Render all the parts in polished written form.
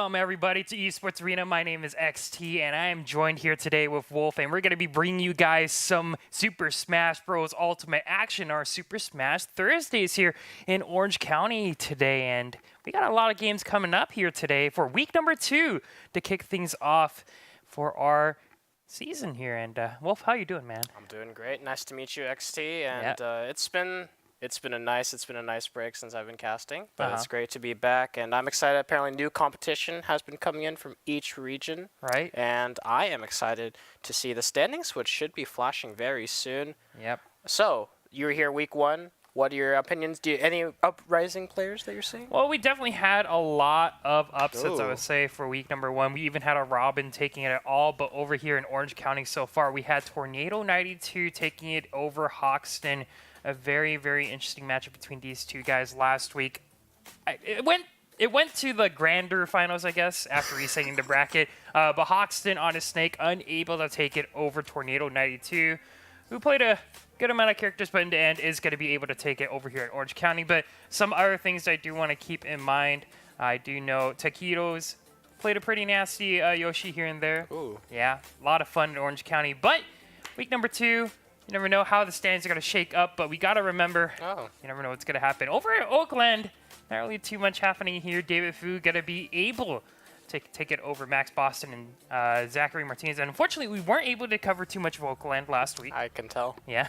Welcome, everybody, to Esports Arena. My name is XT, and I am joined here today with Wolf, and we're going to be bringing you guys some Super Smash Bros. Ultimate action, our Super Smash Thursdays here in Orange County today, and we got a lot of games coming up here today for week number 2 to kick things off for our season here. And Wolf, how you doing, man? I'm doing great. Nice to meet you, XT. And it's been a nice break since I've been casting, but it's great to be back. And I'm excited. Apparently, new competition has been coming in from each region. Right. And I am excited to see the standings, which should be flashing very soon. Yep. So you were here week 1. What are your opinions? Any uprising players that you're seeing? Well, we definitely had a lot of upsets, I Ooh. would say, for week number 1. We even had a Robin taking it all, but over here in Orange County so far, we had Tornado 92 taking it over Hoxton. A very, very interesting matchup between these two guys last week. It went to the grander finals, I guess, after resetting the bracket. But Hoxton on his snake, unable to take it over Tornado 92, who played a good amount of characters, but in the end is going to be able to take it over here at Orange County. But some other things I do want to keep in mind. I do know Taquitos played a pretty nasty Yoshi here and there. Ooh. Yeah, a lot of fun in Orange County. But week number 2, you never know how the stands are going to shake up, but we got to remember, you never know what's going to happen. Over at Oakland, not really too much happening here. David Fu going to be able to take it over Max Boston and Zachary Martinez. And unfortunately, we weren't able to cover too much of Oakland last week. I can tell. Yeah.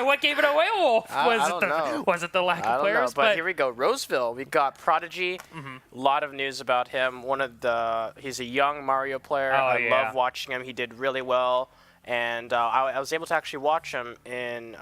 What gave it away, Wolf? Was it the lack of players? I don't know, but here we go. Roseville, we got Prodigy. A lot of news about him. He's a young Mario player. I love watching him. He did really well. And I was able to actually watch him in,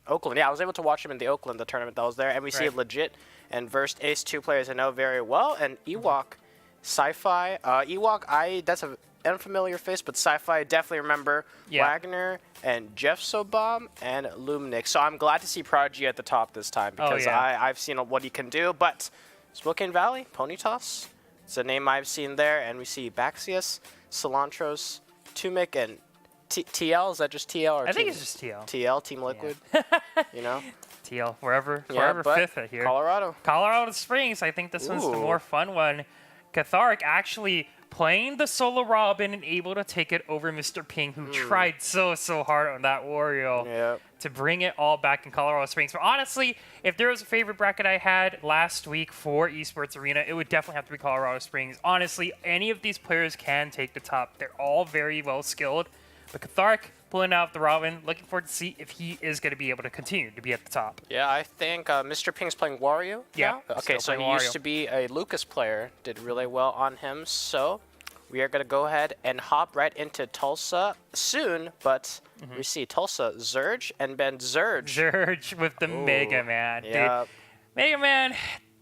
Oakland. Yeah, I was able to watch him in the Oakland, the tournament that was there. And we see legit and versed Ace-2 players I know very well. And Ewok, Sci-Fi. Ewok, that's an unfamiliar face, but Sci-Fi, definitely remember Wagner and Jeff Sobom and Lumnik. So I'm glad to see Prodigy at the top this time because I've seen what he can do. But Spokane Valley, Ponytoss, it's a name I've seen there. And we see Baxius, Cilantros, Tumik, and TL. Is that just TL? Or I think it's just TL. TL, Team Liquid. You know? TL, wherever fifth here. Colorado Springs, I think this one's the more fun one. Catharic actually playing the solo Robin and able to take it over Mr. Ping, who tried so hard on that Wario to bring it all back in Colorado Springs. But honestly, if there was a favorite bracket I had last week for Esports Arena, it would definitely have to be Colorado Springs. Honestly, any of these players can take the top. They're all very well skilled. But Catharic pulling out the Robin, looking forward to see if he is going to be able to continue to be at the top. Yeah, I think Mr. Ping's playing Wario. Yeah. Okay, so he used to be a Lucas player. Did really well on him. So we are going to go ahead and hop right into Tulsa soon. But we see Tulsa, Zurge, and Ben Zurge. Zurge with the Mega Man. Yeah. Dude, Mega Man,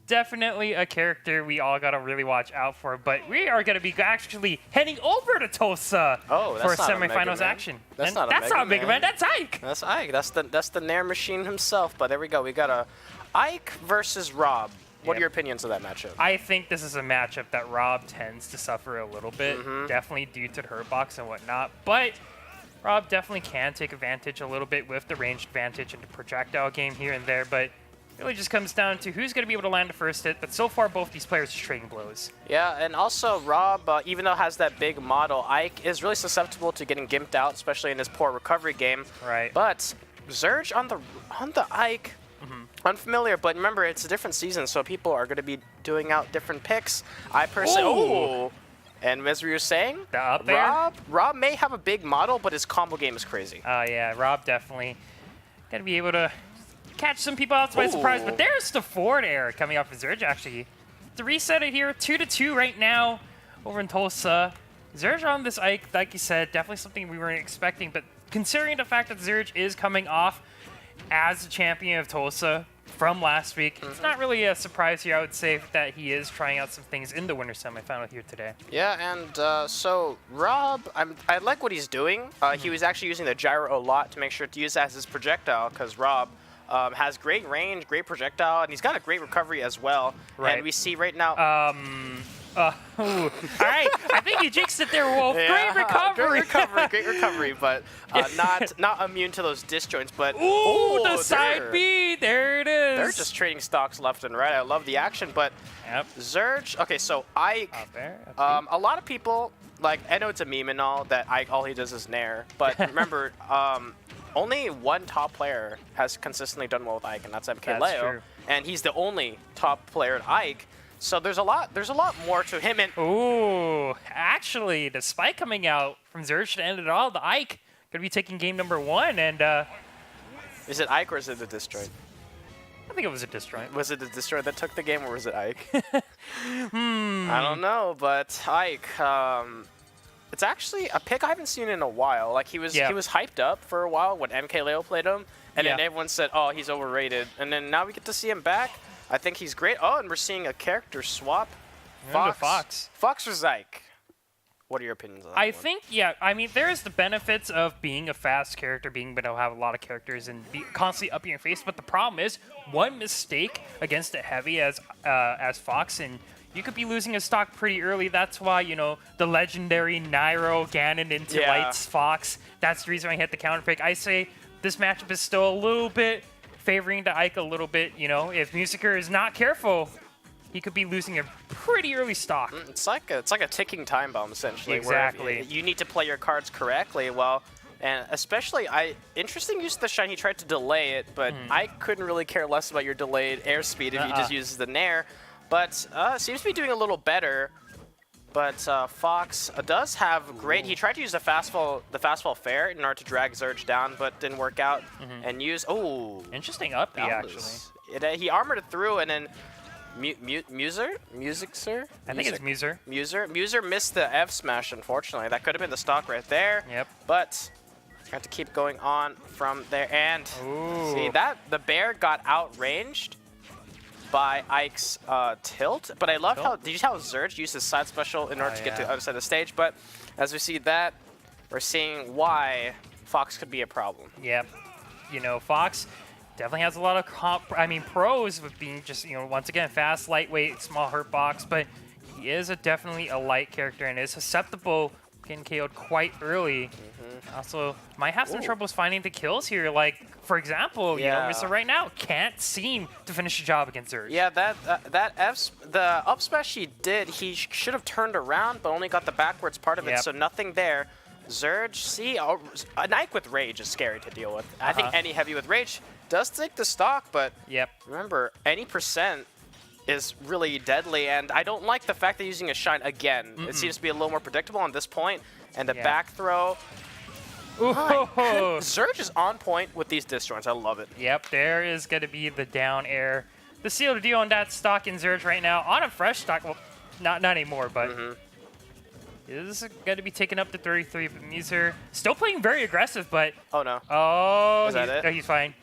definitely a character we all got to really watch out for. But we are going to be actually heading over to Tulsa for semifinals action. That's not Mega Man. That's Ike. That's Ike. That's the Nair machine himself. But there we go. We got a Ike versus Rob. What are your opinions of that matchup? I think this is a matchup that Rob tends to suffer a little bit, definitely due to the hurt box and whatnot. But Rob definitely can take advantage a little bit with the range advantage and the projectile game here and there. But it really just comes down to who's going to be able to land the first hit. But so far, both these players are trading blows. Yeah, and also Rob, even though has that big model, Ike is really susceptible to getting gimped out, especially in his poor recovery game. Right. But Zurge on the Ike, unfamiliar, but remember, it's a different season, so people are going to be doing out different picks. I personally... And as we were saying, Rob may have a big model, but his combo game is crazy. Yeah, Rob definitely going to be able to catch some people out by surprise. But there's the forward air coming off of Zurge, actually. To reset it here, 2-2 right now over in Tulsa. Zurge on this Ike, like you said, definitely something we weren't expecting. But considering the fact that Zurge is coming off as the champion of Tulsa from last week, it's not really a surprise here, I would say, that he is trying out some things in the winter semifinal here today. Yeah, and so Rob, I like what he's doing. He was actually using the gyro a lot to make sure to use that as his projectile, because Rob has great range, great projectile, and he's got a great recovery as well. Right. And we see right now... Ooh. All right, I think you jinxed it there, Wolf. Yeah, Great recovery. great recovery, but not immune to those disjoints. But Ooh, the side B, there it is. They're just trading stocks left and right. I love the action, but Zurge. Okay, so Ike. A lot of people I know it's a meme and all that Ike all he does is nair, but remember, only one top player has consistently done well with Ike, and that's MKLeo, and he's the only top player in Ike. So there's a lot more to him. And ooh, actually, the spike coming out from Zurge to end it all. The Ike gonna be taking game number 1, and is it Ike or is it the disjoint? I think it was a disjoint. Was it the disjoint that took the game, or was it Ike? I don't know, but Ike. It's actually a pick I haven't seen in a while. Like he was hyped up for a while when MKLeo played him, and then everyone said, "Oh, he's overrated." And then now we get to see him back. I think he's great. Oh, and we're seeing a character swap. Fox versus Ike. What are your opinions on that? I think, I mean, there's the benefits of being a fast character, being able to have a lot of characters and be constantly up in your face. But the problem is, one mistake against a heavy as Fox, and you could be losing a stock pretty early. That's why, the legendary Nairo Ganon into Lights Fox. That's the reason I hit the counter pick. I say this matchup is still a little bit favoring the Ike a little bit. If Musiker is not careful, he could be losing a pretty early stock. It's like a ticking time bomb, essentially. Exactly. Where you need to play your cards correctly. Well, and especially, interesting use of the shine. He tried to delay it, but I couldn't really care less about your delayed airspeed if he just uses the nair. But seems to be doing a little better. But Fox does have great. He tried to use the fastball fair in order to drag Zurge down, but didn't work out. And use interesting up B actually. He armored it through, and then Muser. I think it's Muser. Muser missed the F smash. Unfortunately, that could have been the stock right there. Yep. But have to keep going on from there. And see that the bear got outranged by Ike's tilt, but I love how Zurge used his side special in order to get to the other side of the stage. But as we see that, we're seeing why Fox could be a problem. Yep. Fox definitely has a lot of pros with being just, once again, fast, lightweight, small hurt box, but he is definitely a light character and is susceptible getting KO'd quite early. Also, might have some troubles finding the kills here. Like, for example, Mr. right now can't seem to finish the job against Zurge. Yeah, the up smash he did, he should have turned around, but only got the backwards part of it, so nothing there. Zurge, see, an Ike with Rage is scary to deal with. I think any heavy with Rage does take the stock, but remember, any percent is really deadly, and I don't like the fact that using a shine again. It seems to be a little more predictable on this point, and the back throw. Zurge is on point with these disjoints. I love it. Yep, there is going to be the down air. The seal to deal on that stock in Zurge right now. On a fresh stock, well, not anymore, but this is going to be taken up to 33. But Muser still playing very aggressive, but... Oh, no. Oh, is that it? No, he's fine.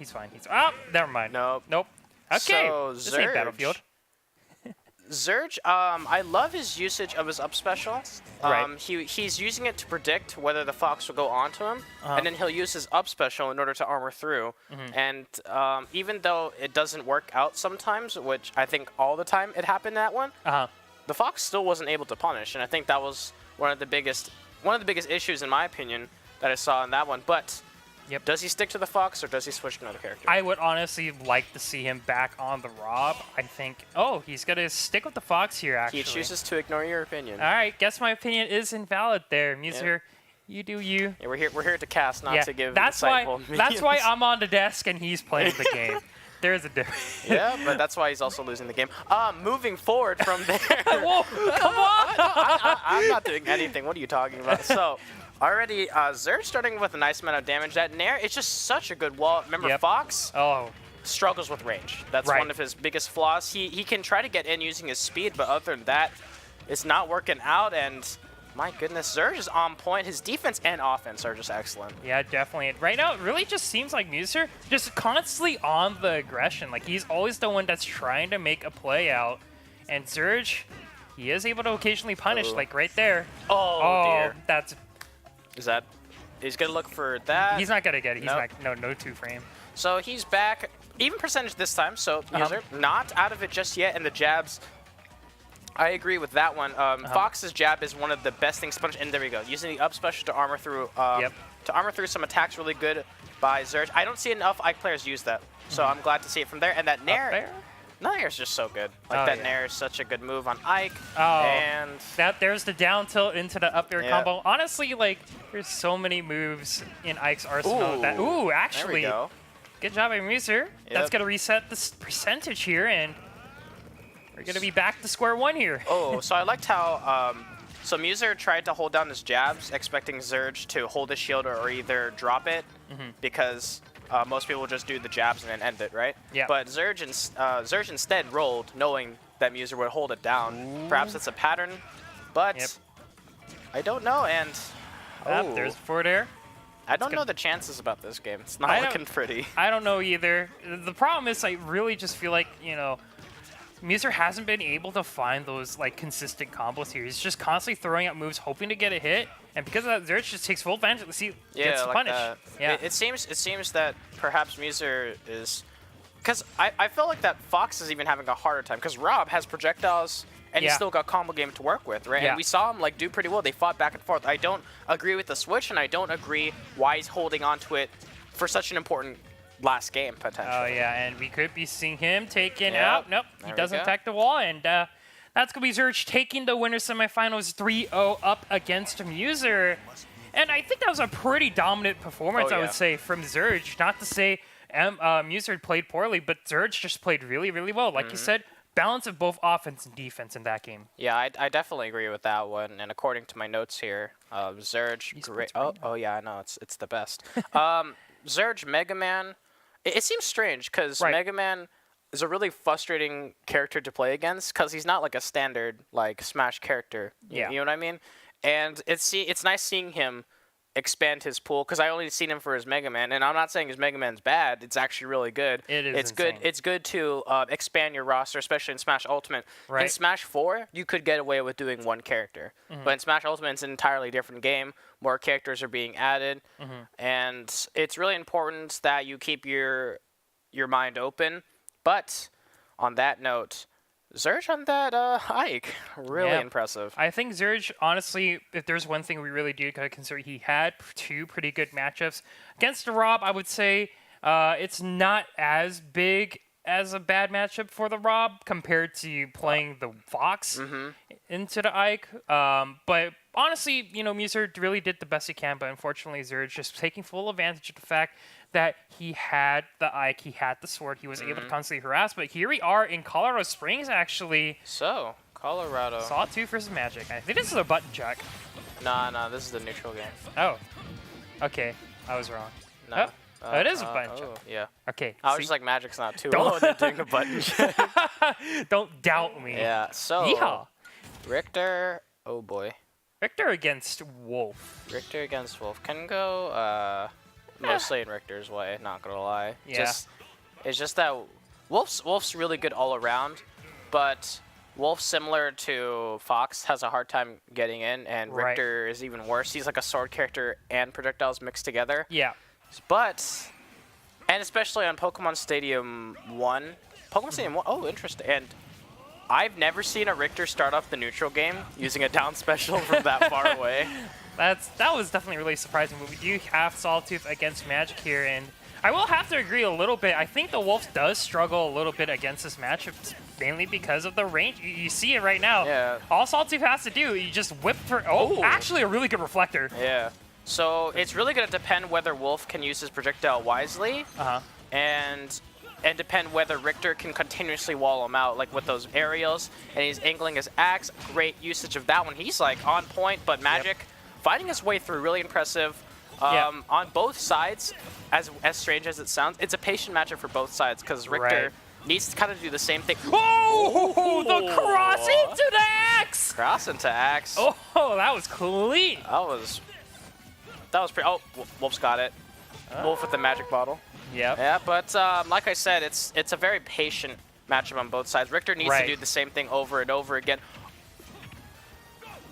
Oh, never mind. Nope. Okay, so this ain't Battlefield. Zurge, I love his usage of his up special. He's using it to predict whether the Fox will go onto him, and then he'll use his up special in order to armor through. And even though it doesn't work out sometimes, which I think all the time it happened in that one, the Fox still wasn't able to punish, and I think that was one of the biggest issues, in my opinion, that I saw in that one. But does he stick to the Fox, or does he switch to another character? I would honestly like to see him back on the Rob. I think, he's going to stick with the Fox here, actually. He chooses to ignore your opinion. All right, guess my opinion is invalid there. Muser, you do you. Yeah, we're here to cast, not to give that's insightful That's why I'm on the desk and he's playing the game. There's a difference. Yeah, but that's why he's also losing the game. Moving forward from there. Whoa, come on! I'm not doing anything. What are you talking about? So, already, Zurge starting with a nice amount of damage. That Nair, it's just such a good wall. Remember, Fox struggles with range. That's one of his biggest flaws. He can try to get in using his speed, but other than that, it's not working out. And my goodness, Zurge is on point. His defense and offense are just excellent. Yeah, definitely. Right now, it really just seems like Muser just constantly on the aggression. Like, he's always the one that's trying to make a play out. And Zurge, he is able to occasionally punish, like right there. Oh dear. That's... He's going to look for that. He's not going to get it. He's not, no two-frame. So he's back. Even percentage this time, so Muser not out of it just yet, and the jabs I agree with that one. Fox's jab is one of the best things. And there we go. Using the up special to armor through some attacks really good by Zurge. I don't see enough Ike players use that, so I'm glad to see it from there. And that Nair. Nair is just so good. Like that Nair is such a good move on Ike. And there's the down tilt into the up air combo. Honestly, like there's so many moves in Ike's arsenal that actually there we go. Good job by Muser. That's gonna reset this percentage here, and we're gonna be back to square one here. So I liked how so Muser tried to hold down his jabs, expecting Zurge to hold his shield or either drop it, because most people just do the jabs and then end it, right? Yeah. But Zurge instead rolled, knowing that Muser would hold it down. Perhaps it's a pattern, but I don't know. And there's forward air. I don't know the chances about this game. It's not looking pretty. I don't know either. The problem is I really just feel like, you know, Muser hasn't been able to find those like consistent combos here. He's just constantly throwing out moves, hoping to get a hit, and because of that, Zurge just takes full advantage. Let's see, gets like punished. It seems that perhaps Muser is, because I feel like that Fox is even having a harder time because Rob has projectiles and he's still got combo game to work with, right? And we saw him like do pretty well. They fought back and forth. I don't agree with the switch, and I don't agree why he's holding on to it for such an important last game, potentially. Oh, yeah, and we could be seeing him taken out. Nope, he doesn't attack the wall, and that's going to be Zurge taking the winner semifinals 3-0 up against Muser. And I think that was a pretty dominant performance, I would say, from Zurge. Not to say Muser played poorly, but Zurge just played really, really well. Like you said, balance of both offense and defense in that game. Yeah, I definitely agree with that one. And according to my notes here, Zurge, great. Oh, yeah, I know, it's the best. Zurge, Mega Man. It seems strange because Mega Man is a really frustrating character to play against because he's not like a standard like Smash character. You know what I mean? And it's nice seeing him expand his pool because I only seen him for his Mega Man, and I'm not saying his Mega Man's bad. It's actually really good. It's good. It's good to expand your roster, especially in Smash Ultimate. Right. In Smash 4, you could get away with doing one character, but in Smash Ultimate, it's an entirely different game. More characters are being added, and it's really important that you keep your mind open. But on that note, Zurge on that Ike, really impressive. I think Zurge, honestly, if there's one thing we really do gotta consider, he had two pretty good matchups. Against the Rob, I would say it's not as big as a bad matchup for the Rob compared to playing the Fox into the Ike. But honestly, you know, Muser really did the best he can, but unfortunately Zurge just taking full advantage of the fact that he had the Ike, he had the sword, he was able to constantly harass. But here we are in Colorado Springs, actually. So, Colorado. Sawtooth versus Magic. I think this is a button check. Nah, this is the neutral game. Oh. Okay, I was wrong. No. It is a button check. Yeah. Okay. I was just like, Magic's not too low at doing a button check. Don't doubt me. Yeah, so Yeehaw. Richter, oh boy. Richter against Wolf. Richter against Wolf can go mostly in Richter's way, not gonna lie. Yeah. It's just that Wolf's really good all around, but Wolf, similar to Fox, has a hard time getting in, and Richter is even worse. He's like a sword character and projectiles mixed together. Yeah. But, and especially on Pokemon Stadium 1. Pokemon Stadium 1, oh, interesting. And I've never seen a Richter start off the neutral game using a down special from that far away. That was definitely really surprising, but we do have Sawtooth against Magic here, and I will have to agree a little bit. I think the Wolf does struggle a little bit against this matchup, mainly because of the range. You see it right now. Yeah. All Sawtooth has to do, you just whip for... Oh, actually a really good reflector. Yeah. So it's really going to depend whether Wolf can use his projectile wisely, and depend whether Richter can continuously wall him out, like with those aerials, and he's angling his axe. Great usage of that one. He's like on point, but Magic finding his way through, really impressive. On both sides, as strange as it sounds, it's a patient matchup for both sides because Richter needs to kind of do the same thing. Oh, the cross into the axe! Cross into axe. Oh, that was clean. That was pretty. Oh, Wolf's got it. Wolf with the magic bottle. Yep. Yeah, but like I said, it's a very patient matchup on both sides. Richter needs to do the same thing over and over again.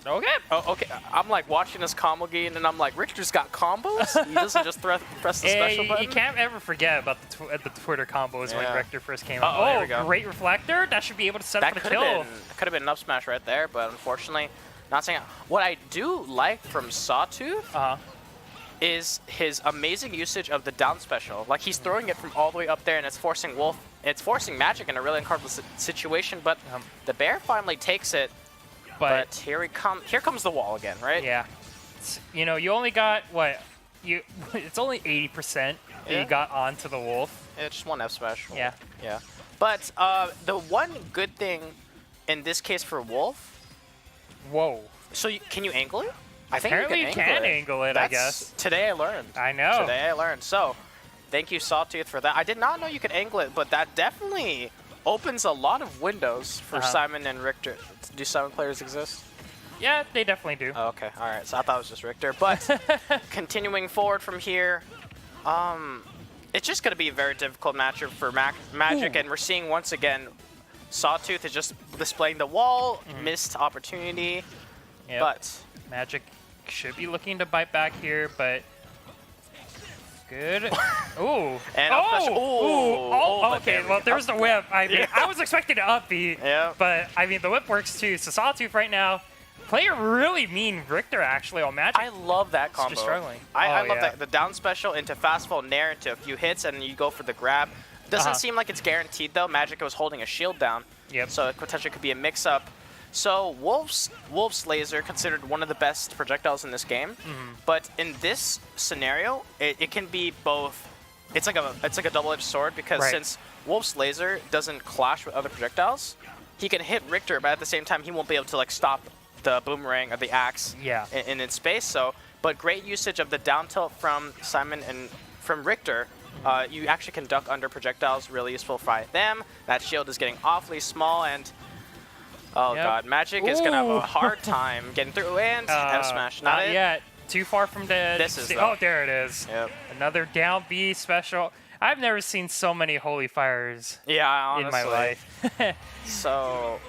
Okay. Oh, okay. I'm like watching this combo game, and I'm like, Richter's got combos? He doesn't just press the special button? You can't ever forget about the Twitter combos when Richter first came out. There we go. Great reflector. That should be able to set up the kill. That could have been an up smash right there, but unfortunately, not saying. What I do like from Sawtooth is his amazing usage of the down special. Like, he's throwing it from all the way up there, and it's forcing Wolf. It's forcing Magic in a really uncomfortable situation, but the bear finally takes it. But here comes the wall again, right? Yeah. You know, you only got what? It's only 80% that you got onto the Wolf. Yeah, just one F smash. Yeah. Yeah. But the one good thing in this case for Wolf. Whoa. So can you angle it? I think Apparently you can angle it. I guess. Today I learned. I know. Today I learned. So thank you, Sawtooth, for that. I did not know you could angle it, but that definitely opens a lot of windows for Simon and Richter. Do Simon players exist? Yeah, they definitely do. Oh, okay, all right. So I thought it was just Richter. But continuing forward from here, it's just going to be a very difficult matchup for Magic. And we're seeing once again, Sawtooth is just displaying the wall, missed opportunity. Yep. But Magic should be looking to bite back here, but good. Ooh. And okay. Well, there's the whip. I mean, I was expecting to up B, but I mean, the whip works too. So Sawtooth right now, playing really mean Richter actually on Magic. I love that combo. Just struggling. I love that. The down special into fast fall nair into a few hits, and you go for the grab. Doesn't seem like it's guaranteed though. Magic was holding a shield down. Yep. So it potentially could be a mix-up. So Wolf's laser considered one of the best projectiles in this game, but in this scenario, it can be both. It's like a double-edged sword because since Wolf's laser doesn't clash with other projectiles, he can hit Richter, but at the same time he won't be able to like stop the boomerang or the axe in its space. So, but great usage of the down tilt from Simon and from Richter. You actually can duck under projectiles, really useful for them. That shield is getting awfully small and. Oh god, Magic is gonna have a hard time getting through, and F smash. Not yet. Too far from dead. This is there it is. Yep. Another down B special. I've never seen so many holy fires. Honestly. In my life. So,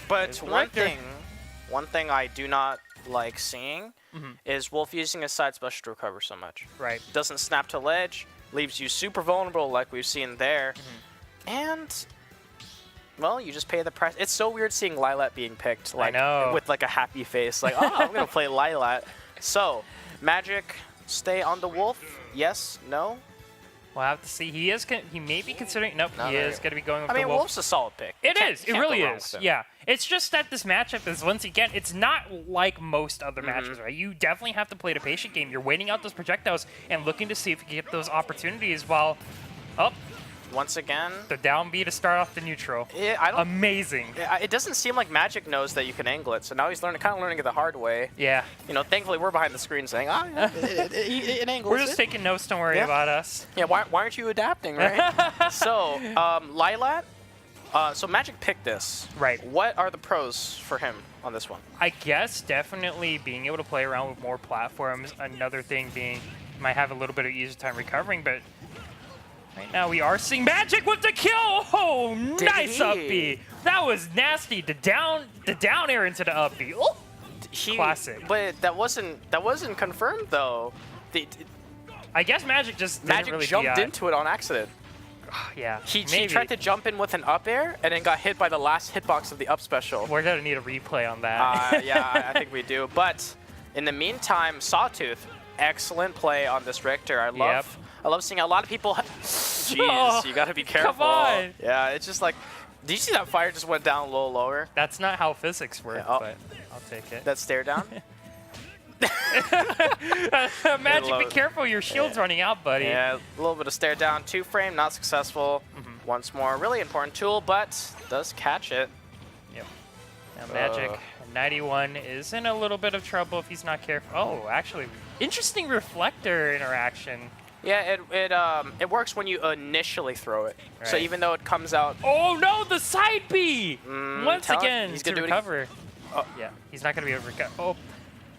but one thing I do not like seeing is Wolf using his side special to recover so much. Right. Doesn't snap to ledge, leaves you super vulnerable like we've seen there, and. Well, you just pay the price. It's so weird seeing Lilat being picked, like with like a happy face, like, oh, I'm gonna play Lilat. So, Magic, stay on the Wolf? Yes? No? We'll have to see. He may be considering. Nope, he is going to be going with the Wolf. Wolf's a solid pick. It really is. Yeah. It's just that this matchup is, once again, it's not like most other matches, right? You definitely have to play the patient game. You're waiting out those projectiles and looking to see if you can get those opportunities while... Once again, the down B to start off the neutral. Amazing. It doesn't seem like Magic knows that you can angle it, so now he's kind of learning it the hard way. Yeah. You know, thankfully we're behind the screen saying, it angles. We're just taking notes. Don't worry about us. Yeah. Why aren't you adapting, right? So, Lilat. So Magic picked this. Right. What are the pros for him on this one? I guess definitely being able to play around with more platforms. Another thing being, you might have a little bit of easier time recovering, but. Right now we are seeing Magic with the kill. Oh, nice up B. That was nasty. The down air into the up B. Oh, classic. But that wasn't confirmed though. I guess Magic just didn't really jumped into it on accident. Yeah. He tried to jump in with an up air and then got hit by the last hitbox of the up special. We're gonna need a replay on that. Yeah, I think we do. But in the meantime, Sawtooth, excellent play on this Richter. I love seeing a lot of people. Jeez, you gotta be careful. Come on. Yeah, it's just like, did you see that fire just went down a little lower? That's not how physics work, but I'll take it. That stare down? Magic, be careful, your shield's running out, buddy. Yeah, a little bit of stare down. 2-frame, not successful. Once more, really important tool, but does catch it. Yep. Now Magic, 91, is in a little bit of trouble if he's not careful. Oh, actually, interesting reflector interaction. Yeah, it works when you initially throw it. Right. So even though it comes out... Oh no, the side B! Once again, he's gonna recover. Yeah, he's not going to be able to recover. Oh.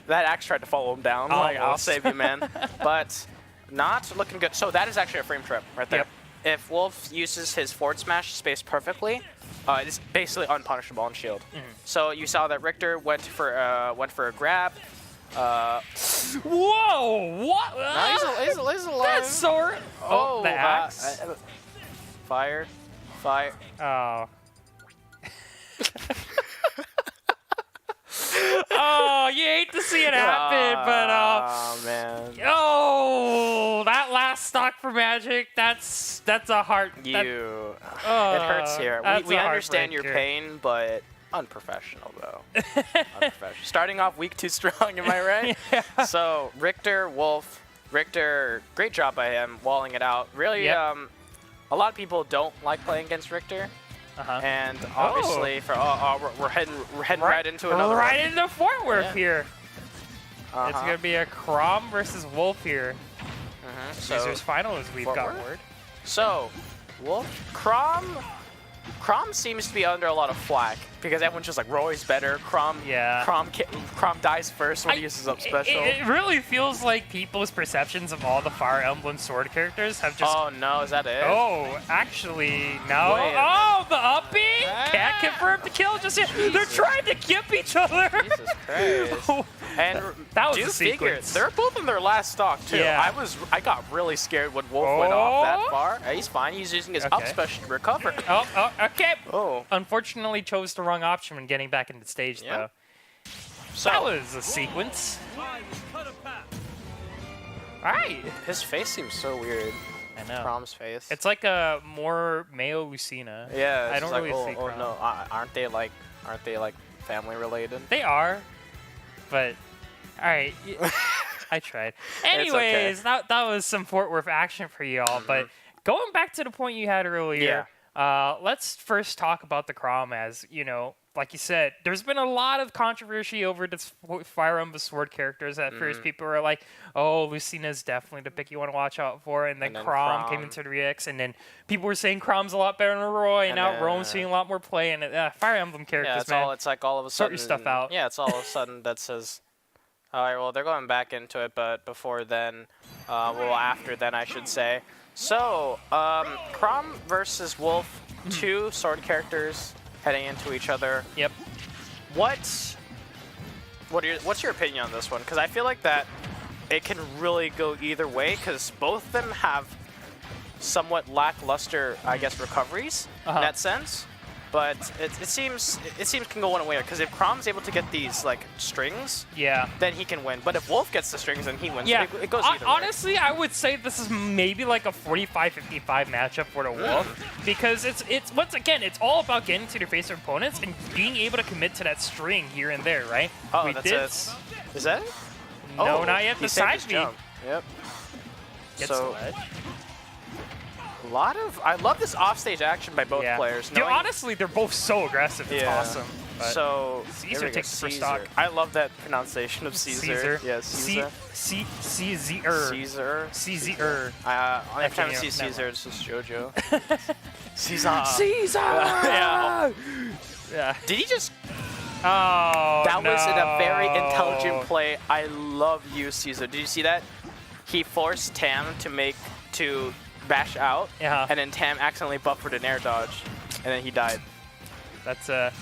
That axe tried to follow him down. Like, I'll save you, man. But not looking good. So that is actually a frame trap right there. Yep. If Wolf uses his forward smash spaced perfectly, it's basically unpunishable on shield. So you saw that Richter went for a grab. Whoa! What? No, he's alive. That sword. Oh, the axe. Fire. Oh. Oh, you hate to see it happen, but oh man. Oh, that last stock for Magic. That's a heart. It hurts here. We understand your heartbreaker. pain, but unprofessional though. Unprofessional. Starting off week too strong, am I right? Yeah. So Wolf, great job by him walling it out. Really, Yep. a lot of people don't like playing against Richter. And obviously, we're heading right into another. Right into Fort Worth here. Uh-huh. It's gonna be a Crom versus Wolf here. Caesar's final, as we've got word. So, Wolf, Crom seems to be under a lot of flack because everyone's just like Roy's better. Crom dies first when he uses up special. It really feels like people's perceptions of all the Fire Emblem Sword characters have just. Oh no, is that it? Oh, actually, no. Wait. Oh, the uppie! Can't confirm the kill just yet. They're trying to gimp each other. Jesus Christ. And that was do a figure, sequence. they're both in their last stock too. Yeah. I got really scared when Wolf went off that far. He's fine. He's using his up special to recover. Oh, okay. Oh. Unfortunately, chose the wrong option when getting back into the stage, though. So that was a sequence. All right. His face seems so weird. I know. Crom's face. It's like a more Mayo Lucina. Yeah. I don't like, really see oh Crom. no, aren't they like family related? They are, but all right. I tried. Anyways, that was some Fort Worth action for y'all. But going back to the point you had earlier, let's first talk about the Crom. As you know, like you said, there's been a lot of controversy over this Fire Emblem Sword characters. At first, people were like, "Oh, Lucina's definitely the pick you want to watch out for," and then Crom came into the RX, and then people were saying Crom's a lot better than Roy, and now Rome's seeing a lot more play. And Fire Emblem characters, It's like all of a sudden sort your stuff out. Yeah, it's all of a sudden that says. All right, well, they're going back into it, but before then, after then, I should say. So, Crom versus Wolf, two sword characters heading into each other. Yep. What's your opinion on this one? Because I feel like that it can really go either way, because both of them have somewhat lackluster, I guess, recoveries in that sense. But it seems can go one way, because if Crom's able to get these like strings, then he can win. But if Wolf gets the strings, then he wins. Yeah, it goes either way. Honestly, I would say this is maybe like a 45-55 matchup for the Wolf, because it's once again, it's all about getting to the face of opponents and being able to commit to that string here and there, right? Oh, that's it. Is that it? No, not yet. The side B. Yep. Gets the ledge. I love this offstage action by both players. Dude, honestly, they're both so aggressive. It's awesome. So Caesar takes the first stock. I love that pronunciation of Caesar. Yes, Caesar. Caesar. Caesar. Every time I see Caesar, it's just JoJo. Caesar. Caesar. Yeah. Did he just? Oh, that was in a very intelligent play. I love you, Caesar. Did you see that? He forced Tam to bash out, and then Tam accidentally buffered an air dodge, and then he died. That's a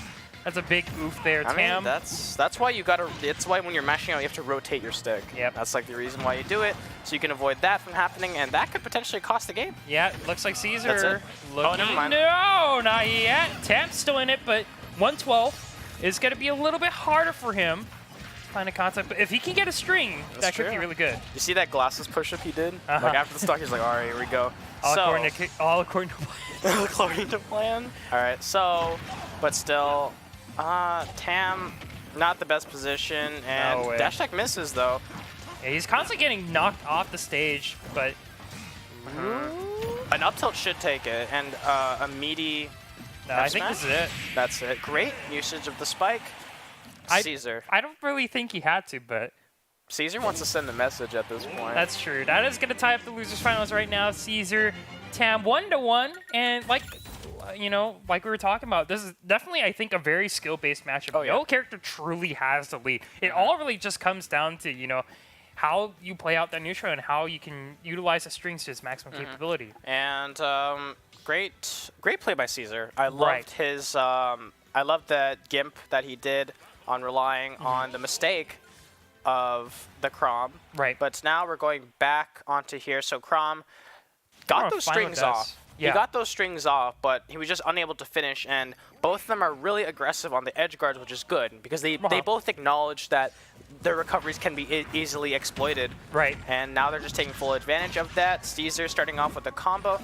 big oof there, Tam. I mean, that's why you gotta. It's why when you're mashing out, you have to rotate your stick. Yep. That's like the reason why you do it, so you can avoid that from happening, and that could potentially cost the game. Yeah, looks like Caesar. That's it. Oh, never mind. No, not yet. Tam's still in it, but 112 is gonna be a little bit harder for him. Find a concept, but if he can get a string, that could be really good. You see that glasses push-up he did? Like after the stock, he's like, all right, here we go. All according to plan. According to plan. All right, so, but still, Tam, not the best position, and dash attack misses though. Yeah, he's constantly getting knocked off the stage, but an up tilt should take it, and a meaty. I think this is it. That's it. Great usage of the spike. Caesar. I don't really think he had to, but Caesar wants to send a message at this point. That's true. That is going to tie up the losers finals right now. Caesar, Tam 1-1, and like we were talking about, this is definitely, I think, a very skill-based matchup. No character truly has the lead. It all really just comes down to, how you play out that neutral and how you can utilize the strings to its maximum capability. And great play by Caesar. I loved his. I loved that gimp that he did on relying on the mistake of the Crom. Right. But now we're going back onto here. So Crom got those strings off. Yeah. He got those strings off, but he was just unable to finish. And both of them are really aggressive on the edge guards, which is good because they both acknowledge that their recoveries can be easily exploited. Right. And now they're just taking full advantage of that. Caesar starting off with a combo.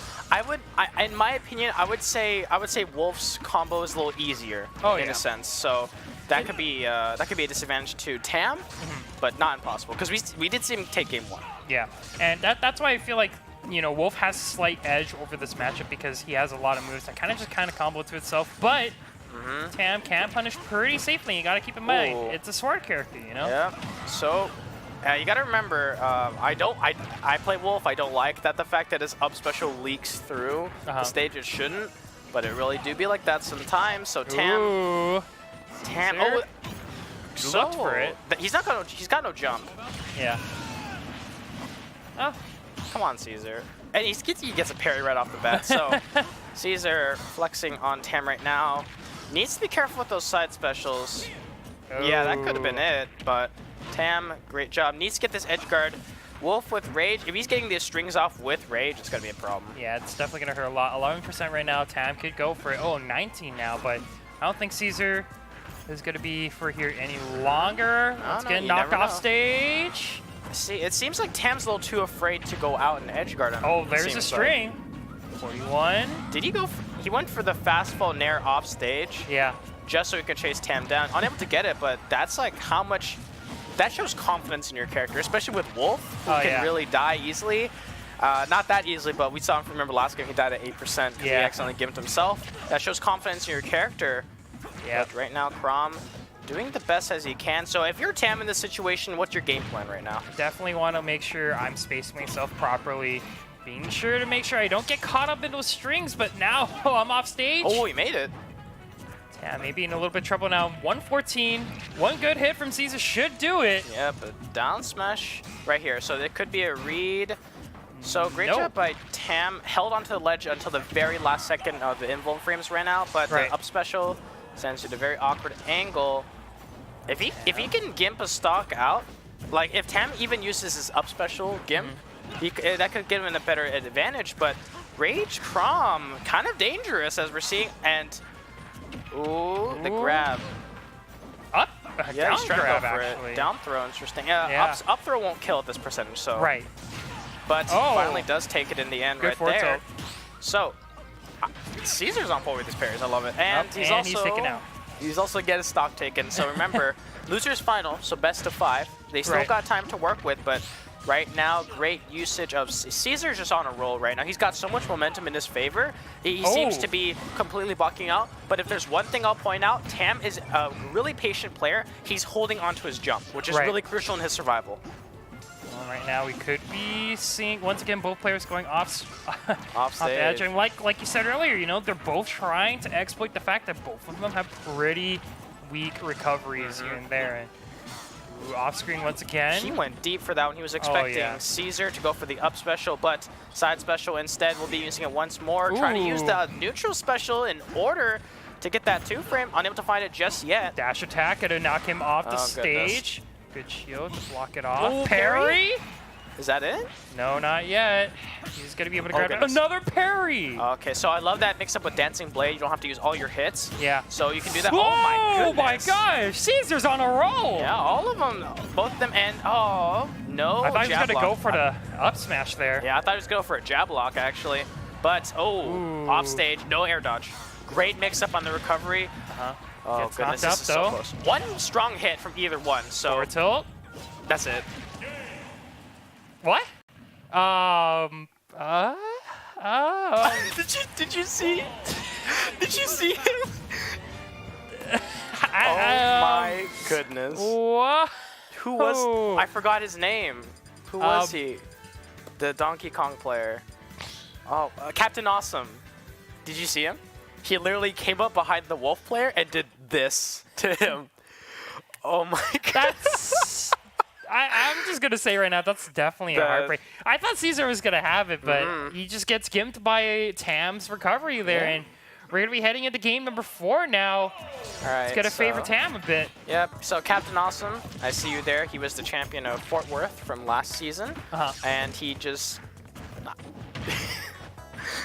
In my opinion, I would say Wolf's combo is a little easier in a sense. So that could be a disadvantage to Tam, but not impossible because we did see him take game 1. Yeah, and that's why I feel like Wolf has a slight edge over this matchup because he has a lot of moves that kind of combo to itself, but Tam can punish pretty safely. You got to keep in mind it's a sword character, Yeah. So you got to remember, I play Wolf. I don't like the fact that his up special leaks through the stage. It shouldn't, but it really do be like that sometimes. So Tam. Oh, so looked for it. He's got no jump. Yeah. Oh. Come on, Caesar. And he gets a parry right off the bat. So Caesar flexing on Tam right now. Needs to be careful with those side specials. Yeah, that could have been it. But Tam, great job. Needs to get this edge guard. Wolf with Rage. If he's getting these strings off with Rage, it's going to be a problem. Yeah, it's definitely going to hurt a lot. 11% right now. Tam could go for it. Oh, 19 now. But I don't think Caesar is going to be for here any longer. Let's get knocked off stage. See, it seems like Tam's a little too afraid to go out and edge guard him. Oh, there's a string. 41. Did he go? He went for the fast fall nair off stage. Yeah. Just so he could chase Tam down. Unable to get it, but that's like how much. That shows confidence in your character, especially with Wolf, who can really die easily. Not that easily, but we saw him. Remember last game he died at 8% because he accidentally gimped himself. That shows confidence in your character. Yeah. But right now, Crom doing the best as he can. So if you're Tam in this situation, what's your game plan right now? Definitely want to make sure I'm spacing myself properly. Being sure to make sure I don't get caught up in those strings, but now I'm off stage. Oh, he made it. Yeah, maybe in a little bit of trouble now. 114. One good hit from Caesar should do it. Yeah, but down smash right here. So there could be a read. So great job by Tam. Held onto the ledge until the very last second of the invuln frames ran out, but the up special sends you to a very awkward angle. If he can gimp a stock out, like if Tam even uses his up special gimp, that could give him a better advantage. But Rage Crom kind of dangerous as we're seeing, and the grab. Up, yeah, down he's trying grab to go for actually. it. Down throw, interesting. Yeah, up throw won't kill at this percentage, so. Right. But finally does take it in the end right there. So Caesar's on point with his parries. I love it. And he's taken out. He's also getting his stock taken. So remember, loser's final, so best of 5. They still got time to work with, but right now, great usage of Caesar's just on a roll right now. He's got so much momentum in his favor. He seems to be completely blocking out. But if there's one thing I'll point out, Tam is a really patient player. He's holding onto his jump, which is really crucial in his survival. Well, right now, we could be seeing, once again, both players going off stage. the edge. And like you said earlier, they're both trying to exploit the fact that both of them have pretty weak recoveries here and there. And off screen once again. He went deep for that one. He was expecting Caesar to go for the up special, but side special instead will be using it once more. Trying to use the neutral special in order to get that 2-frame. Unable to find it just yet. Dash attack to knock him off the stage. Good shield to block it off. Parry? Is that it? No, not yet. He's going to be able to grab another parry. Okay, so I love that mix up with Dancing Blade. You don't have to use all your hits. Yeah. So you can do that. Whoa, oh my goodness. Oh my gosh. Caesar's on a roll. Yeah, all of them. Both of them. And no. I thought he was going to go for the up smash there. Yeah, I thought he was going to go for a jab lock actually. But off stage, no air dodge. Great mix up on the recovery. Oh Gets goodness, knocked this is up, so close. One strong hit from either one. So forward tilt. That's it. What? Did you see? Did you see him? Oh my goodness. What? Who was? I forgot his name. Who was he? The Donkey Kong player. Oh, Captain Awesome. Did you see him? He literally came up behind the Wolf player and did this to him. Oh my god. I'm just going to say right now, that's definitely a heartbreak. I thought Caesar was going to have it, but he just gets gimped by Tam's recovery there. And we're going to be heading into game number 4 now. All right, it's going to favor Tam a bit. Yep. So Captain Awesome, I see you there. He was the champion of Fort Worth from last season. And he just...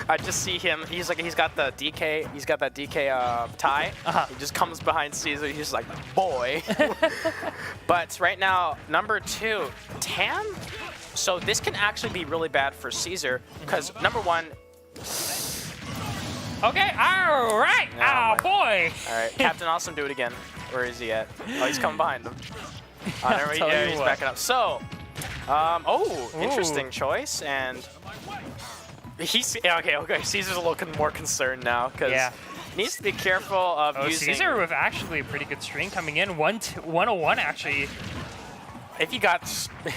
I just see him. He's got the DK. He's got that DK tie. He just comes behind Caesar. He's like, boy. But right now, number 2, Tam. So this can actually be really bad for Caesar because number 1. Okay. All right. Oh boy. All right. Captain Awesome, do it again. Where is he at? Oh, he's coming behind him. He's backing up. So, interesting choice and. He's okay. Caesar's a little more concerned now because needs to be careful of using. Caesar with actually a pretty good string coming in, 101 actually. If you got the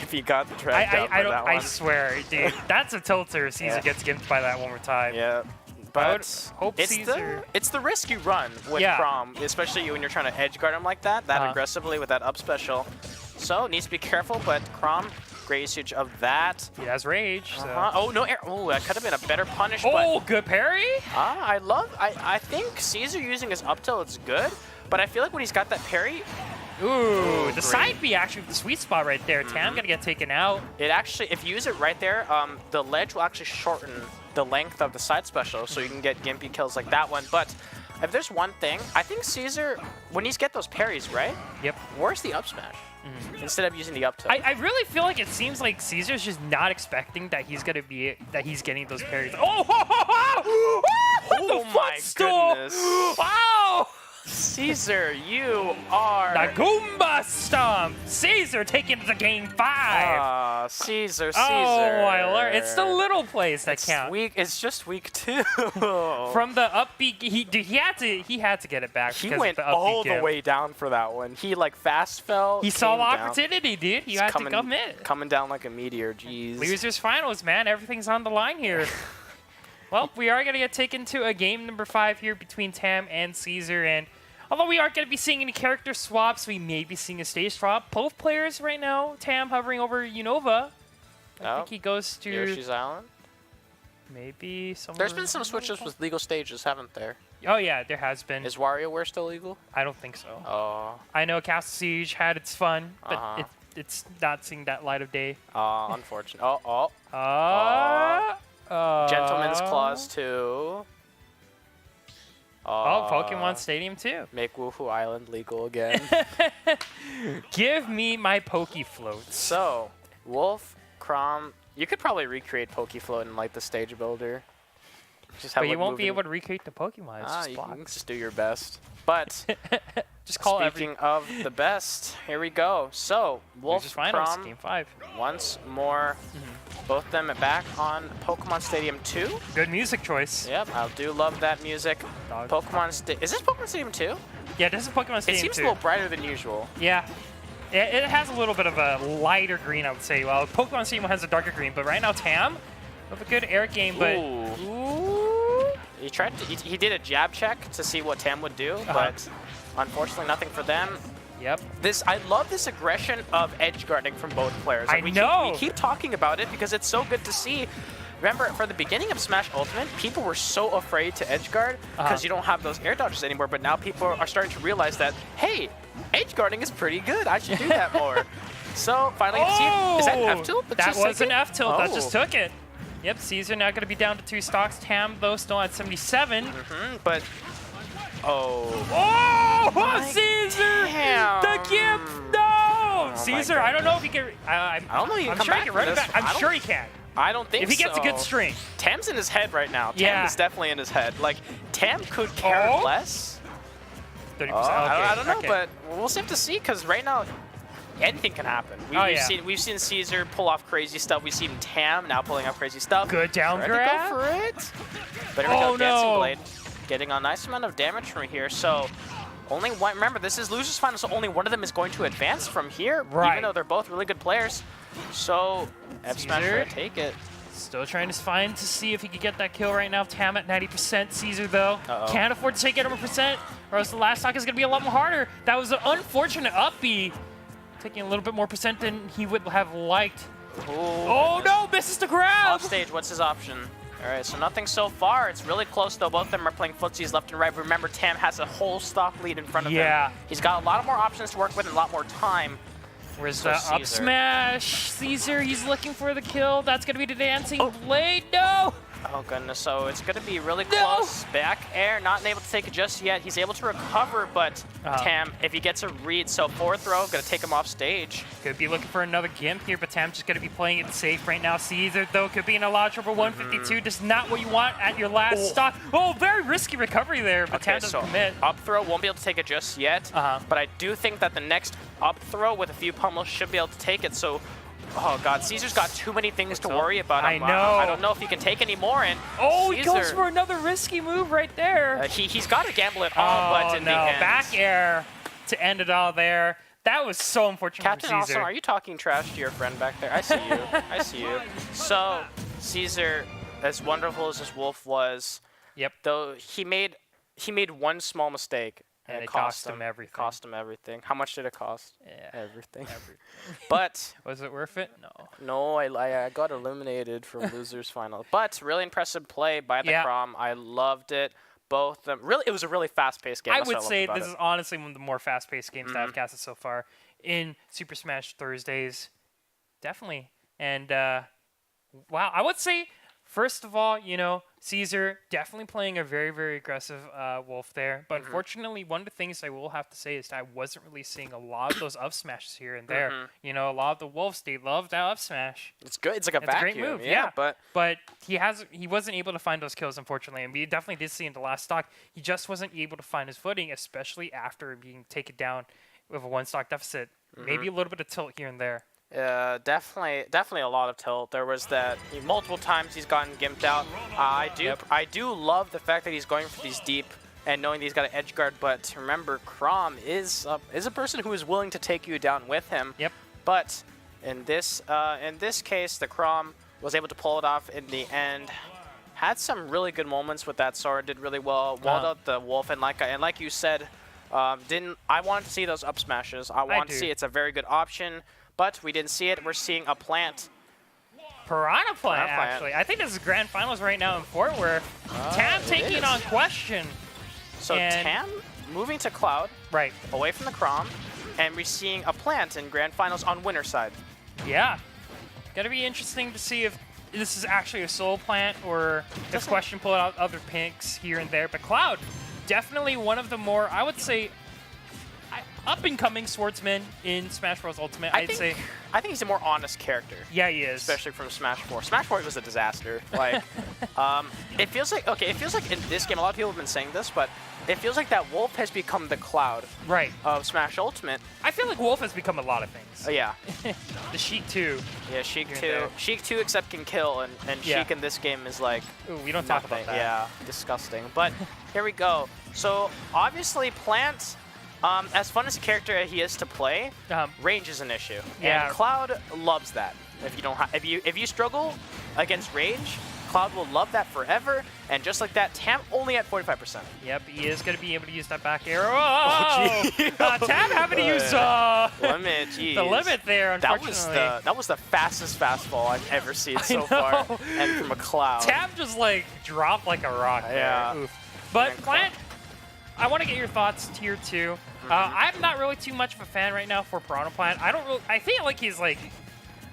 track down by that one. I swear, dude, that's a tilter. If Caesar gets gimped by that one more time. Yeah, but hope Caesar. It's the risk you run with Chrom, especially when you're trying to edge guard him like that aggressively with that up special. So needs to be careful, but Chrom. Great usage of that. He has rage. So. Oh, no air. Oh, that could have been a better punish. Oh, good parry. I think Caesar using his up tilt is good, but I feel like when he's got that parry. Ooh, the side B actually the sweet spot right there. Tam gonna get taken out. It actually, if you use it right there, the ledge will actually shorten the length of the side special, so you can get gimpy kills like that one. But if there's one thing, I think Caesar, when he's get those parries, right? Yep. Where's the up smash? Instead of using the up tilt. I really feel like it seems like Caesar's just not expecting that he's getting those parries. Oh my goodness. Wow! Caesar, you are... The Goomba Stomp! Caesar taking to game 5! Caesar. Oh, I learned. It's the little plays that count. It's just week 2. From the up B, he had to get it back. He went all the way down for that one. He like fast fell. He saw the opportunity, dude. He had to commit. Coming down like a meteor, jeez. Losers finals, man. Everything's on the line here. Well, we are going to get taken to a game number 5 here between Tam and Caesar, and although we aren't going to be seeing any character swaps, we may be seeing a stage swap. Both players right now, Tam hovering over Unova. I think he goes to... Yoshi's Island? Maybe somewhere... There's been some switches with legal stages, haven't there? Oh, yeah, there has been. Is WarioWare still legal? I don't think so. Oh. I know Castle Siege had its fun, but it's not seeing that light of day. Unfortunate. Gentleman's Clause 2. Pokemon Stadium 2. Make Woohoo Island legal again. Give me my Pokefloats. So, Wolf, Chrom, you could probably recreate Pokefloat in like the stage builder. But you won't be able to recreate the Pokemon. It's just you blocks. can just do your best. But just call speaking of the best, here we go. So, Wolf, Chrom, game 5. Once more, both them are back on Pokemon Stadium 2. Good music choice. Yep, I do love that music. Is this Pokemon Stadium 2? Yeah, this is Pokemon Stadium 2. It seems a little brighter than usual. Yeah. It has a little bit of a lighter green, I would say. Well, Pokemon Stadium has a darker green, but right now Tam with a good air game, but... He tried to, he did a jab check to see what Tam would do, but unfortunately nothing for them. Yep. I love this aggression of edge guarding from both players. Like, we keep talking about it because it's so good to see. Remember, for the beginning of Smash Ultimate, people were so afraid to edge guard because you don't have those air dodges anymore, but now people are starting to realize that, hey, edge guarding is pretty good. I should do that more. So, finally, is that an F tilt? That was an F tilt. That just took it. Yep, Caesar now going to be down to 2 stocks. Tam, though, still at 77. But... Caesar! Damn. The gift! No! Caesar, I don't know if he can... I don't know if he can come back he can run it back. I'm sure he can. I don't think so. If he gets a good string. Tam's in his head right now. Tam is definitely in his head. Like, Tam could care less. 30%. I don't know, but we'll have to see, because right now, anything can happen. We've seen Caesar pull off crazy stuff. We've seen Tam now pulling off crazy stuff. Good down grab. Go for it. But here we go, Dancing Blade. Getting a nice amount of damage from here. So, only one. Remember, this is losers final, so only one of them is going to advance from here, even though they're both really good players. So, F Smash trying to take it. Still trying to see if he could get that kill right now. Tam at 90%. Caesar, though, can't afford to take it 100%, or else the last stock is going to be a lot more harder. That was an unfortunate up B. taking a little bit more percent than he would have liked. Oh, no, misses the grab! Off stage, what's his option? All right, so nothing so far. It's really close, though. Both of them are playing footsies left and right. Remember, Tam has a whole stock lead in front of him. He's got a lot more options to work with and a lot more time. Where's the up smash? Caesar, he's looking for the kill. That's going to be the dancing blade. No! Oh, goodness. So it's going to be really close. Back air, not able to take it just yet. He's able to recover, but Tam, if he gets a read, so forward throw, going to take him off stage. Could be looking for another gimp here, but Tam's just going to be playing it safe right now. Caesar, though, could be in a lot of trouble. 152, just not what you want at your last stock. Oh, very risky recovery there, but Tam doesn't commit. Up throw, won't be able to take it just yet, but I do think that the next up throw with a few pummels should be able to take it, so... Oh, God. Caesar's got too many things to worry about. I know. I don't know if he can take any more. And he goes for another risky move right there. He's got to gamble it all, but in the end. Back air to end it all there. That was so unfortunate Captain for Caesar. Awesome, are you talking trash to your friend back there? I see you. I see you. So, Caesar, as wonderful as this wolf was, though he made one small mistake. And it cost him everything. Cost him everything. How much did it cost? Yeah. Everything. But was it worth it? No. No, I got eliminated from losers final. But really impressive play by the Crom. I loved it. Both of them. Really, it was a really fast-paced game. I would say this is honestly one of the more fast-paced games that I've casted so far in Super Smash Thursdays. Definitely. And wow, I would say first of all, you know, Caesar definitely playing a very, very aggressive wolf there. But unfortunately, one of the things I will have to say is that I wasn't really seeing a lot of those up smashes here and there. You know, a lot of the wolves, they love that up smash. It's good. It's like a vacuum. It's a great move, yeah. But he wasn't able to find those kills, unfortunately. And we definitely did see in the last stock, he just wasn't able to find his footing, especially after being taken down with a one stock deficit. Maybe a little bit of tilt here and there. Definitely a lot of tilt. There was that multiple times he's gotten gimped out. I do love the fact that he's going for these deep and knowing that he's got an edge guard. But remember, Crom is a person who is willing to take you down with him. But in this case, the Crom was able to pull it off in the end. Had some really good moments with that sword. Did really well. Walled out the wolf, and like you said, I wanted to see those up smashes. I want to see it's a very good option. But we didn't see it. We're seeing a plant. Piranha plant, actually. I think this is grand finals right now in Fort Worth. Tam taking on Question. So Tam moving to Cloud. Right. Away from the Crom. And we're seeing a plant in grand finals on winner side. Yeah. Going to be interesting to see if this is actually a soul plant or if Question pull out other picks here and there. But Cloud, definitely one of the more, I would say, up-and-coming swordsman in Smash Bros. Ultimate, I'd say. I think he's a more honest character. Yeah, he is. Especially from Smash 4. Smash 4 was a disaster. Like, it feels like in this game, a lot of people have been saying this, but it feels like that Wolf has become the Cloud of Smash Ultimate. I feel like Wolf has become a lot of things. Yeah. The Sheik 2. Yeah, Sheik 2. Sheik 2 except can kill, and Sheik in this game is like... Ooh, we don't talk about that. Yeah, disgusting. But here we go. So, obviously, Plant... as fun as a character he is to play, range is an issue. Yeah. And Cloud loves that. If you don't, if you struggle against range, Cloud will love that forever. And just like that, Tam only at 45%. Yep, he is going to be able to use that back arrow. Tam having to use limit. Geez. The limit there. Unfortunately, that was the fastest fastball I've ever seen so far, and from a Cloud. Tam just like dropped like a rock. Yeah. There. Oof. But Plant, I want to get your thoughts tier 2. I'm not really too much of a fan right now for Piranha Plant. I feel like he's like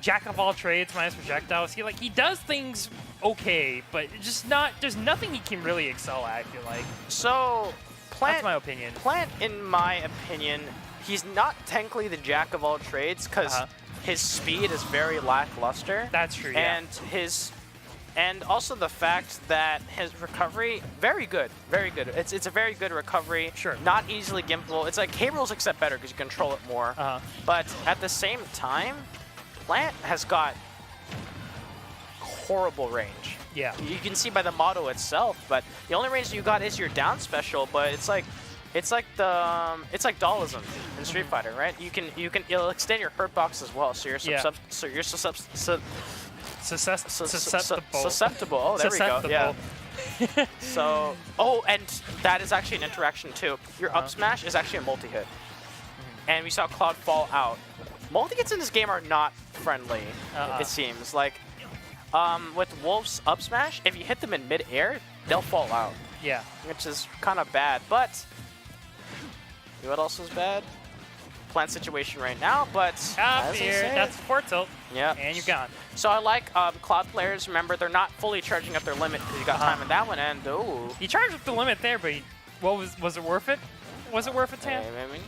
jack of all trades minus projectiles. He does things okay, but just not. There's nothing he can really excel at. I feel like. So Plant. That's my opinion. Plant, in my opinion, he's not technically the jack of all trades because his speed is very lackluster. That's true. Yeah. And also the fact that his recovery, very good, very good. It's a very good recovery. Sure. Not easily gimpable. It's like K-Rolls except better because you control it more. But at the same time, Plant has got horrible range. Yeah. You can see by the motto itself, but the only range you got is your down special. But it's like Dualism in Street Fighter, right? It'll extend your hurt box as well. So you're susceptible. Oh, there we go. Yeah. So, and that is actually an interaction too. Your up smash is actually a multi-hit. And we saw Cloud fall out. multi-hits in this game are not friendly, it seems. Like, with Wolf's up smash, if you hit them in mid-air, they'll fall out. Yeah. Which is kind of bad, but you know what else is bad? Plant situation right now, but Up here, that's forward tilt. Yeah. And you're gone. So I like Cloud players. Remember, they're not fully charging up their limit because you got time in that one, and ooh. You charged up the limit there, but was it worth it? Was it worth it, Tam? Maybe.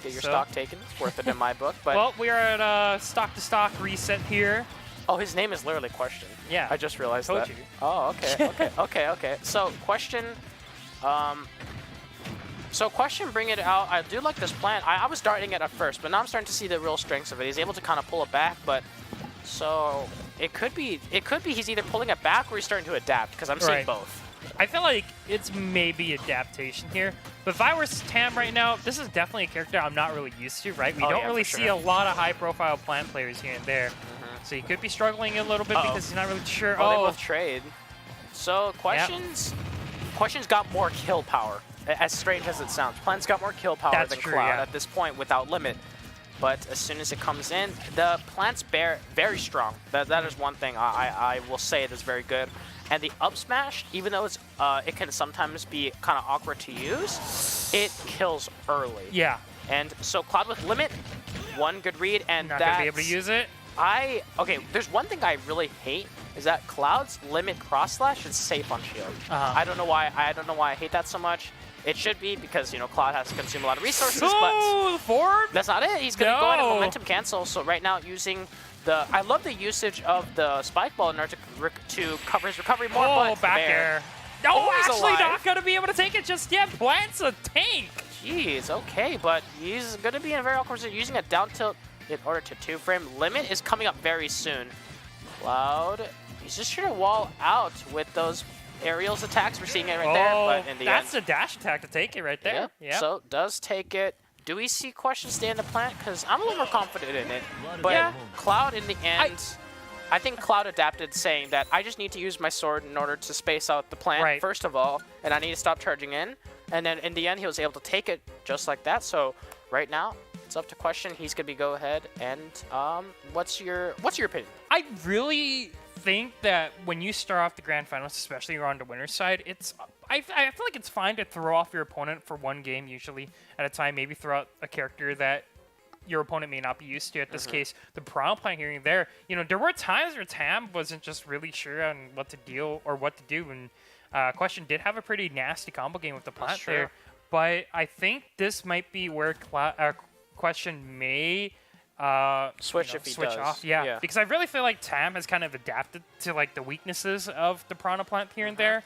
Get your stock taken. It's worth it in my book. But well, we are at stock-to-stock reset here. Oh, his name is literally Question. Yeah. I just realized Told that. you. Oh, okay, okay. So Question, bring it out. I do like this plant. I was darting it at first, but now I'm starting to see the real strengths of it. He's able to kind of pull it back, but so it could be he's either pulling it back or he's starting to adapt because I'm seeing both. I feel like it's maybe adaptation here. But if I were Tam right now, this is definitely a character I'm not really used to, right? We don't really see a lot of high-profile plant players here and there. So he could be struggling a little bit because he's not really sure. Oh, they both trade. So Question's got more kill power, as strange as it sounds. Plant's got more kill power than Cloud at this point without limit. But as soon as it comes in, the Plant's very strong. That is one thing I will say that's very good. And the up smash, even though it's it can sometimes be kind of awkward to use, it kills early. Yeah. And so Cloud with limit, one good read, and not gonna be able to use it. Okay, there's one thing I really hate is that Cloud's limit cross slash is safe on shield. I don't know why. I don't know why I hate that so much. It should be because Cloud has to consume a lot of resources, but forward. That's not it. He's gonna go ahead and momentum cancel. So right now using I love the usage of the spike ball in order to cover his recovery more. But back air. No, actually not gonna be able to take it just yet. Plant's a tank. Jeez, okay, but he's gonna be in a very awkward position using a down tilt in order to 2-frame. Limit is coming up very soon. Cloud, he's just trying to wall out with those aerials attacks. We're seeing it right there, but in the that's a dash attack to take it right there. Yeah. So does take it. Do we see Question stay in the plant? Because I'm a little more confident in it. But Cloud in the end, I think Cloud adapted saying that I just need to use my sword in order to space out the plant first of all, and I need to stop charging in. And then in the end, he was able to take it just like that. So right now, it's up to Question. He's gonna be go ahead and what's your opinion? I really think that when you start off the grand finals, especially you're on the winner's side, I feel like it's fine to throw off your opponent for one game usually at a time. Maybe throw out a character that your opponent may not be used to. In this case, the Piranha Plant here and there. There were times where Tam wasn't just really sure on what to deal or what to do, and Question did have a pretty nasty combo game with the plant there. But I think this might be where Question may switch if he does. Off. Yeah, because I really feel like Tam has kind of adapted to like the weaknesses of the Piranha Plant here and there,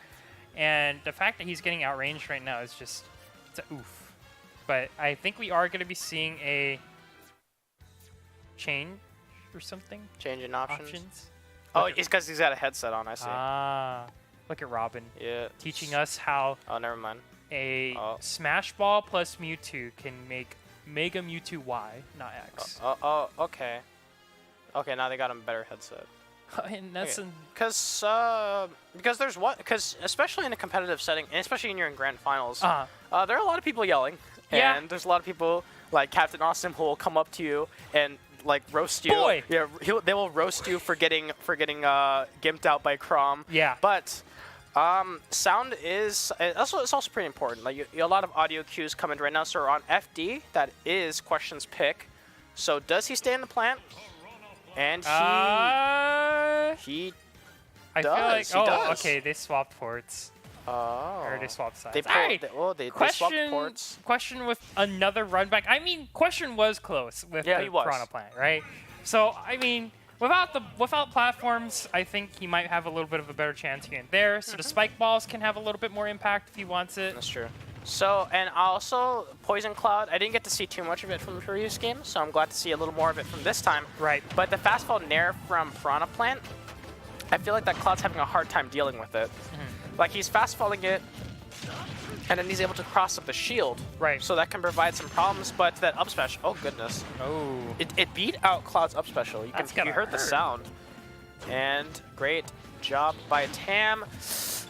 and the fact that he's getting outranged right now is just it's a oof. But I think we are going to be seeing a change or something. Change in options. Oh, it's because he's got a headset on. I see. Ah, look at Robin. Yeah. Teaching us how. Oh, never mind. A Smash Ball plus Mewtwo can make Mega Mewtwo Y, not X. Okay. Okay, now they got him a better headset. And that's because there's because especially in a competitive setting, and especially when you're in grand finals, there are a lot of people yelling, and there's a lot of people like Captain Awesome who will come up to you and like roast you. Boy. Yeah, they will roast you for getting gimped out by Chrom. Yeah. But sound is it's also pretty important. Like a lot of audio cues coming right now. So we're on FD. That is Question's pick. So does he stay in the plant? And he does. Feel like, okay, they swapped ports. Oh. Or they swapped sides. They swapped ports. Question with another run back. I mean, Question was close with the Piranha Plant, right? So, I mean, without platforms, I think he might have a little bit of a better chance here and there. So the spike balls can have a little bit more impact if he wants it. That's true. So, and also, Poison Cloud, I didn't get to see too much of it from the previous game, so I'm glad to see a little more of it from this time. Right. But the fast fall nair from Piranha Plant, I feel like that Cloud's having a hard time dealing with it. Like, he's fast falling it, and then he's able to cross up the shield. Right. So that can provide some problems, but that up special, oh goodness. Oh. It beat out Cloud's up special. You heard the sound. And great job by Tam.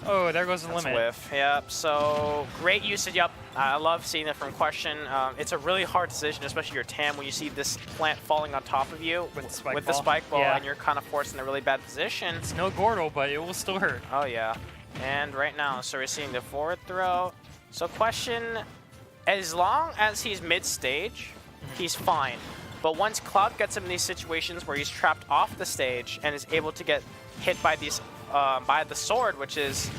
Oh, there goes the That's limit. a whiff. Yep. So great usage. Yep. I love seeing it from Question. It's a really hard decision, especially your TAM, when you see this plant falling on top of you With the spike ball, yeah. and you're kind of forced in a really bad position. It's no Gordo, but it will still hurt. Oh yeah. And right now, so we're seeing the forward throw. So Question, as long as he's mid-stage, he's fine. But once Cloud gets him in these situations where he's trapped off the stage and is able to get hit by these by the sword, which is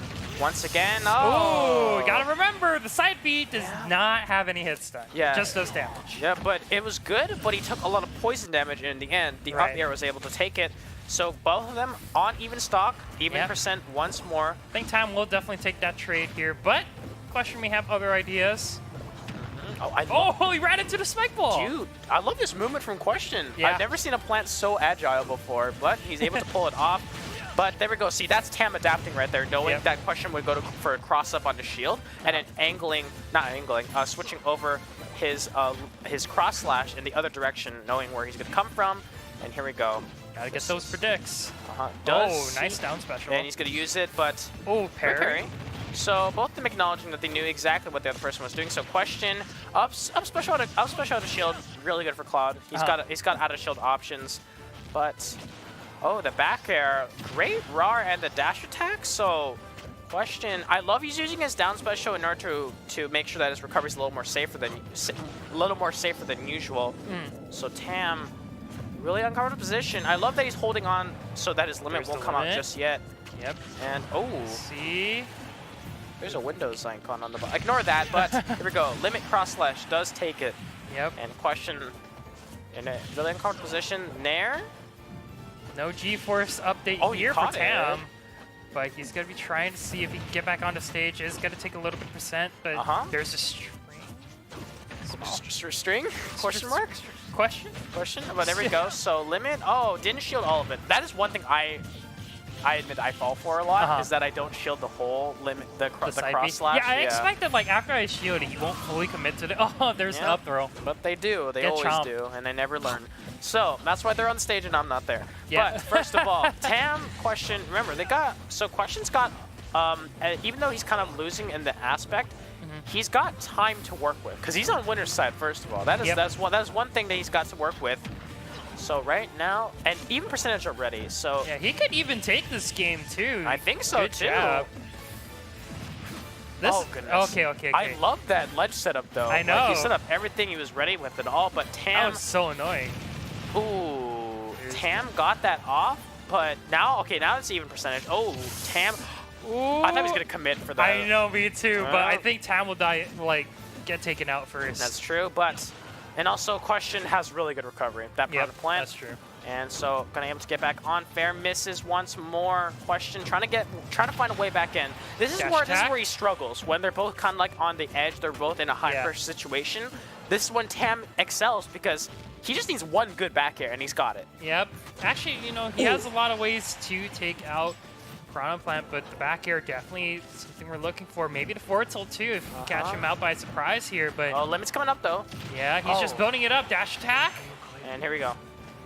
once again, oh, gotta remember the side beat does not have any hit stun. Yeah, just does damage. Yeah, but it was good. But he took a lot of poison damage, and in the end, the up air was able to take it. So both of them on even stock, even percent once more. I think Time will definitely take that trade here, but Question may have other ideas. Oh, he ran into the spike ball. Dude, I love this movement from Question. Yeah. I've never seen a plant so agile before, but he's able to pull it off. But there we go. See, that's Tam adapting right there, knowing that Question would go for a cross-up on the shield, and then switching over his cross-slash in the other direction, knowing where he's going to come from. And here we go. Gotta get those predicts. Oh, nice down special. And he's going to use it, but... Oh, parry. So both of them acknowledging that they knew exactly what the other person was doing. So Question up special out of shield, really good for Cloud. He's got out of shield options, but the back air, great RAR and the dash attack. So Question, I love he's using his down special in order to make sure that his recovery is a little more safer than usual. So Tam, really uncomfortable position. I love that he's holding on so that his limit won't come out just yet. Yep. And see. There's a Windows icon on the bottom. Ignore that, but here we go. Limit cross slash does take it. Yep. And Question in a really uncomfortable position. Nair? No G-Force update here for Tam. But he's going to be trying to see if he can get back onto stage. It's going to take a little bit of percent, but there's a string. String? Question mark? Question? But there we go. So Limit, didn't shield all of it. That is one thing I admit I fall for a lot, is that I don't shield the whole limit, the cross slash. Yeah, I expect that like after I shield it, he won't fully commit to the, there's the up throw. But they do, they always do, and they never learn. So that's why they're on stage and I'm not there. Yeah. But first of all, Tam, Question, remember, Question's got, even though he's kind of losing in the aspect, he's got time to work with, because he's on winner's side, first of all. That's one thing that he's got to work with. So right now, and even percentage already, so... Yeah, he could even take this game, too. I think so, Good job. Oh, goodness. Okay. I love that ledge setup, though. I know. Like, he set up everything, he was ready with it all, but Tam... That was so annoying. Ooh, Tam got that off, but now it's even percentage. Oh, Tam... Ooh. I thought he was going to commit for that. I know, me too, but I think Tam will get taken out first. That's true, but... And also, Question has really good recovery. That part of the plant. That's true. And so, gonna able to get back on. Fair misses once more. Question trying to find a way back in. This is where he struggles when they're both kind of like on the edge. They're both in a high pressure situation. This is when Tam excels because he just needs one good back air and he's got it. Yep. Actually, he has a lot of ways to take out Piranha Plant, but the back air definitely something we're looking for. Maybe the forward tilt too, if you catch him out by surprise here. But Limit's coming up though. Yeah, he's just building it up. Dash attack. And here we go.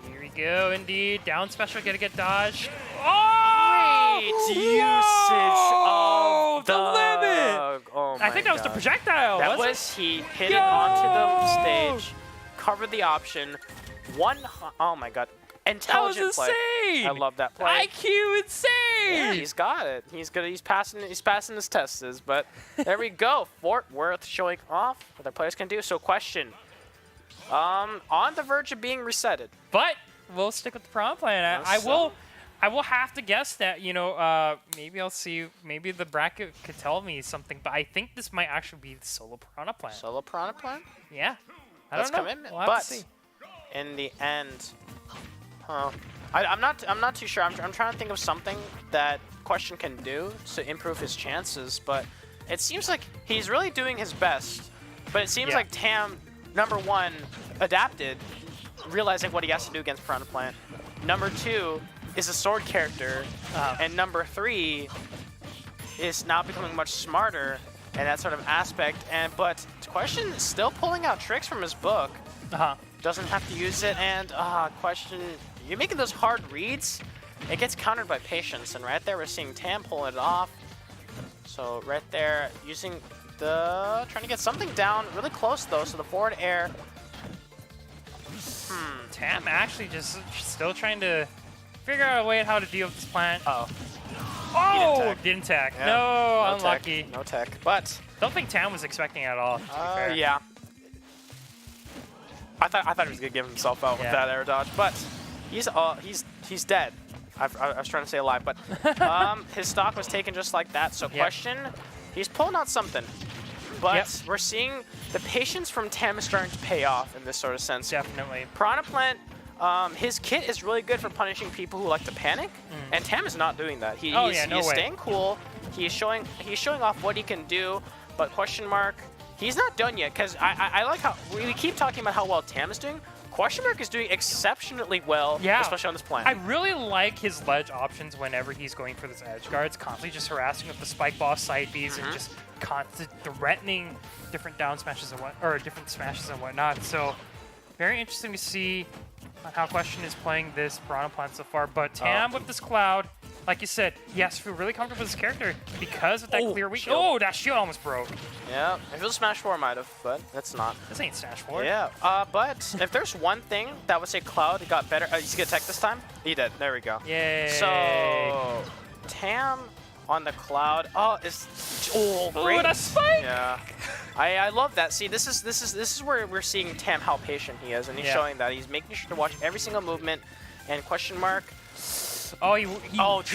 Here we go, indeed. Down special, gonna get dodged. Oh! Great usage of the limit. Oh my I think that was the projectile. That was he hit it onto the stage, covered the option. Oh my god. Intelligent play. Insane. I love that play. IQ insane. Yeah, he's got it. He's good. He's passing his tests. But there we go. Fort Worth showing off what their players can do. So Question, on the verge of being resetted. But we'll stick with the Piranha Plant. I will have to guess that maybe I'll see. Maybe the bracket could tell me something. But I think this might actually be the solo Piranha Plant. Solo Piranha Plant? Yeah. That's commitment. We'll have to see. In the end. I'm not too sure. I'm trying to think of something that Question can do to improve his chances, but it seems like he's really doing his best. But it seems like Tam, number one, adapted, realizing what he has to do against Piranha Plant. Number two is a sword character, and number three is now becoming much smarter in that sort of aspect. But Question is still pulling out tricks from his book. Doesn't have to use it, and Question, you're making those hard reads. It gets countered by patience, and right there we're seeing Tam pull it off. So right there, using the... trying to get something down. Really close, though, so the forward air... Tam actually just still trying to figure out a way how to deal with this plant. Oh, didn't tech. Yeah. No, No unlucky. Tech. No tech, but... Don't think Tam was expecting it at all, to be fair. Yeah. I thought he was gonna give himself out with that air dodge, but he's dead. I was trying to say alive, but his stock was taken just like that. So question, he's pulling out something, but we're seeing the patience from Tam is starting to pay off in this sort of sense. Definitely. Piranha Plant, his kit is really good for punishing people who like to panic, and Tam is not doing that. He's staying cool. He's showing off what he can do, but question mark. He's not done yet, because I like how we keep talking about how well Tam is doing. Question mark is doing exceptionally well, especially on this plant. I really like his ledge options whenever he's going for this edge guard. It's constantly just harassing with the spike ball side Bs and just constant threatening different down smashes and different smashes and whatnot. So very interesting to see how Question is playing this Piranha Plant so far. But Tam with this cloud, like you said, he has to feel really comfortable with his character because of that clear weak. Oh, that shield almost broke. Yeah, if it was Smash 4, might have, but it's not. This ain't Smash 4. Yeah, but if there's one thing that would say Cloud got better, he's gonna tech this time. He did. There we go. Yay. So Tam on the Cloud. Great. Ooh, that spike. Yeah. I love that. See, this is where we're seeing Tam how patient he is, and he's showing that he's making sure to watch every single movement. And question mark. He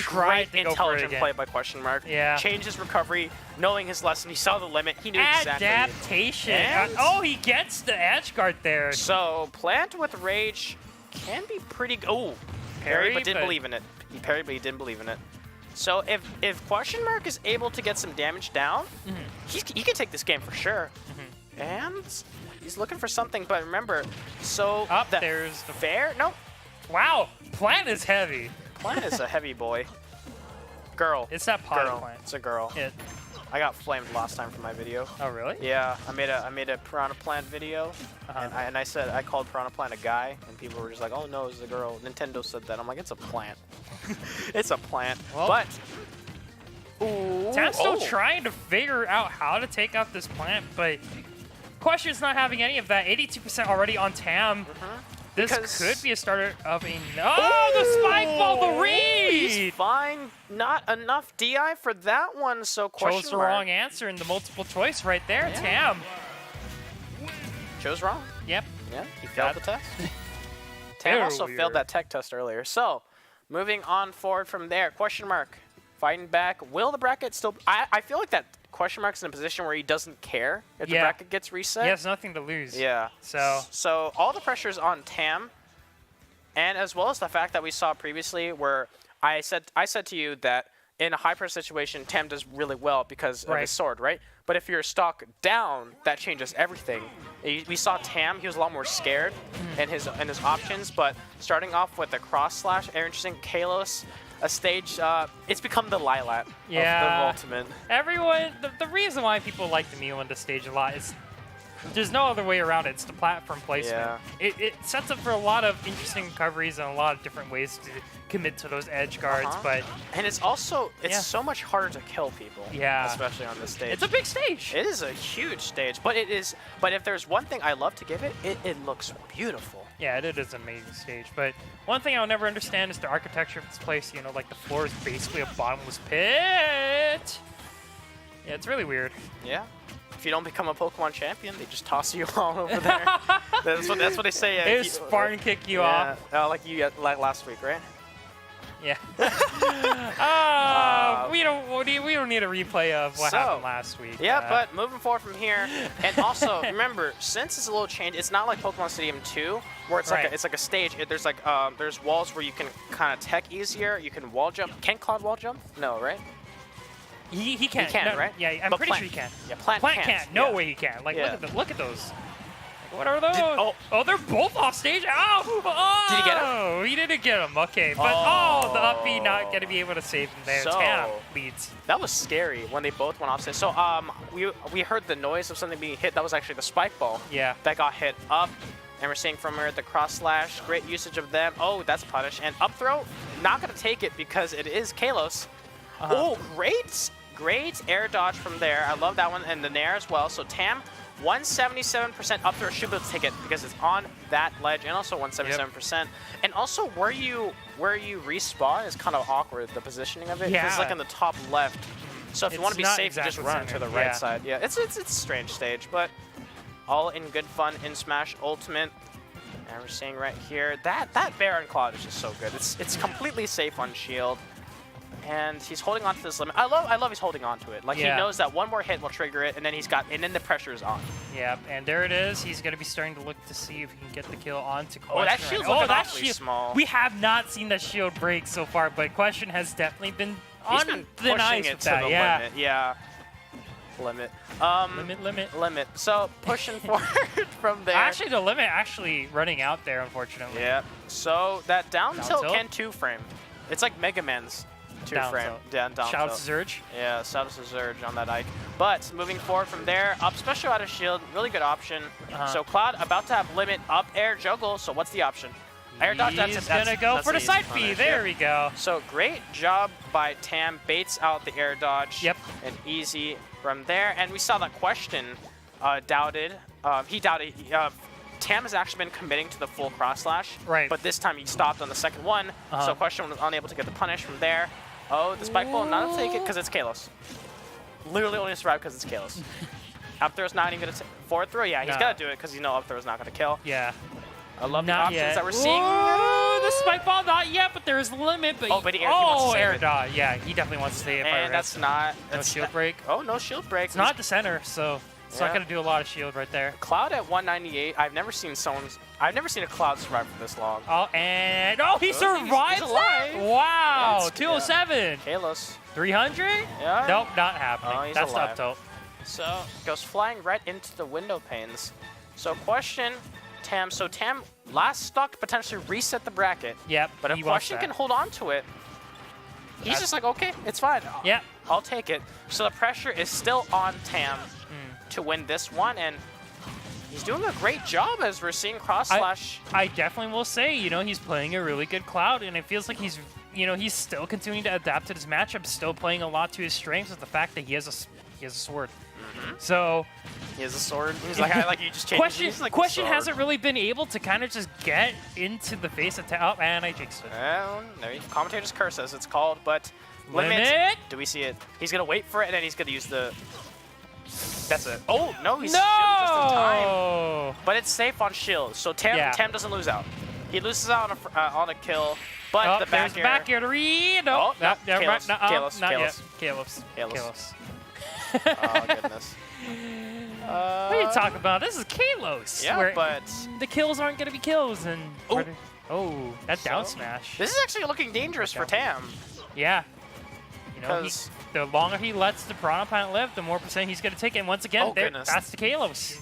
Great intelligent play by question mark. Yeah. Changed his recovery, knowing his lesson. He saw the limit. He knew exactly. Adaptation. And he gets the edge guard there. So Plant with Rage can be pretty. Parry, but didn't believe in it. He parried, but he didn't believe in it. So if question mark is able to get some damage down, he can take this game for sure. And he's looking for something, but remember, so there's the fair. Nope. Wow, Plant is heavy. Plant is a heavy boy. Girl. It's that pot plant. It's a girl. I got flamed last time for my video. Oh really? Yeah, I made a Piranha Plant video, and I said I called Piranha Plant a guy, and people were just like, "Oh no, it's a girl." Nintendo said that. I'm like, it's a plant. It's a plant. Well, but Tam's still trying to figure out how to take out this plant, but Question's not having any of that. 82% already on Tam. This could be a starter of a... the spike ball, the read! He's fine. Not enough DI for that one, so question chose the wrong answer in the multiple choice right there, Tam. Chose wrong. Yep. Yeah, he failed the test. Tam also failed that tech test earlier. So, moving on forward from there, question mark. Fighting back. Will the bracket still... I feel like that question mark's in a position where he doesn't care if the bracket gets reset. He has nothing to lose. Yeah. So all the pressure's on Tam, and as well as the fact that we saw previously where I said to you that in a high pressure situation, Tam does really well because of his sword, right? But if your stock down, that changes everything. We saw Tam; he was a lot more scared in his options. But starting off with the cross slash, interesting Kalos. A stage, it's become the Lilat of the Ultimate. Everyone, the reason why people like the Mewin to stage a lot is there's no other way around it. It's the platform placement. Yeah. It sets up for a lot of interesting recoveries and a lot of different ways to commit to those edge guards. And it's also, so much harder to kill people. Yeah. Especially on this stage. It's a big stage. It is a huge stage, but if there's one thing I love to give it, it looks beautiful. Yeah, it is an amazing stage. But one thing I'll never understand is the architecture of this place. You know, like the floor is basically a bottomless pit. Yeah, it's really weird. Yeah. If you don't become a Pokemon champion, they just toss you all over there. that's what they say. They Spartan kick you off. Like you like last week, right? Yeah. We don't need a replay of what happened last week. Yeah, but moving forward from here, and also remember, since it's a little change, it's not like Pokemon Stadium 2 where it's like a stage. There's like there's walls where you can kind of tech easier. You can wall jump. Can Cloud wall jump? No, right? He can. He can, right? Yeah, I'm pretty sure he can. Yeah, Plant can't. No way he can. Like look at those. What are those? They're both off stage. Ow! Did he get him? Oh, he didn't get him. Okay, but the up B not going to be able to save him there. Tam leads. That was scary when they both went off stage. So we heard the noise of something being hit. That was actually the spike ball. Yeah. That got hit up. And we're seeing from here the cross slash. Great usage of them. Oh, that's punish. And up throw, not going to take it because it is Kalos. Oh, great great air dodge from there. I love that one, and the nair as well. So Tam, 177% up throw should be able to take it because it's on that ledge, and also 177%. And also where you respawn is kind of awkward, the positioning of it. Yeah. It's like in the top left. So if you want to be safe, exactly you just run to the right side. Yeah, it's a strange stage, but all in good fun in Smash Ultimate. And we're seeing right here that Baron Cloud is just so good. It's completely safe on shield. And he's holding on to this limit. I love he's holding on to it. Like he knows that one more hit will trigger it, and then then the pressure is on. Yeah, and there it is. He's gonna be starting to look to see if he can get the kill onto Question. Oh, that shield's looking awfully small. We have not seen that shield break so far, but Question has definitely been on the ice with that. Limit. Yeah. Limit. Limit. So pushing forward from there. Actually, the limit running out there, unfortunately. Yeah. So that down tilt can 2-frame. It's like Mega Man's 2-frame. Down Shout out tilt. to Zurge. Yeah, shout out to Zurge on that Ike. But moving forward from there, up special out of shield, really good option. So Cloud about to have limit up air juggle. So what's the option? Air dodge. He's gonna go for the side B. There we go. So great job by Tam. Baits out the air dodge. Yep. And easy from there. And we saw that Question doubted. He doubted. Tam has actually been committing to the full cross slash. Right. But this time he stopped on the second one. So Question was unable to get the punish from there. Oh, the spike ball not to take it because it's Kalos. Literally only survived because it's Kalos. Up throw's not even going to forward throw. Yeah, he's got to do it because you know up throw is not going to kill. Yeah. I love the options that we're seeing. Ooh, the spike ball, not yet, but there's a limit. But but he wants to save air it. dot. Yeah, he definitely wants to save it. And that's not. No shield break. Oh, no shield break. It's not at the center, so it's not going to do a lot of shield right there. Cloud at 198. I've never seen a Cloud survive for this long. Oh, and he survived. He's alive. Wow, 207. Kalos. 300? Yeah. Nope, not happening. Oh, he's that's alive. up tilt. So goes flying right into the window panes. So Question, Tam. So Tam last stock to potentially reset the bracket. Yep. But if Question can hold on to it, he's just like, okay, it's fine. Yeah. I'll take it. So the pressure is still on Tam to win this one, and he's doing a great job as we're seeing cross slash. I definitely will say, he's playing a really good Cloud, and it feels like he's still continuing to adapt to his matchup, still playing a lot to his strengths with the fact that he has a sword. So he has a sword. He's like you just changed. Question hasn't really been able to kind of just get into the face of oh, and I jinxed it. Commentator's curse as it's called, but limit. Do we see it? He's gonna wait for it, and then he's gonna use the. That's it. Oh no, he's shielded just in time. But it's safe on shield, so Tam doesn't lose out. He loses out on a kill, but the back air. Back air to read. No, Kalos. not yet. Kalos. Oh goodness. What are you talking about? This is Kalos. Yeah, but the kills aren't gonna be kills, and that down smash. This is actually looking dangerous for Tam. Yeah. The longer he lets the Piranha Plant live, the more percent he's going to take it. And once again, that's the Kalos.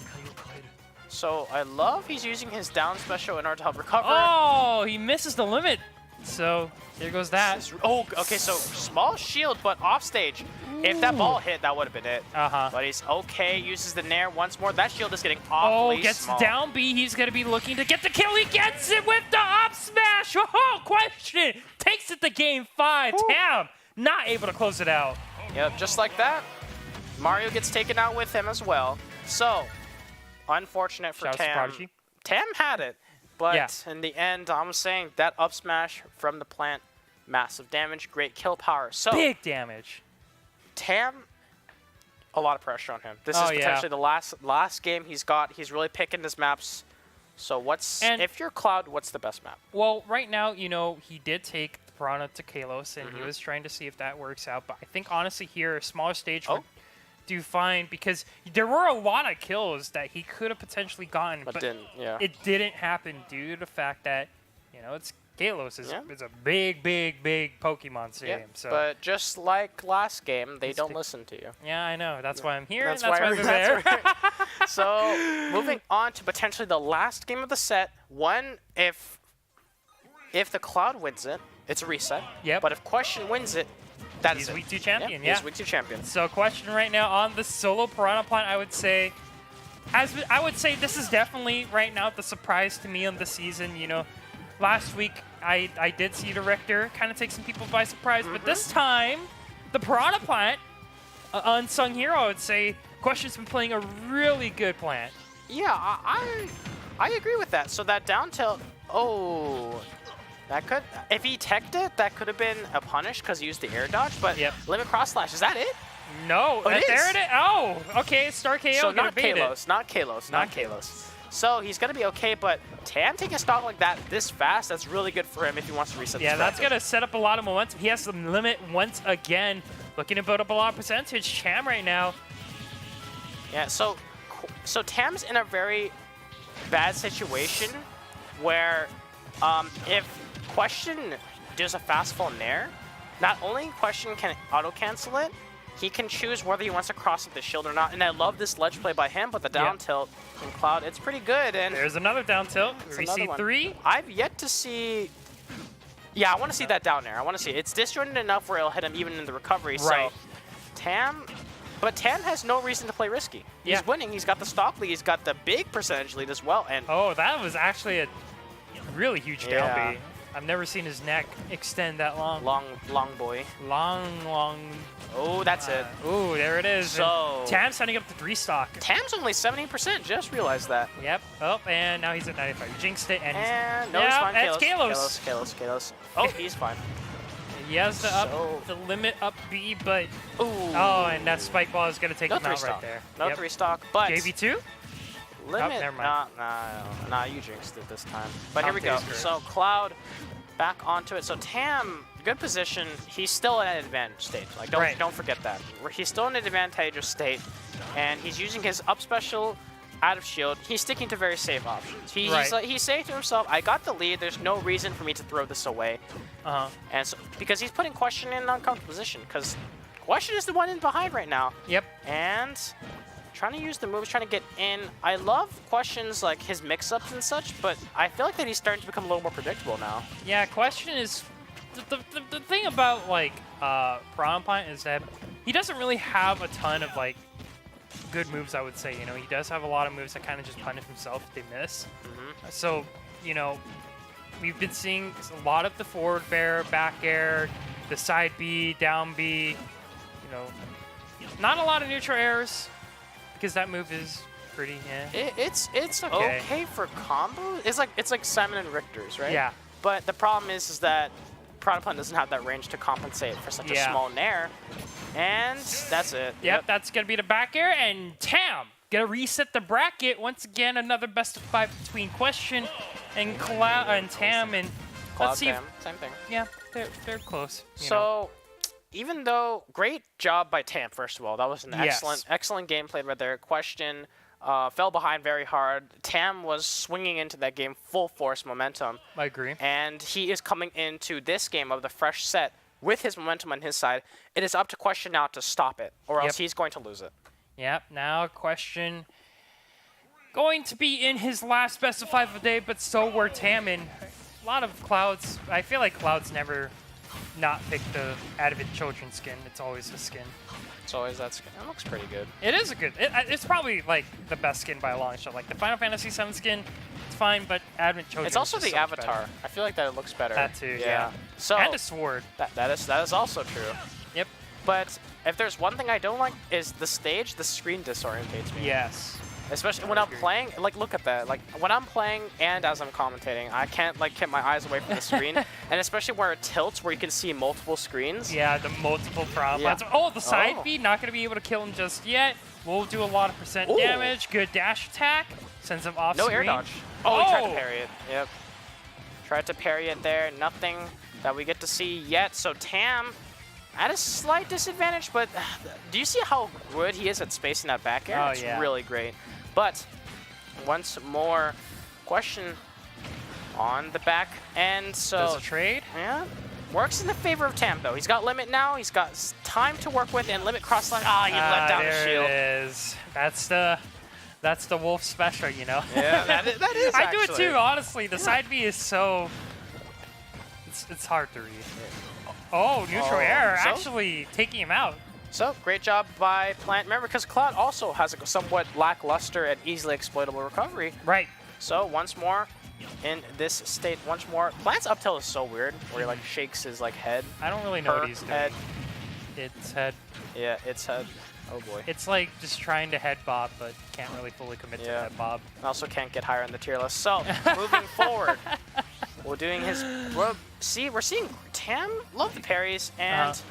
So I love he's using his down special in order to help recover. Oh, he misses the limit. So there goes that. Oh, okay, so small shield, but off stage. Ooh. If that ball hit, that would have been it. But he's okay, uses the nair once more. That shield is getting awfully gets small. down B. He's going to be looking to get the kill. He gets it with the up smash. Oh, Question takes it to game 5. Tam not able to close it out. Yep, just like that. Mario gets taken out with him as well. So, unfortunate for Tam. Tam had it, but in the end, I'm saying that up smash from the plant, massive damage, great kill power. So big damage. Tam, a lot of pressure on him. This is potentially the last game he's got. He's really picking his maps. So if you're Cloud, what's the best map? Well, right now, he did take Piranha to Kalos, and he was trying to see if that works out. But I think, honestly, here, a smaller stage would do fine, because there were a lot of kills that he could have potentially gotten, but it didn't happen due to the fact that, it's Kalos is a big, big, big Pokemon stadium. So. But just like last game, they don't listen to you. Yeah, I know. That's why I'm here, that's why I'm there. So, moving on to potentially the last game of the set. One, if the Cloud wins it, it's a reset. Yep. But if Question wins it, that is He's Week 2 champion, He's Week 2 champion. So Question right now on the solo Piranha Plant, I would say this is definitely right now the surprise to me on the season. Last week I did see the Rector kind of take some people by surprise, but this time the Piranha Plant unsung hero, I would say. Question's been playing a really good plant. Yeah, I agree with that. So that down tilt, that could, if he teched it, that could have been a punish because he used the air dodge, but limit cross slash, is that it? No, there it is. Oh, okay, Star KO. So not Kalos, not Kalos. So he's going to be okay, but Tam taking a stock like that this fast, that's really good for him if he wants to reset the that's going to set up a lot of momentum. He has some limit once again. Looking to build up a lot of percentage. Tam right now. Yeah, so Tam's in a very bad situation where if Question does a fast fall nair, not only Question can auto-cancel it, he can choose whether he wants to cross up the shield or not. And I love this ledge play by him, but the down tilt from Cloud, it's pretty good. And there's another down tilt. We see 3. I've yet to see... Yeah, I want to see that down there. I want to see it. It's disjointed enough where it'll hit him even in the recovery. Right. So Tam... But Tam has no reason to play risky. He's winning. He's got the stock lead. He's got the big percentage lead as well. And that was actually a really huge down B. I've never seen his neck extend that long. Long boy. Long. Oh, that's it. Oh, there it is. So and Tam's setting up the 3 stock. Tam's only 17%. Just realized that. Yep. Oh, and now he's at 95. You jinxed it. And no, he's fine. That's Kalos. Kalos. Oh, he's fine. He has the limit up B, but and that spike ball is gonna take him out right there. No 3 stock, but JV2? Limit. Never mind. Nah, you jinxed it this time. But here we go. So Cloud back onto it. So Tam, good position. He's still in an advantage state. Like don't forget that. He's still in an advantageous state, and he's using his up special out of shield. He's sticking to very safe options. He's saying to himself, I got the lead. There's no reason for me to throw this away. And so because he's putting Question in an uncomfortable position, because Question is the one in behind right now. Yep. And trying to use the moves, trying to get in. I love Question's like his mix-ups and such, but I feel like that he's starting to become a little more predictable now. Yeah, Question is the thing about like Piranha Plant is that he doesn't really have a ton of like good moves, I would say. You know, he does have a lot of moves that kind of just punish himself if they miss. So, you know, we've been seeing a lot of the forward bear, back air, the side B, down B. You know, not a lot of neutral airs because that move is pretty. It's okay for combo. It's like Simon and Richter's, right? Yeah. But the problem is that Piranha Plant doesn't have that range to compensate for such a small nair. And that's it. Yep, that's going to be the back air. And Tam going to reset the bracket. Once again, another best of 5 between Question and Cloud and Tam. And let's see. Tam, same thing. Yeah, they're close. So, even though, great job by Tam, first of all. That was an excellent game played right there. Question fell behind very hard. Tam was swinging into that game full force momentum. I agree. And he is coming into this game of the fresh set with his momentum on his side. It is up to Question now to stop it, or else he's going to lose it. Yep, now Question going to be in his last best of 5 of the day, but so were Tam. And a lot of Clouds. I feel like Clouds never not pick the Advent Children skin. It's always a skin. It's always that skin. That looks pretty good. It is a good. It's probably like the best skin by a long shot. Like the Final Fantasy VII skin, it's fine, but Advent Children. It's also the so avatar. I feel like that it looks better. That too. Yeah. So and a sword. That is also true. Yep. But if there's one thing I don't like is the stage. The screen disorientates me. Yes. Especially when I'm playing, like look at that. Like when I'm playing and as I'm commentating, I can't like keep my eyes away from the screen. And especially where it tilts, where you can see multiple screens. Yeah, the multiple problems. Oh, the side B, not gonna be able to kill him just yet. We'll do a lot of percent damage. Good dash attack. Sends him off screen. No air dodge. Oh, he tried to parry it. Yep. Tried to parry it there. Nothing that we get to see yet. So Tam at a slight disadvantage, but do you see how good he is at spacing that back air? It's really great. But once more, Question on the back end. So does a trade? Yeah. Works in the favor of Tam, though. He's got limit now. He's got time to work with and limit cross line. You let down the shield. There it is. That's the Wolf special, you know? Yeah, that is I do it too, honestly. The side B is so... It's hard to read. Oh, neutral air actually taking him out. So, great job by Plant. Remember, because Cloud also has a somewhat lackluster and easily exploitable recovery. Right. So, once more, in this state, once more. Plant's up tilt is so weird, where he like shakes his like head. I don't really know what he's doing. its head. Yeah, its head. Oh boy. It's like just trying to head bob, but can't really fully commit to head bob. Also can't get higher in the tier list. So, moving forward, we're doing his... we're seeing Tam, love the parries, and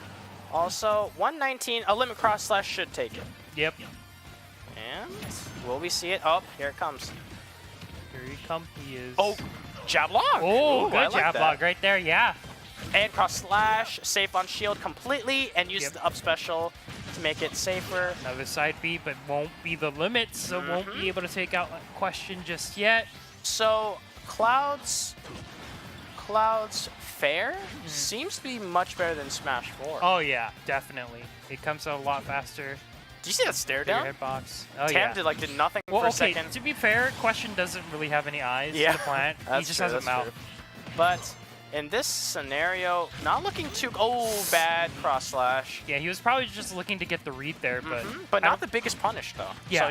also 119, a limit cross slash should take it. Yep. And will we see it? Oh, here it comes. Here he comes. He is... Oh, jab lock. Oh, Ooh, good jab lock right there, yeah. And cross slash, safe on shield completely, and use the up special to make it safer. Another side B, but won't be the limit, so won't be able to take out Question just yet. So, Cloud's fair seems to be much better than Smash 4. Oh yeah, definitely. It comes out a lot faster. Do you see that stare down? Hitbox. Oh Tam yeah. did nothing Well, for a okay, second. to be fair, Question doesn't really have any eyes to plant. He just has a mouth. But in this scenario, not looking too... Oh, bad cross slash. Yeah, he was probably just looking to get the read there, but not the biggest punish though. Yeah. So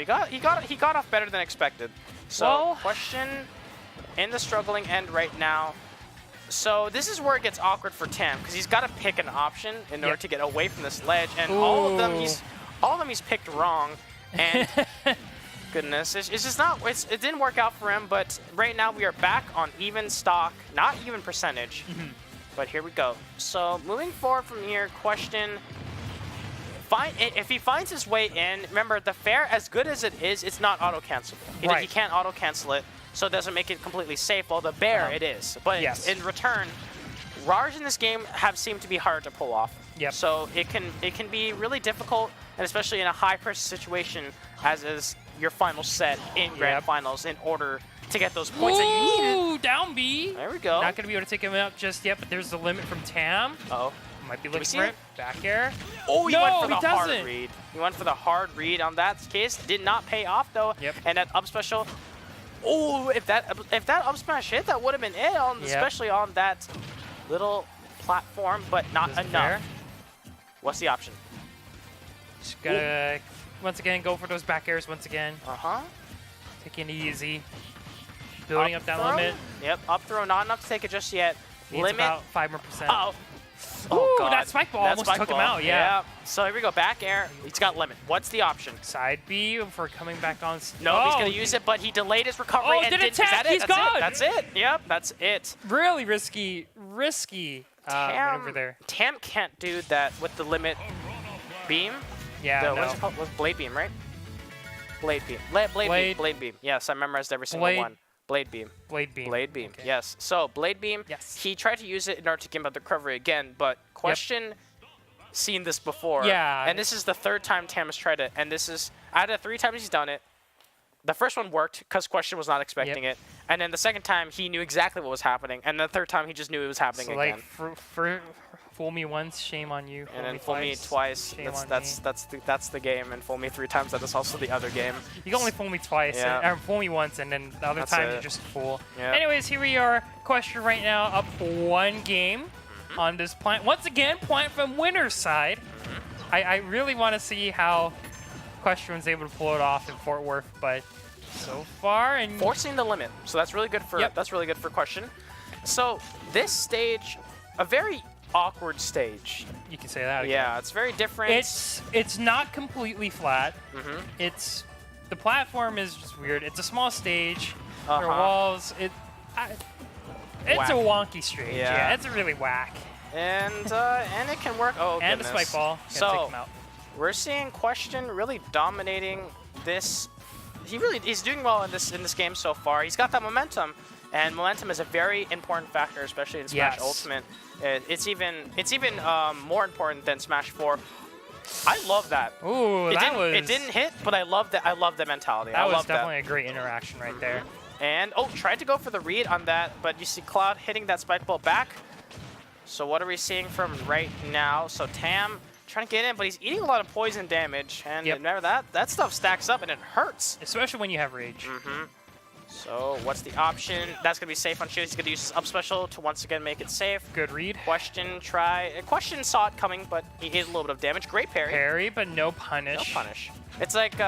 he got off better than expected. So well, Question in the struggling end right now. So this is where it gets awkward for Tam because he's got to pick an option in order to get away from this ledge, and all of them he's picked wrong. And goodness, it's just not. It didn't work out for him. But right now we are back on even stock, not even percentage. But here we go. So moving forward from here, Question. If he finds his way in, remember the fair, as good as it is, it's not auto cancelable. He can't auto cancel it. So it doesn't make it completely safe. Well, the bear it is. But in return, RARs in this game have seemed to be hard to pull off. So it can be really difficult, and especially in a high pressure situation, as is your final set in Grand Finals, in order to get those points that you needed. Ooh, down B. There we go. Not going to be able to take him out just yet, but there's the limit from Tam. Uh-oh. Might be looking for it. Back air. Oh, he went for the hard read. He went for the hard read on that case. Did not pay off, though. And that up special... Oh, if that up smash hit, that would have been it, especially on that little platform, but not enough. Fair. What's the option? Just gotta, once again, go for those back airs once again. Taking it easy. Building up that limit. Yep, up throw, not enough to take it just yet. Needs limit. about 5 more percent. Uh-oh. Oh, God. That spike ball almost took him out, yeah. So here we go, back air. He's got limit. What's the option? Side B for coming back on. No, he's going to use it, but he delayed his recovery. Oh, did attack. He's gone. That's it. Yep, that's it. Really risky maneuver there. Tam can't do that with the limit beam. Yeah, What's it called? Blade beam, right? Blade beam. Blade beam. Yes, I memorized every single one. Blade beam. Blade beam. Blade beam. Okay. Yes. So Blade beam. Yes. He tried to use it in order to give him the recovery again, but Question seen this before. Yeah. And this is the third time Tam has tried it, and this is out of 3 times he's done it. The first one worked because Question was not expecting it, and then the second time he knew exactly what was happening, and the third time he just knew it was happening again. Like for fool me once, shame on you. And then fool me twice. That's the game. And fool me 3 times. That is also the other game. You can only fool me twice, or fool me once, and then the other time you just fool. Yeah. Anyways, here we are. Question right now up 1 game on this plant. Once again, plant from winner's side. I really want to see how Question was able to pull it off in Fort Worth, but so far and forcing the limit. So that's really good for that's really good for Question. So this stage, a very awkward stage. You can say that again. Yeah, it's very different. It's not completely flat. It's the platform is just weird. It's a small stage. There are walls. It's a wonky stage. Yeah, it's really whack. And it can work. Oh, and goodness. a spike ball. So take him out. We're seeing Question really dominating this. He's doing well in this game so far. He's got that momentum. And momentum is a very important factor, especially in Smash Ultimate. It's even more important than Smash 4. I love that. Ooh, it didn't hit, but I love that. I love the mentality. That was definitely a great interaction right there. And tried to go for the read on that, but you see Cloud hitting that spike ball back. So what are we seeing from right now? So Tam trying to get in, but he's eating a lot of poison damage, and remember that stuff stacks up and it hurts, especially when you have rage. So what's the option? That's going to be safe on shield. He's going to use his up special to once again make it safe. Good read. Question saw it coming, but he did a little bit of damage. Great parry. Parry, but no punish. No punish. It's like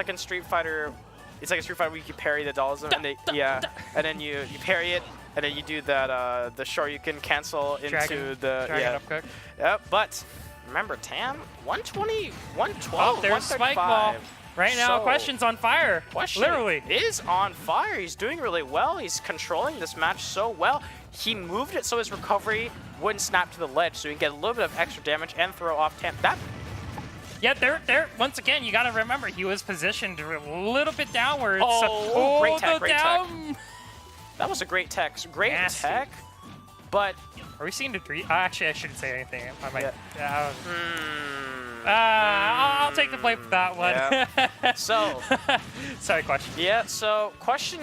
in Street Fighter. It's like a Street Fighter where you can parry the Dualism, and and then you parry it, and then you do that the Shoryuken cancel into Dragon upkick. Yep, but Remember, Tam, 120, 112, Oh, there's Spike Ball. Right now, Question's on fire. Question Literally. is on fire. He's doing really well. He's controlling this match so well. He moved it so his recovery wouldn't snap to the ledge, so he can get a little bit of extra damage and throw off Tam. Yeah, there. Once again, you got to remember he was positioned a little bit downwards. Oh, great tech, great tech. down. That was a great tech. Great Nasty. tech, but... Are we seeing the three? Actually, I shouldn't say anything. I might. Yeah. I'll take the blame for that one. Yeah. So... Sorry, Question. Yeah, so Question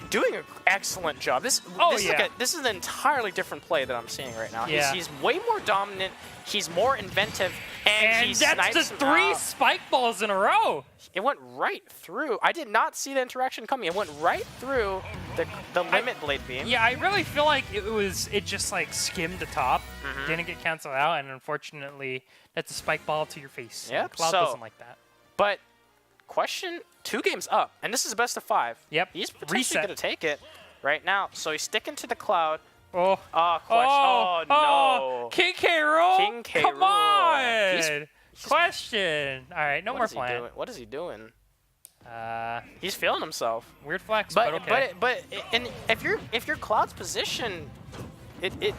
doing an excellent job. This is an entirely different play that I'm seeing right now. Yeah. He's way more dominant. He's more inventive, and he that's snipes the him three out. spike balls in a row. It went right through. I did not see the interaction coming. It went right through the limit blade beam. Yeah, I really feel like it just like skimmed the top, didn't get canceled out, and unfortunately, that's a spike ball to your face. Yep. Cloud doesn't like that. But Question, 2 games up, and this is a best of 5. Yep. He's potentially going to take it right now. So he's sticking to the Cloud. Oh. Question. No. King K. Rool. King K. Come Rool. on. Question. All right, no more plan. What is he doing? He's feeling himself. Weird flex, but okay. But if your Cloud's position, it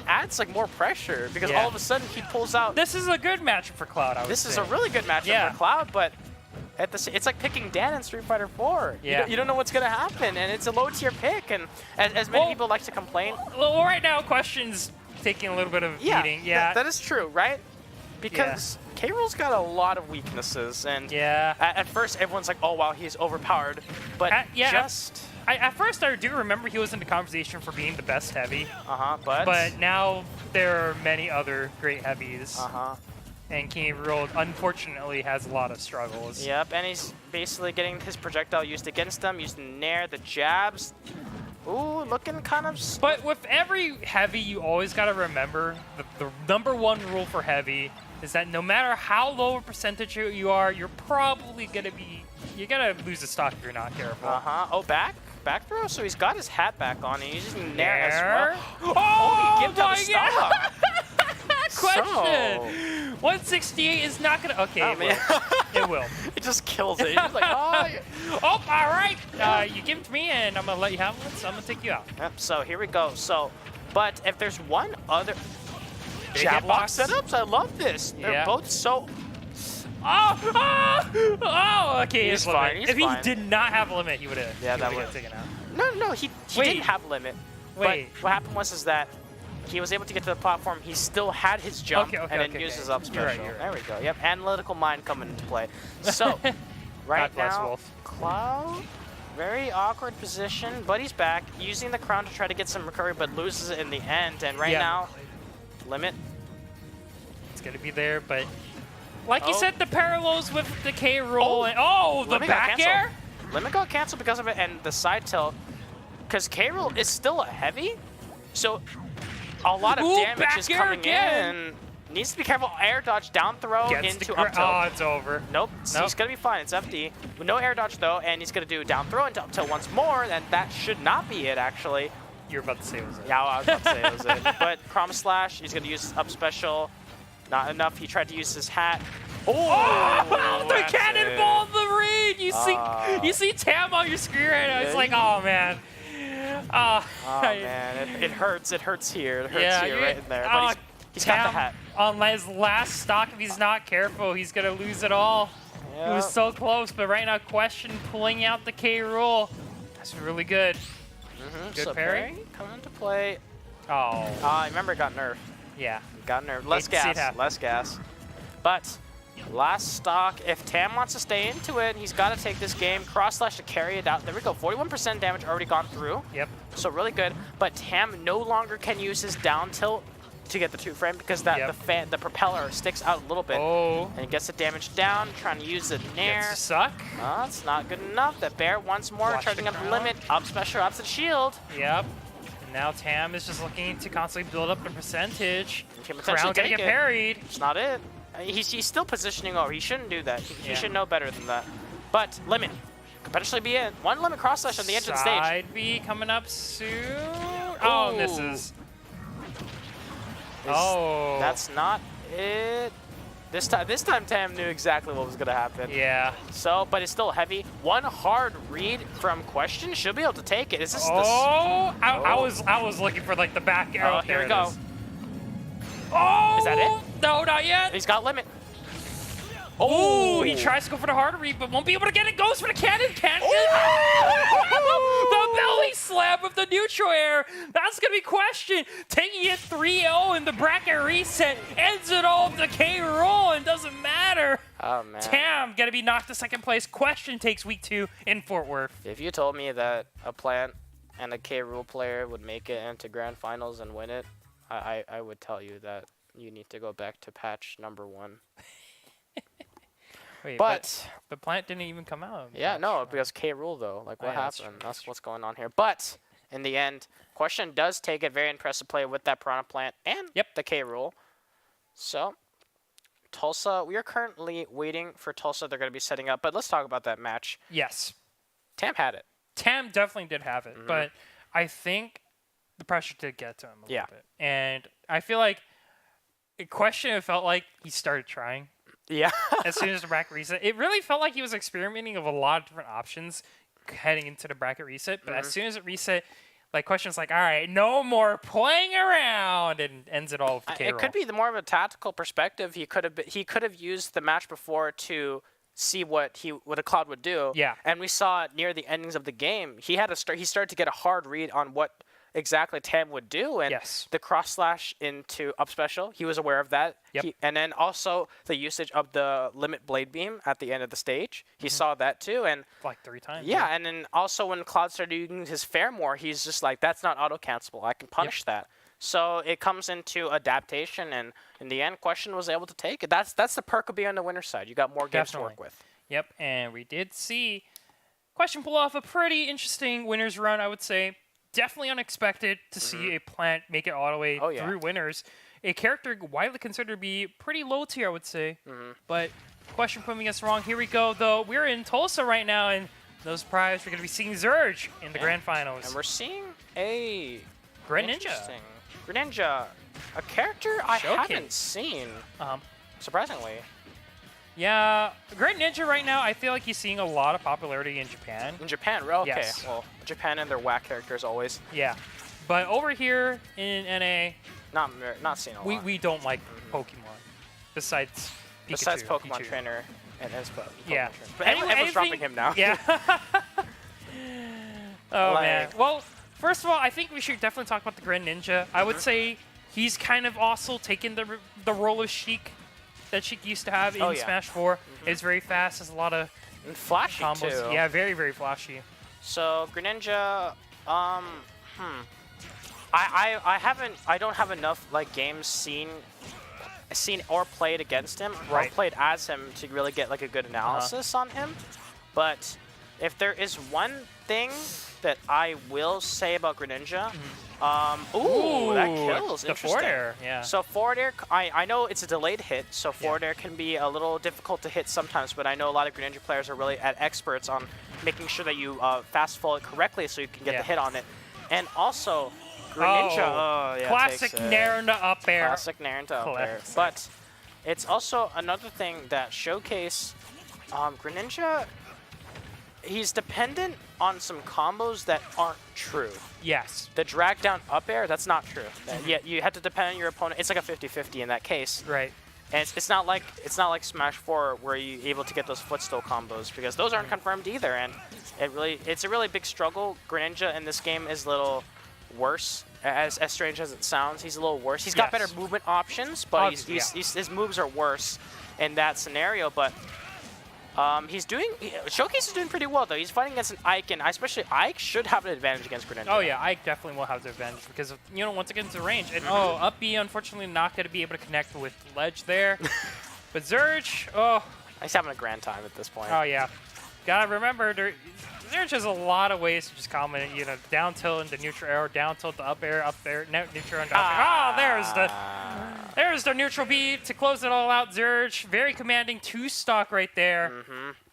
adds like more pressure because all of a sudden he pulls out. This is a good matchup for Cloud. I would say. This is a really good matchup for Cloud, but it's like picking Dan in Street Fighter 4. Yeah. You don't know what's gonna happen, and it's a low tier pick. And as many people like to complain. Well, right now, Question's taking a little bit of beating. Yeah, that is true, right? Because K. Rool's got a lot of weaknesses, and at first everyone's like, "Oh wow, he's overpowered," but at first I do remember he was in the conversation for being the best heavy. But now there are many other great heavies. And King Rool unfortunately has a lot of struggles. Yep, and he's basically getting his projectile used against them, using Nair, the jabs. Ooh, looking kind of... But with every heavy, you always got to remember the #1 rule for heavy is that no matter how low a percentage you are, you're probably going to be... You're going to lose the stock if you're not careful. Oh, back throw? So he's got his hat back on, and he's using Nair as well. Oh, he gave out the stock. Question! 168 is not going to... Okay, it will. It just kills it. He's like, all right. You give it to me, and I'm going to let you have one, so I'm going to take you out. Yep, so here we go. But if there's one other... Jab lock setups, I love this. They're both so... Okay, he's fine. If he did not have a limit, he would have taken out. No, he didn't have a limit. Wait. But what happened was that he was able to get to the platform. He still had his jump and then used his up special. You're right. There we go. Yep, analytical mind coming into play. So, right now, Cloud, very awkward position, but he's back, using the crown to try to get some recovery, but loses it in the end. And right now, limit. It's going to be there, but like you said, the parallels with the K. Rool. And, the back air? Limit got canceled because of it, and the side tilt. Because K. Rool is still a heavy, so a lot of damage is coming in. Needs to be careful. Air dodge, down throw into up tilt. Oh, it's over. Nope. He's going to be fine. It's FD. No air dodge, though, and he's going to do down throw into up tilt once more, and that should not be it, actually. You were about to say it was it. Yeah, I was about to say it was it. But Promise Slash, he's going to use his up special. Not enough. He tried to use his hat. Oh, the cannonball in the ring! You see Tam on your screen right now. It's like, oh, man. Oh, man. It hurts. It hurts here. It hurts here, right in there. But he's got the hat. On his last stock, if he's not careful, he's going to lose it all. He was so close, but right now, Question pulling out the K. Rool. That's really good. Good parry. Coming into play. Remember it got nerfed. Yeah. Got nerfed. Less gas. But last stock, if Tam wants to stay into it, he's got to take this game. Cross slash to carry it out. There we go. 41% damage already gone through. Yep. So really good. But Tam no longer can use his down tilt to get the 2-frame because the propeller sticks out a little bit. And he gets the damage down, trying to use the Nair. Gets to suck. It's not good enough. The bear once more, charging up the limit. Up special, up the shield. Yep. And now Tam is just looking to constantly build up the percentage. Crown gonna get parried. It's not it. He's still positioning over. He shouldn't do that. He should know better than that. But limit could potentially be in. One limit cross slash on the edge of the stage. Side B coming up soon. Oh, misses. That's not This time Tam knew exactly what was gonna happen. Yeah. So, but it's still heavy. One hard read from Question. She'll be able to take it. Is this I was looking for like the back arrow. Here we go. Oh! Is that it? No, not yet. He's got limit. Oh, he tries to go for the hard read, but won't be able to get it. Goes for the cannon. The belly slap of the neutral air. That's going to be Question. Taking it 3-0 in the bracket reset. Ends it all with the K roll and doesn't matter. Oh, man. Tam going to be knocked to second place. Question takes week 2 in Fort Worth. If you told me that a Plant and a K Rule player would make it into grand finals and win it, I would tell you that you need to go back to patch number 1. Wait, but Plant didn't even come out. Yeah, no, because K Rule though. Like what happened? That's what's going on here. But in the end, Question does take a very impressive play with that Piranha Plant and the K Rule. So Tulsa, we are currently waiting for Tulsa. They're going to be setting up. But let's talk about that match. Yes. Tam had it. Tam definitely did have it, but I think the pressure did get to him a little bit. And I feel like Question, it felt like he started trying. Yeah. As soon as the bracket reset. It really felt like he was experimenting with a lot of different options heading into the bracket reset. But as soon as it reset, like Question's like, all right, no more playing around, and ends it all with the K-roll. It could be more of a tactical perspective. He could have used the match before to see what a Cloud would do. Yeah. And we saw near the endings of the game, he started to get a hard read on what exactly Tam would do, and the cross slash into up special, he was aware of that. And then also the usage of the limit blade beam at the end of the stage, he saw that too, and like 3 times. Yeah, and then also when Cloud started using his fair more, he's just like, that's not auto cancelable. I can punish that. So it comes into adaptation, and in the end, Question was able to take it. That's the perk of being on the winner's side. You got more games to work with. Yep, and we did see Question pull off a pretty interesting winner's run, I would say. Definitely unexpected to see a Plant make it all the way through winners. A character widely considered to be pretty low tier, I would say. But Question proving us wrong. Here we go, though. We're in Tulsa right now, and no surprise, we're going to be seeing Zurge in the grand finals. And we're seeing a Greninja. Greninja, a character I haven't seen, surprisingly. Yeah, Greninja right now, I feel like he's seeing a lot of popularity in Japan. In Japan, okay. Yes. Well, Japan and their whack characters always. Yeah, but over here in NA, not seeing a lot. We don't like Pokemon, besides Pikachu. Besides Pokemon Trainer and Pokemon yeah. Trainer. But everyone's dropping him now. Yeah. Oh, man. Well, first of all, I think we should definitely talk about the Greninja. I would say he's kind of also taken the role of Sheik that Sheik used to have in Smash 4. It's very fast, has a lot of flashy combos. Too. Yeah, very, very flashy. So Greninja, I don't have enough like games seen or played against him or played as him to really get like a good analysis on him. But if there is one thing that I will say about Greninja, that kills. The forward air, So forward air, I know it's a delayed hit, so forward air can be a little difficult to hit sometimes, but I know a lot of Greninja players are really experts on making sure that you fast forward correctly so you can get the hit on it. And also, Greninja, classic Nair into up air. Classic Nair into up air. But it's also another thing that showcase Greninja. He's dependent on some combos that aren't true. Yes. The drag down up air, that's not true. You have to depend on your opponent. It's like a 50-50 in that case. Right. And it's not like Smash 4 where you're able to get those footstool combos because those aren't confirmed either. And it's a really big struggle. Greninja in this game is a little worse. As strange as it sounds, he's a little worse. He's got better movement options, but his moves are worse in that scenario. But Showcase is doing pretty well, though. He's fighting against an Ike, and especially Ike should have an advantage against Greninja. Oh, yeah, Ike definitely will have the advantage because, once it gets into range. And, up B, unfortunately, not going to be able to connect with Ledge there. But Zurge, he's having a grand time at this point. Oh, yeah. Gotta remember, Zurge has a lot of ways to just comment, down tilt into neutral air, down tilt to up air, neutral and down air. There's the neutral B to close it all out. Zurge, very commanding 2-stock right there.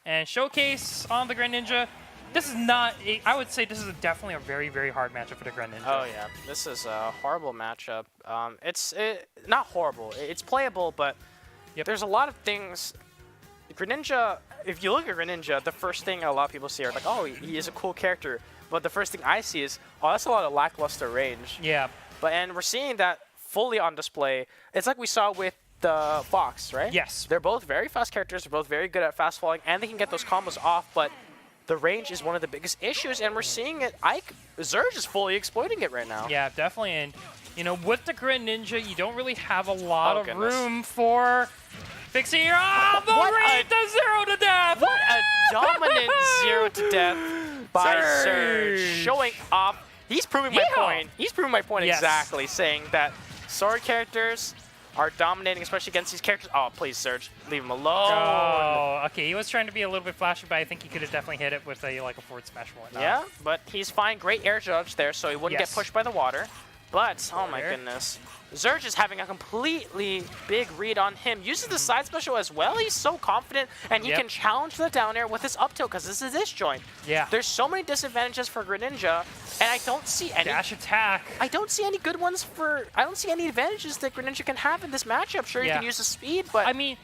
And Showcase on the Greninja. this is not. I would say this is definitely a very, very hard matchup for the Greninja. Oh yeah, this is a horrible matchup. It's not horrible. It's playable, but there's a lot of things. Greninja, if you look at Greninja, the first thing a lot of people see are like, oh, he is a cool character. But the first thing I see is, oh, that's a lot of lackluster range. Yeah. And we're seeing that fully on display. It's like we saw with the Fox, right? Yes. They're both very fast characters. They're both very good at fast falling, and they can get those combos off. But the range is one of the biggest issues, and we're seeing it. Zurge is fully exploiting it right now. Yeah, definitely. And with the Greninja, you don't really have a lot of room for fixing your. Oh, the rate to 0 to death. What a dominant 0 to death by Zurge, showing off. He's proving my point. He's proving my point exactly, saying that sword characters are dominating, especially against these characters. Oh, please, Zurge, leave him alone. Oh, okay. He was trying to be a little bit flashy, but I think he could have definitely hit it with a forward smash or whatnot. Yeah, but he's fine. Great air dodge there, so he wouldn't get pushed by the water. But, oh my goodness. Zurge is having a completely big read on him. Uses the side special as well. He's so confident, and he can challenge the down air with his up tilt, because this is his joint. Yeah. There's so many disadvantages for Greninja, and I don't see any. Dash attack. I don't see any good ones for. I don't see any advantages that Greninja can have in this matchup. Sure, you can use the speed, but I mean,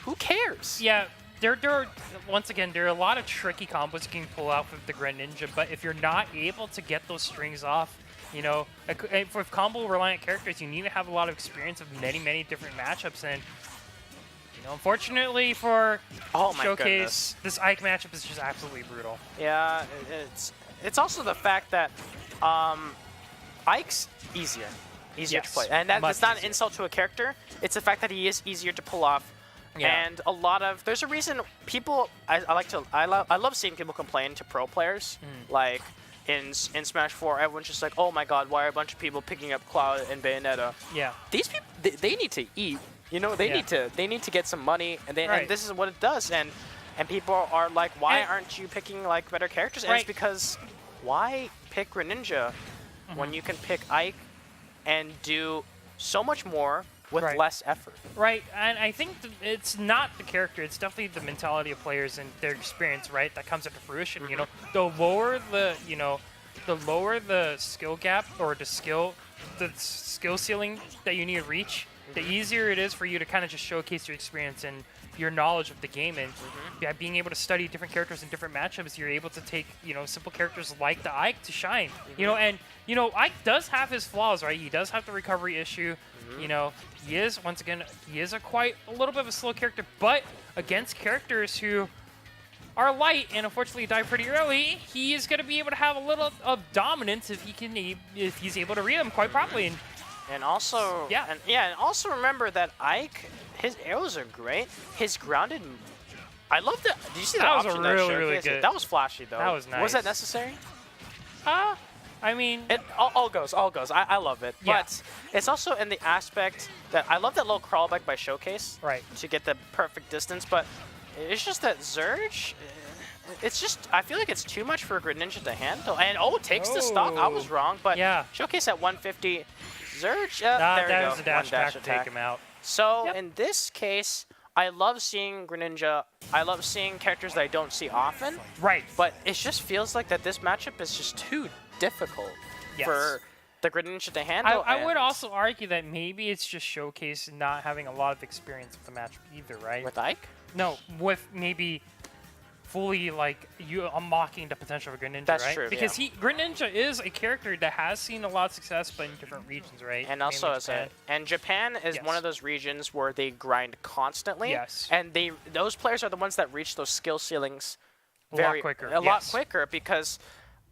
who cares? Yeah. There are, once again, there are a lot of tricky combos you can pull out with the Greninja, but if you're not able to get those strings off, with combo-reliant characters, you need to have a lot of experience of many, many different matchups. And unfortunately for Showcase, this Ike matchup is just absolutely brutal. Yeah, it's also the fact that Ike's easier to play, and that's not an insult to a character. It's the fact that he is easier to pull off. Yeah. And there's a reason people I love seeing people complain to pro players like. In Smash 4, everyone's just like, oh my god, why are a bunch of people picking up Cloud and Bayonetta? Yeah. These people, they need to eat. They need to get some money, and and this is what it does. And people are like, why aren't you picking like better characters? And it's because why pick Greninja when you can pick Ike and do so much more with less effort? Right, and I think it's not the character, it's definitely the mentality of players and their experience, that comes into fruition. The lower the skill gap or the skill ceiling that you need to reach, the easier it is for you to kind of just showcase your experience and your knowledge of the game. And being able to study different characters in different matchups, you're able to take simple characters like the Ike to shine. And Ike does have his flaws, right? He does have the recovery issue. He is quite a little bit of a slow character, but against characters who are light and unfortunately die pretty early, he is going to be able to have a little of dominance if he's able to read them quite properly. And also, and also remember that Ike, his arrows are great. His grounded, I love that. Did you see that option? That was really good. That was flashy though. That was nice. Was that necessary? I mean, it all goes. I love it. Yeah. But it's also in the aspect that I love that little crawlback by Showcase. Right. To get the perfect distance, but it's just that Zurge, it's just, I feel like it's too much for Greninja to handle. And takes the stock. I was wrong, but Showcase at 150. Zurge, there we go. A dash attack to take him out. So in this case, I love seeing Greninja. I love seeing characters that I don't see often. Right. But it just feels like that this matchup is just too difficult for the Greninja to handle. I would also argue that maybe it's just Showcase not having a lot of experience with the matchup either, right? With Ike? No, with maybe fully you unlocking the potential of Greninja, That's right? true, Because Greninja is a character that has seen a lot of success, but in different regions, right? And also Japan is one of those regions where they grind constantly. Yes. And those players are the ones that reach those skill ceilings a lot quicker. A lot quicker because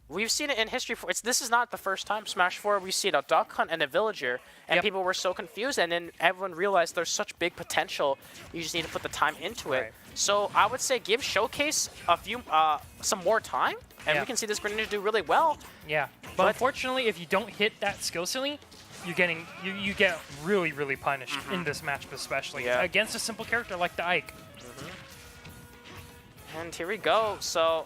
we've seen it in history. This is not the first time. Smash 4, we've seen a Duck Hunt and a Villager, and people were so confused, and then everyone realized there's such big potential. You just need to put the time into it. So I would say give Showcase some more time, and we can see this Greninja do really well. Yeah, but unfortunately, if you don't hit that skill ceiling, you get really, really punished in this matchup, especially against a simple character like the Ike. And here we go. So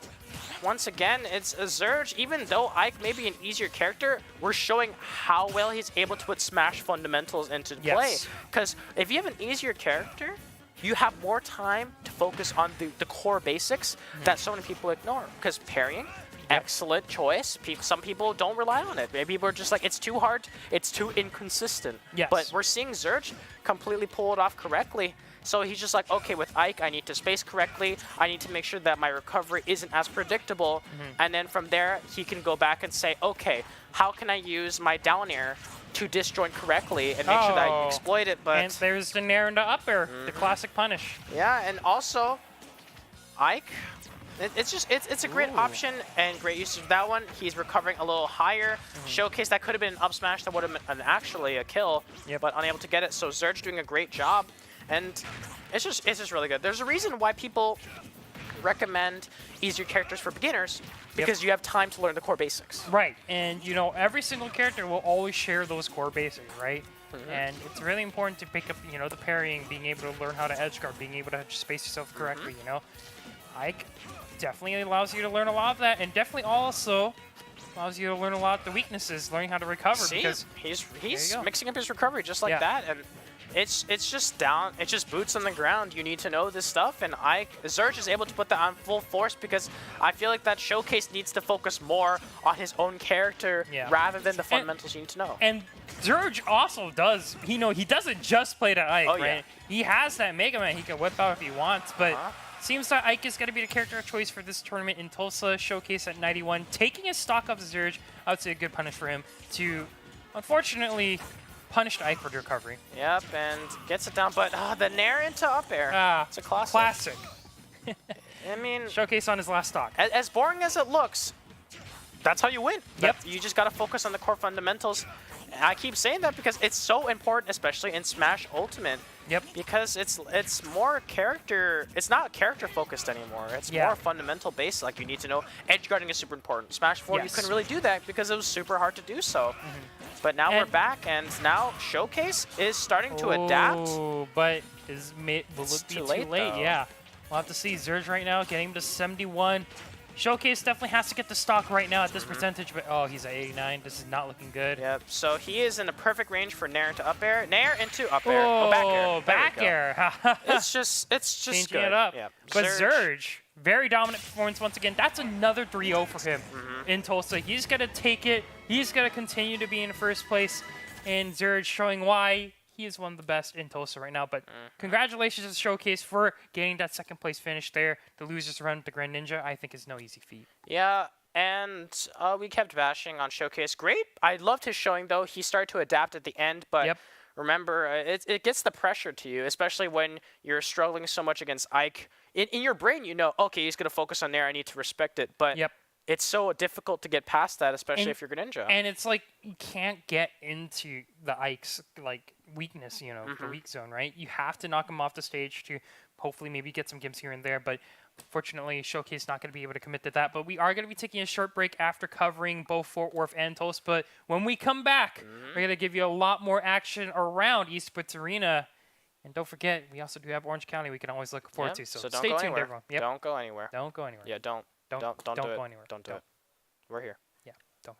once again, it's a Zurge. Even though Ike may be an easier character, we're showing how well he's able to put Smash fundamentals into play. Because if you have an easier character, you have more time to focus on the core basics that so many people ignore. Because parrying, excellent choice. Some people don't rely on it. Maybe people are just like, it's too hard, it's too inconsistent. Yes. But we're seeing Zurge completely pull it off correctly. So he's just like, okay, with Ike, I need to space correctly. I need to make sure that my recovery isn't as predictable. And then from there, he can go back and say, okay, how can I use my down air to disjoint correctly and make sure that I exploit it? But and there's the nair into up air, the classic punish. Yeah, and also, Ike, it's a great option and great usage of that one. He's recovering a little higher. Showcase, that could have been an up smash that would have been actually a kill, but unable to get it. So Zurge doing a great job. And it's just really good. There's a reason why people recommend easier characters for beginners, because you have time to learn the core basics. Right, and you know, every single character will always share those core basics, right? And it's really important to pick up, you know, the parrying, being able to learn how to edge guard, being able to space yourself correctly, you know? Ike definitely allows you to learn a lot of that, and definitely also allows you to learn a lot of the weaknesses, learning how to recover. See, because he's mixing up his recovery just like that, and it's just boots on the ground. You need to know this stuff, and Zurge is able to put that on full force, because I feel like that Showcase needs to focus more on his own character rather than the fundamentals you need to know. And Zurge also does, he doesn't just play to Ike, right? He has that Mega Man he can whip out if he wants, but seems that Ike is going to be the character of choice for this tournament in Tulsa. Showcase at 91. Taking his stock off Zurge, I would say a good punish for him to, unfortunately, punished Ike for the recovery. Yep, and gets it down, but the nair into up air. It's a classic. Classic. I mean, Showcase on his last stock. As boring as it looks, that's how you win. Yep. You just got to focus on the core fundamentals. And I keep saying that because it's so important, especially in Smash Ultimate. Yep. Because it's more character. It's not character focused anymore. It's more fundamental based. Like, you need to know edge guarding is super important. Smash 4, you couldn't really do that because it was super hard to do so. But now we're back, and now Showcase is starting to adapt. But will it be too late? Yeah. We'll have to see. Zurge right now getting to 71. Showcase definitely has to get the stock right now at this percentage, but he's at 89. This is not looking good. Yep. So he is in a perfect range for nair into up air, nair into up air. Oh, back air. Back air. it's just changing good. it up. Yep. But Zurge, very dominant performance once again. That's another 3-0 for him in Tulsa. He's gonna take it. He's gonna continue to be in first place, and Zurge showing why he is one of the best in Tulsa right now. But congratulations to Showcase for getting that second place finish there. The losers run with the Grand Ninja, I think, is no easy feat. Yeah, and we kept bashing on Showcase. Great. I loved his showing, though. He started to adapt at the end, but remember, it gets the pressure to you, especially when you're struggling so much against Ike. In your brain, you know, okay, he's going to focus on there. I need to respect it. But it's so difficult to get past that, especially if you're Greninja. And it's like you can't get into the Ike's like weakness, you know, the weak zone, right? You have to knock him off the stage to hopefully maybe get some gims here and there. But fortunately, Showcase not going to be able to commit to that. But we are going to be taking a short break after covering both Fort Worth and Tulsa. But when we come back, we're going to give you a lot more action around Esports Arena. And don't forget, we also do have Orange County we can always look forward to. So stay tuned, everyone. Don't go anywhere. Don't go anywhere. Yeah, don't do go it. anywhere. Don't do it. We're here. Yeah, don't.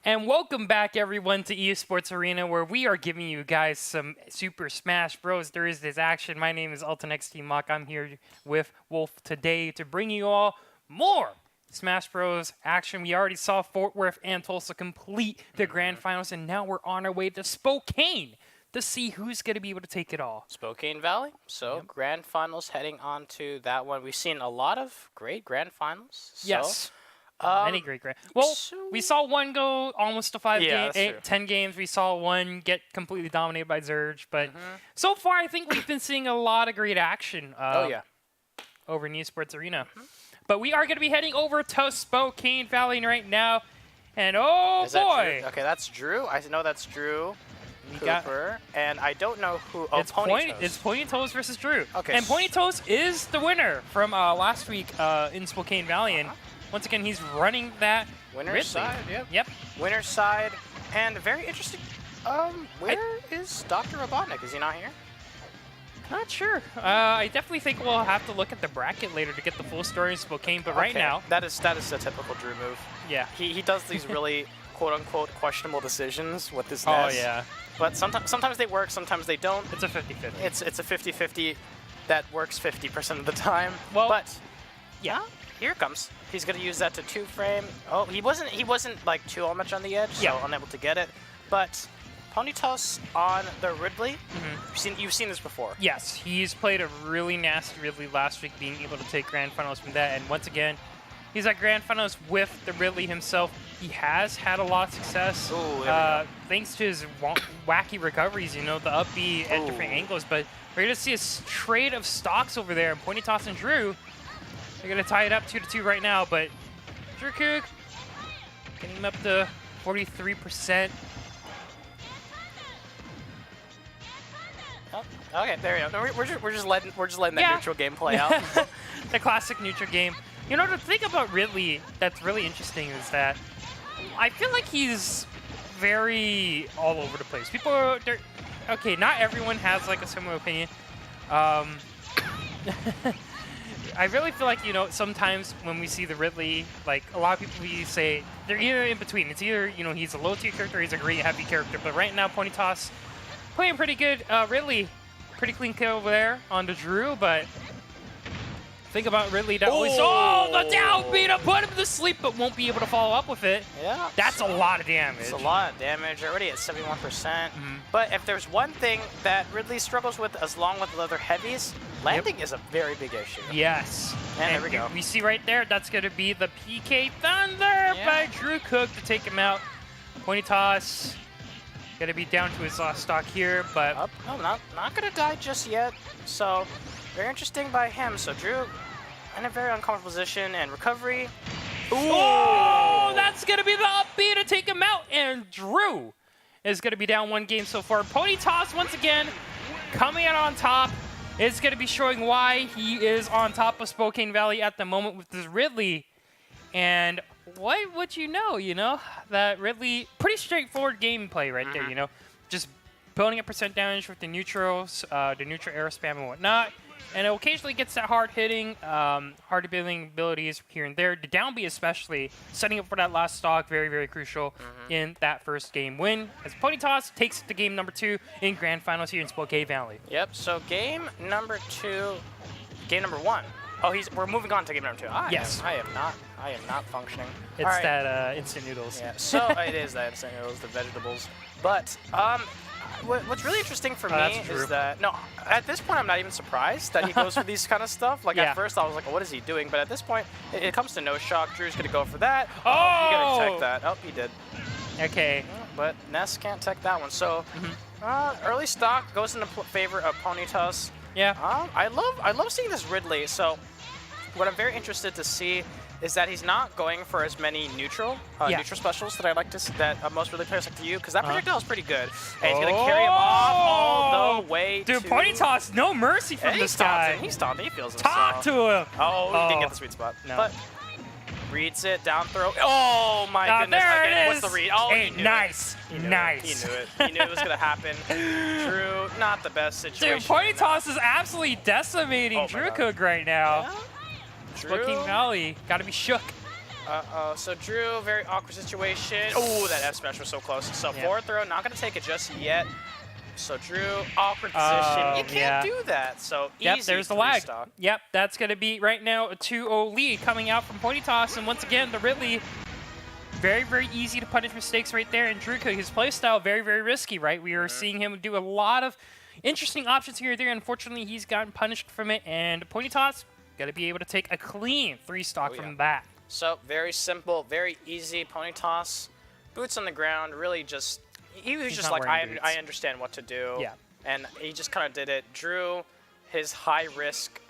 And welcome back, everyone, to Esports Arena, where we are giving you guys some Super Smash Bros. Thursdays action. My name is UltiNXT Mock. I'm here with Wolf today to bring you all more Smash Bros. Action. We already saw Fort Worth and Tulsa complete the grand finals, and now we're on our way to Spokane to see who's going to be able to take it all. Spokane Valley. So grand finals heading on to that one. We've seen a lot of great grand finals. So, yes. Many great grand. Well, we saw one go almost to 10 games. We saw one get completely dominated by Zurge. But so far, I think we've been seeing a lot of great action over in Esports Arena. But we are going to be heading over to Spokane Valley right now. And oh boy. Okay, that's Drew. I know that's Drew. Cooper, and I don't know who. Oh, it's Pointy Toes versus Drew. Okay. And Pointy Toes is the winner from last week in Spokane Valley. And once again, he's running that winner's side. Yep. Winner's side, and very interesting. Where is Dr. Robotnik? Is he not here? Not sure. I definitely think we'll have to look at the bracket later to get the full story in Spokane. But right now, that is a typical Drew move. Yeah. He does these really quote-unquote questionable decisions with this Oh, nest. yeah. But sometimes they work, sometimes they don't. It's a 50-50. It's a 50-50 that works 50% of the time. Well, but yeah, here it comes. He's gonna use that to 2-frame. Oh, he wasn't like too much on the edge, so unable to get it. But Ponytoss on the Ridley. You've seen this before. Yes, he's played a really nasty Ridley last week, being able to take grand finals from that. And once again, he's at grand finals with the Ridley himself. He has had a lot of success thanks to his wacky recoveries, you know, the up B at different angles. But we're going to see a trade of stocks over there. And Pointy and Drew, they're going to tie it up 2-2 right now. But Drew Cook getting him up to 43%. Oh, okay, there you go. We're just letting that neutral game play out. The classic neutral game. You know, the thing about Ridley that's really interesting is that I feel like he's very all over the place. People are, okay, not everyone has like a similar opinion. I really feel like, you know, sometimes when we see the Ridley, like a lot of people we say they're either in between. It's either, you know, he's a low tier character or he's a great heavy character. But right now, Ponytoss playing pretty good. Ridley, pretty clean kill over there on the Drew, but think about Ridley that always the down beat to put him to sleep, but won't be able to follow up with it. Yeah. That's a lot of damage. It's a lot of damage, already at 71%. But if there's one thing that Ridley struggles with, as long with the other heavies, landing is a very big issue. Yes. And there we go. We see right there, that's going to be the PK Thunder by Drew Cook to take him out. Pointy Toss going to be down to his last stock here, but no, not going to die just yet. So very interesting by him. So Drew in a very uncomfortable position and recovery. Oh, that's going to be the up B to take him out. And Drew is going to be down one game so far. Pony Toss once again coming out on top. It's going to be showing why he is on top of Spokane Valley at the moment with this Ridley. And what would you know, that Ridley, pretty straightforward gameplay right there, you know. Just building up percent damage with the neutrals, the neutral air spam and whatnot. And it occasionally gets that hard-hitting, hard-hitting abilities here and there. The down B especially, setting up for that last stock, very, very crucial in that first game win. As Pony Toss takes the game number 2 in grand finals here in Spokane Valley. Yep, so game number 1. Oh, we're moving on to game number 2. Yes. I am not functioning. It's that instant noodles. Yeah, so it is that instant noodles, the vegetables. But what's really interesting for me is that, at this point, I'm not even surprised that he goes for these kind of stuff. Like, at first, I was like, what is he doing? But at this point, it comes to no shock. Drew's going to go for that. You got to tech that. Oh, he did. Okay. But Ness can't tech that one. So, early stock goes into favor of Ponytoss. Yeah. I love seeing this Ridley. So, what I'm very interested to see is that he's not going for as many neutral specials that I like to that most Ridley players like to use, because that projectile is pretty good. And he's going to carry him off all the way to... Dude, Pony Toss, no mercy from this guy. He's taunting. He feels himself. Talk to him. Oh, he didn't get the sweet spot. No. But reads it, down throw. Oh, my goodness. There it is. What's the read? Oh, hey, he knew nice. it. He knew nice. it. He knew it was going to happen. Drew, not the best situation. Dude, Pony Toss is absolutely decimating Drew Cook right now. Yeah. Spokane Valley, gotta be shook. So Drew, very awkward situation. Oh, that F smash was so close. So forward throw, not gonna take it just yet. So Drew, awkward position. You can't do that. So yep, easy. there's the lag. Stock. Yep, that's gonna be right now a 2-0 lead coming out from Pony Toss, and once again the Ridley. Very, very easy to punish mistakes right there. And Drew, his playstyle, very, very risky, right? We are seeing him do a lot of interesting options here and there. Unfortunately, he's gotten punished from it. And Pony Toss, got to be able to take a clean 3-stock from that. So very simple, very easy. Pony Toss, boots on the ground, really just... He was just like, I understand what to do. Yeah. And he just kind of did it. Drew, his high-risk...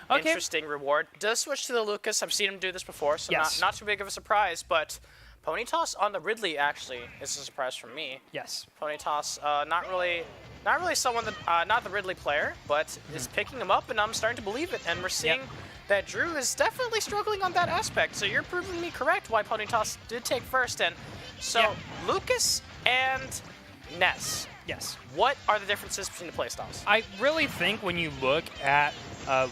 interesting reward. Does switch to the Lucas. I've seen him do this before, so not too big of a surprise. But Pony Toss on the Ridley actually is a surprise for me. Yes. Pony Toss, not really someone that not the Ridley player, but is picking him up, and I'm starting to believe it. And we're seeing that Drew is definitely struggling on that aspect. So you're proving me correct why Pony Toss did take first. And so Lucas and Ness. Yes. What are the differences between the playstyles? I really think when you look at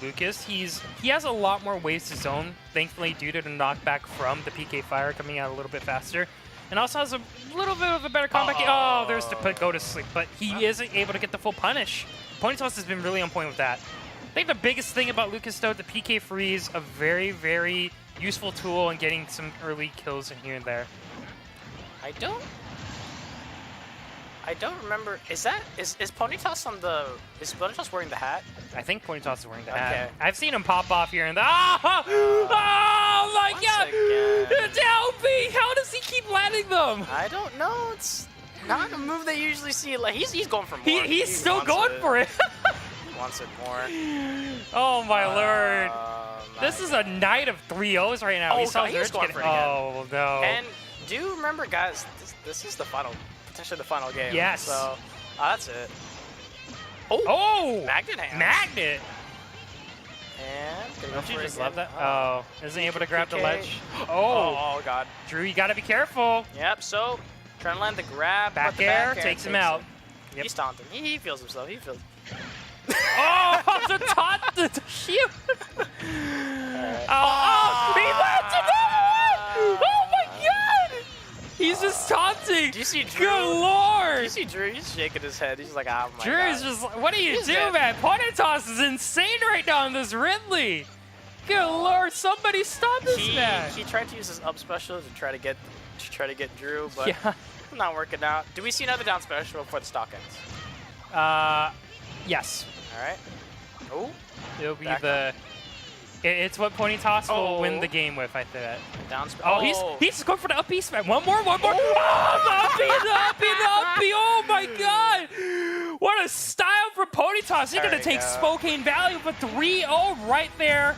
Lucas, he has a lot more ways to zone, thankfully due to the knockback from the PK Fire coming out a little bit faster. And also has a little bit of a better combat game. Oh, there's the go to sleep. But he isn't able to get the full punish. Pony Toss has been really on point with that. I think the biggest thing about Lucas, though, the PK freeze, a very, very useful tool in getting some early kills in here and there. I don't remember. Is Pony Toss on the? Is Pony Toss wearing the hat? I think Pony Toss is wearing the hat. I've seen him pop off here and there. Oh my God! It's LB. How does he keep landing them? I don't know. It's not a move they usually see. Like he's going for more. He's still going for it. He wants it more. Oh my lord! This is a night of 3-0s right now. Oh, he's going for it again. Oh no! And do you remember, guys? This is the final. Potentially the final game. Yes. So that's it. Oh! Magnet hand. Magnet! And don't you just love that? Oh, isn't able to grab the ledge. Oh God. Drew, you gotta be careful. Yep, so trying to land the grab. Back air takes him out. Yep. He's taunting. He feels himself. He feels. Oh, the taunt! The shield! Oh, he landed it! Oh my God! He's just taunting. Do you see Drew? Good lord! Do you see Drew? He's shaking his head. He's like, oh my God. Drew's just like, what do you do, man? Pony Toss is insane right now on this Ridley. Good lord, somebody stop this man. He tried to use his up special to try to get Drew, but not working out. Do we see another down special before the stock ends? Yes. All right. Oh. It'll be It's what Pony Toss will win the game with, I think. Down he's going for the up piece, man. One more. Oh, the up B. Oh my God. What a style for Pony Toss. He's going to take Spokane Valley with a 3-0 right there.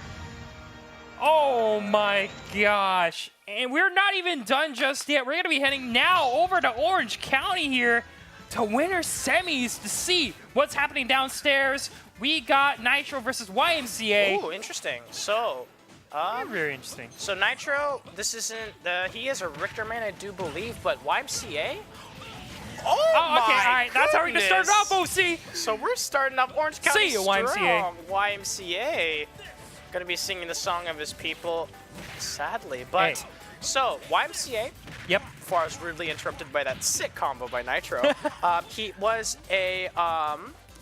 Oh my gosh. And we're not even done just yet. We're going to be heading now over to Orange County here to winner semis to see what's happening downstairs. We got Nitro versus YMCA. Ooh, interesting. So, very interesting. So Nitro, this isn't he is a Richter man, I do believe, but YMCA. Oh my okay, all right. That's how we're gonna start off, OC. So we're starting off Orange County. See you, YMCA. YMCA, gonna be singing the song of his people, sadly. But so YMCA. Yep. Before I was rudely interrupted by that sick combo by Nitro, he was a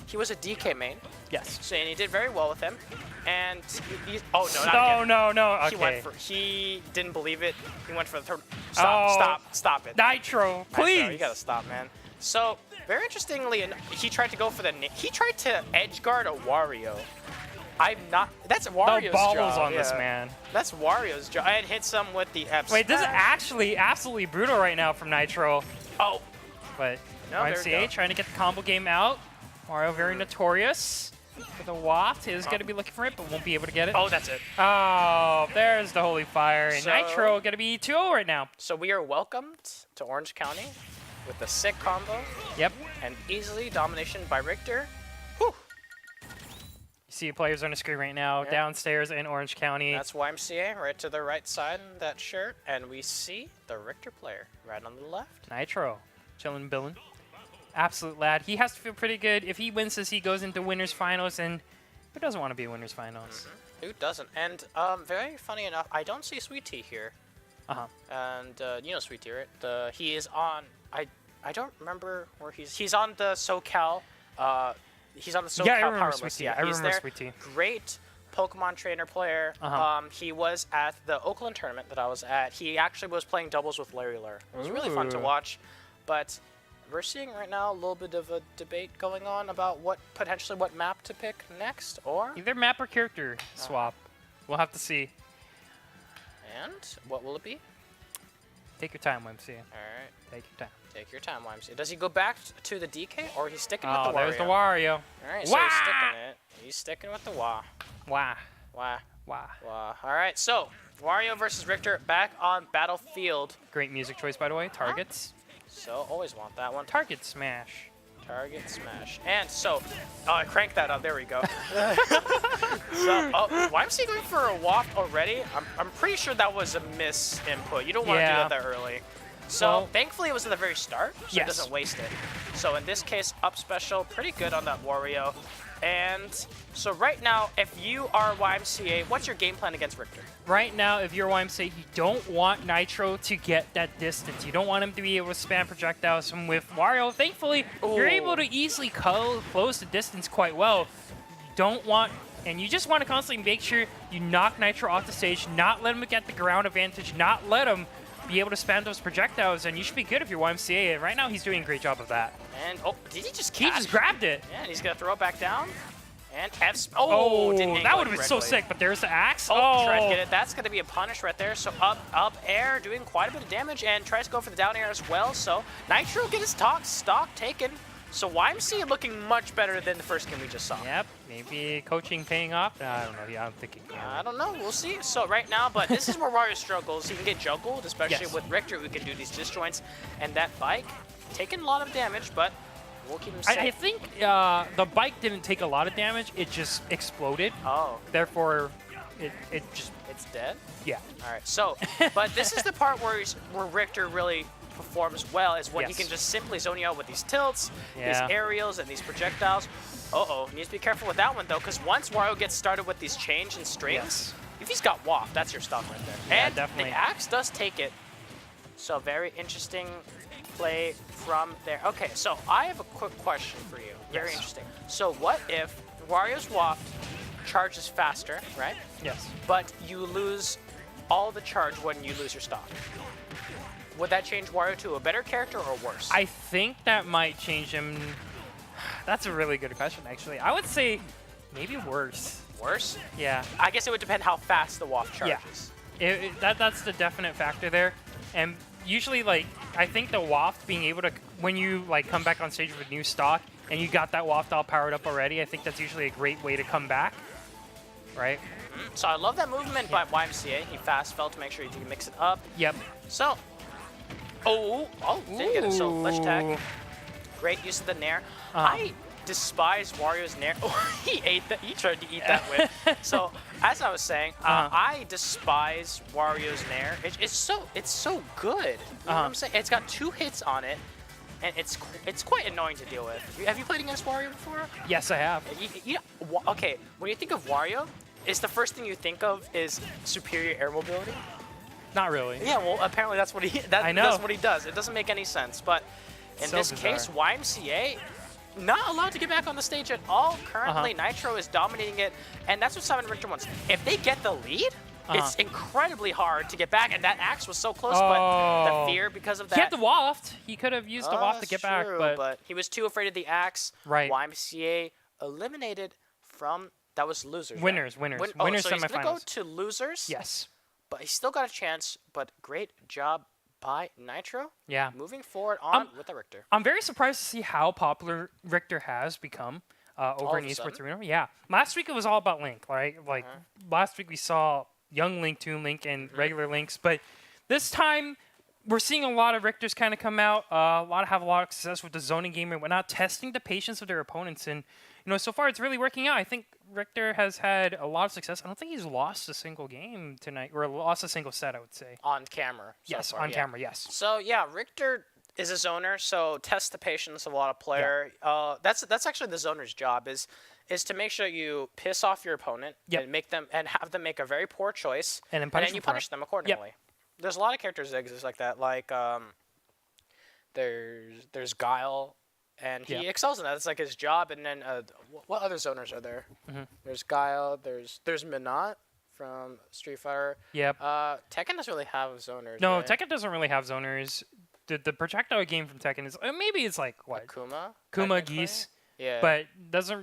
DK main. Yes. So, and he did very well with him. And no. Okay. He didn't believe it. He went for the third. Stop it. Nitro, please. Nitro, you gotta stop, man. So, very interestingly, he tried to go for he tried to edge guard a Wario. That's Wario's job. job. On this man. That's Wario's job. I had hit some with the F. Wait, this is actually absolutely brutal right now from Nitro. Oh. But YMCA trying to get the combo game out. Mario very notorious for the waft. Is going to be looking for it, but won't be able to get it. Oh, that's it. Oh, there's the Holy Fire. And Nitro going to be 2-0 right now. So we are welcomed to Orange County with a sick combo. Yep. And easily domination by Richter. You see players on the screen right now, downstairs in Orange County. That's YMCA right to the right side in that shirt. And we see the Richter player right on the left. Nitro, chillin' billin'. Absolute lad. He has to feel pretty good. If he wins this, he goes into winners finals, and Who doesn't want to be in winners finals? Who doesn't? And very funny enough, I don't see Sweet Tea here. And you know Sweet Tea, right? He is on. I don't remember where he's on the SoCal. He's on the SoCal Powerless. Yeah, I remember Sweet Tea. Great Pokemon trainer player. He was at the Oakland tournament that I was at. He actually was playing doubles with Larry Lur. It was really fun to watch. But we're seeing right now a little bit of a debate going on about what map to pick next, or either map or character swap. We'll have to see. And what will it be? Take your time, YMCA. All right. Take your time. Take your time, YMCA. Does he go back to the DK, or he's sticking with the Wario? Oh, there's the Wario. All right, so he's sticking it. He's sticking with the Wah. Wah. Wah. Wah. Wah. All right, so Wario versus Richter back on Battlefield. Great music choice, by the way. Targets. So always want that one. Target smash. Target smash. And so, I cranked that up. There we go. So, why am I going for a waft already? I'm pretty sure that was a miss input. You don't want to do that early. So, thankfully, it was at the very start, so it doesn't waste it. So, in this case, up special, pretty good on that Wario. And so, right now, if you are YMCA, what's your game plan against Richter? Right now, if you're YMCA, you don't want Nitro to get that distance. You don't want him to be able to spam projectiles. And with Wario, thankfully, you're able to easily close the distance quite well. You don't want... And you just want to constantly make sure you knock Nitro off the stage, not let him get the ground advantage, not let him be able to spam those projectiles, and you should be good if you're YMCA. And right now, he's doing a great job of that. And, did he just catch? He just grabbed it. Yeah, and he's going to throw it back down. And F. That would have been so sick, but there's the axe. Tries to get it. That's going to be a punish right there. So up air, doing quite a bit of damage, and tries to go for the down air as well. So Nitro get his stock taken. So YMCA looking much better than the first game we just saw. Yep, maybe coaching paying off. I don't know. Yeah, I'm thinking. I don't know. We'll see. So right now, but this is where Wario struggles. He can get juggled, especially with Richter, who can do these disjoints. And that bike, taking a lot of damage, but we'll keep him safe. I think the bike didn't take a lot of damage. It just exploded. Oh. Therefore, it's dead? Yeah. All right. So, but this is the part where Richter really performs well, is when he can just simply zone you out with these tilts, these aerials, and these projectiles. He needs to be careful with that one, though, because once Wario gets started with these change and strings, if he's got waft, that's your stock right there. Yeah, and definitely. The axe does take it. So very interesting play from there. Okay, so I have a quick question for you. Very interesting. So what if Wario's waft charges faster, right? Yes. But you lose all the charge when you lose your stock? Would that change Wario to a better character or worse? I think that might change him. That's a really good question, actually. I would say maybe worse. Worse? Yeah. I guess it would depend how fast the waft charges. Yeah. That's the definite factor there. And usually, like, I think the waft being able to, when you, like, come back on stage with a new stock and you got that waft all powered up already, I think that's usually a great way to come back, right? So I love that movement by YMCA. He fast fell to make sure he can mix it up. Yep. So, didn't get it. So, ledge tag. Great use of the nair. I despise Wario's nair. He tried to eat that whip. So, as I was saying, I despise Wario's nair. It's so good. You know what I'm saying? It's got 2 hits on it, and it's quite annoying to deal with. Have you played against Wario before? Yes, I have. Okay, when you think of Wario, is the first thing you think of is superior air mobility? Not really. Yeah, well, apparently that's what that's what he does. It doesn't make any sense, but in this case, YMCA not allowed to get back on the stage at all. Currently, Nitro is dominating it, and that's what Simon Richter wants. If they get the lead, it's incredibly hard to get back, and that axe was so close, but the fear because of that. He had the waft. He could have used the waft to get back, but he was too afraid of the axe. Right. YMCA eliminated from, that was losers. Winners, right? Winners so semifinals. He's going to go to losers. Yes. But he's still got a chance, but great job by Nitro. Yeah. Moving forward on with the Richter. I'm very surprised to see how popular Richter has become over in Esports Arena. Yeah. Last week it was all about Link, right? Like last week we saw young Link, Toon Link, and regular Links, but this time we're seeing a lot of Richters kind of come out. Have a lot of success with the zoning game and whatnot, testing the patience of their opponents, and so far it's really working out. I think Richter has had a lot of success. I don't think he's lost a single game tonight, or lost a single set, I would say. On camera. Yes, on camera, yes. So, yeah, Richter, is a zoner, so test the patience of a lot of player. Yeah. That's actually the zoner's job is to make sure you piss off your opponent and make them and have them make a very poor choice, and then you punish them accordingly. Yep. There's a lot of characters that exist like that. Like there's Guile, and he excels in that. It's like his job. And then what other zoners are there? There's Guile. There's Minot from Street Fighter. Yep. Tekken doesn't really have zoners. No, right? Tekken doesn't really have zoners. The projectile game from Tekken is maybe it's like what? Kuma Geese. Yeah. But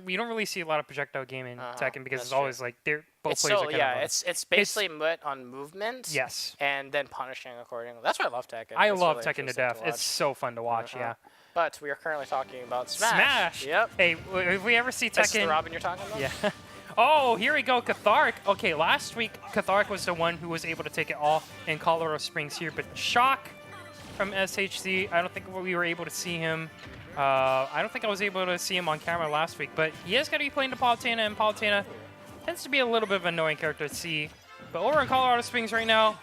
we don't really see a lot of projectile game in Tekken because it's always like both players are kind of it's basically on movement. Yes. And then punishing accordingly. That's why I love Tekken. I love Tekken to death. It's so fun to watch. Yeah. But we are currently talking about Smash. Yep. Hey, if we ever see Tekken, this is the Robin you're talking about. Yeah. Oh, here we go, Catharic. Okay, last week Catharic was the one who was able to take it all in Colorado Springs here, but Shock from SHC, I don't think we were able to see him. I don't think I was able to see him on camera last week, but he is going to be playing the Palutena, and Palutena tends to be a little bit of an annoying character to see. But over in Colorado Springs right now,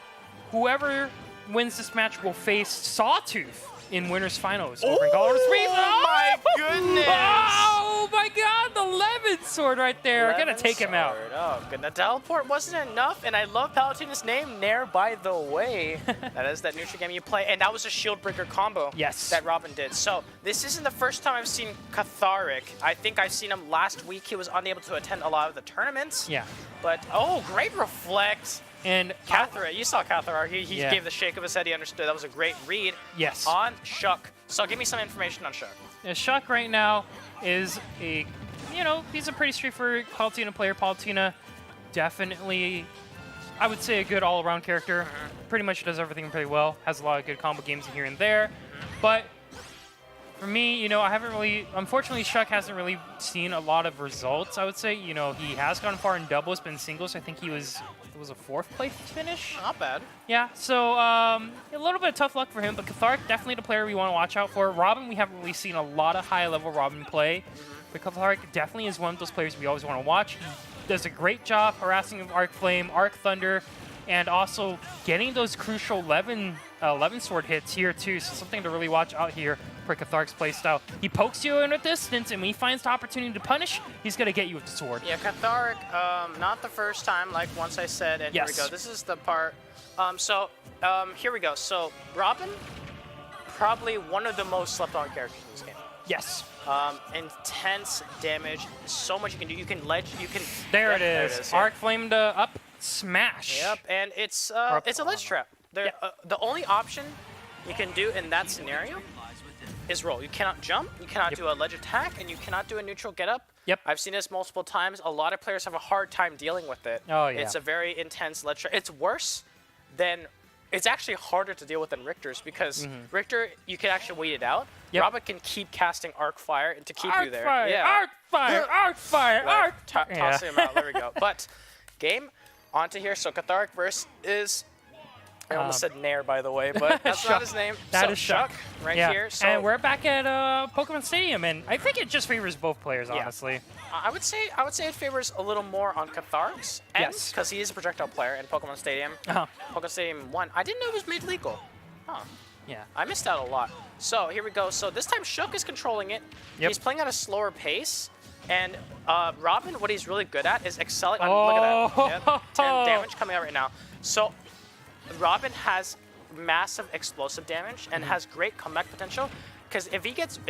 whoever wins this match will face Sawtooth in winners finals over in Colorado Springs. Oh my goodness! Oh my God, the Levin sword right there. Gonna take him out. Oh, good. The teleport wasn't enough, and I love Palutena's name, Nair, by the way. That is that neutral game you play, and that was a shield breaker combo that Robin did. So this isn't the first time I've seen Catharic. I think I've seen him last week. He was unable to attend a lot of the tournaments. Yeah. But, great reflect. And Catharic, you saw Catharic. He gave the shake of his head. He understood. That was a great read. Yes. On Shuck. So give me some information on Shuck. Yeah, Shuck right now is he's a pretty straightforward Palutena player. Palutena definitely, I would say, a good all-around character. Pretty much does everything pretty well. Has a lot of good combo games here and there. But for me, I haven't really, unfortunately, Shuck hasn't really seen a lot of results, I would say. He has gone far in doubles, but in singles, I think it was a 4th place finish. Not bad. Yeah, so a little bit of tough luck for him, but Catharic, definitely the player we want to watch out for. Robin, we haven't really seen a lot of high-level Robin play, but Catharic definitely is one of those players we always want to watch. He does a great job harassing Arc Flame, Arc Thunder, and also getting those crucial 11 sword hits here too, so something to really watch out here for Catharic's playstyle. He pokes you in a distance, and when he finds the opportunity to punish, he's going to get you with the sword. Yeah, Catharic, not the first time, like once I said, and here we go. This is the part. Here we go. So, Robin, probably one of the most slept-on characters in this game. Yes. Intense damage, so much you can do. You can There it is. Arc Flame to up smash. Yep, and it's a ledge trap. The only option you can do in that scenario is roll. You cannot jump, you cannot do a ledge attack, and you cannot do a neutral get up. Yep. I've seen this multiple times. A lot of players have a hard time dealing with it. Oh, yeah. It's a very intense ledge trap. It's worse than, it's actually harder to deal with than Richter's, because Richter, you can actually wait it out. Yep. Robin can keep casting Arc Fire and to keep you there. Arc Fire, Arc Fire, Arc Fire. Tossing him out, there we go. But, game, onto here. So, Catharic versus, I almost said Nair, by the way, but that's not his name. That is Shuck right here. So, and we're back at Pokemon Stadium, and I think it just favors both players, honestly. I would say it favors a little more on Catharic's end, because he is a projectile player in Pokemon Stadium. Pokemon Stadium 1. I didn't know it was made legal. Huh. Yeah. I missed out a lot. So here we go. So this time Shuck is controlling it. He's playing at a slower pace. And Robin, what he's really good at is excelling on, look at that. Yep, 10 damage coming out right now. So Robin has massive explosive damage and has great comeback potential. Because if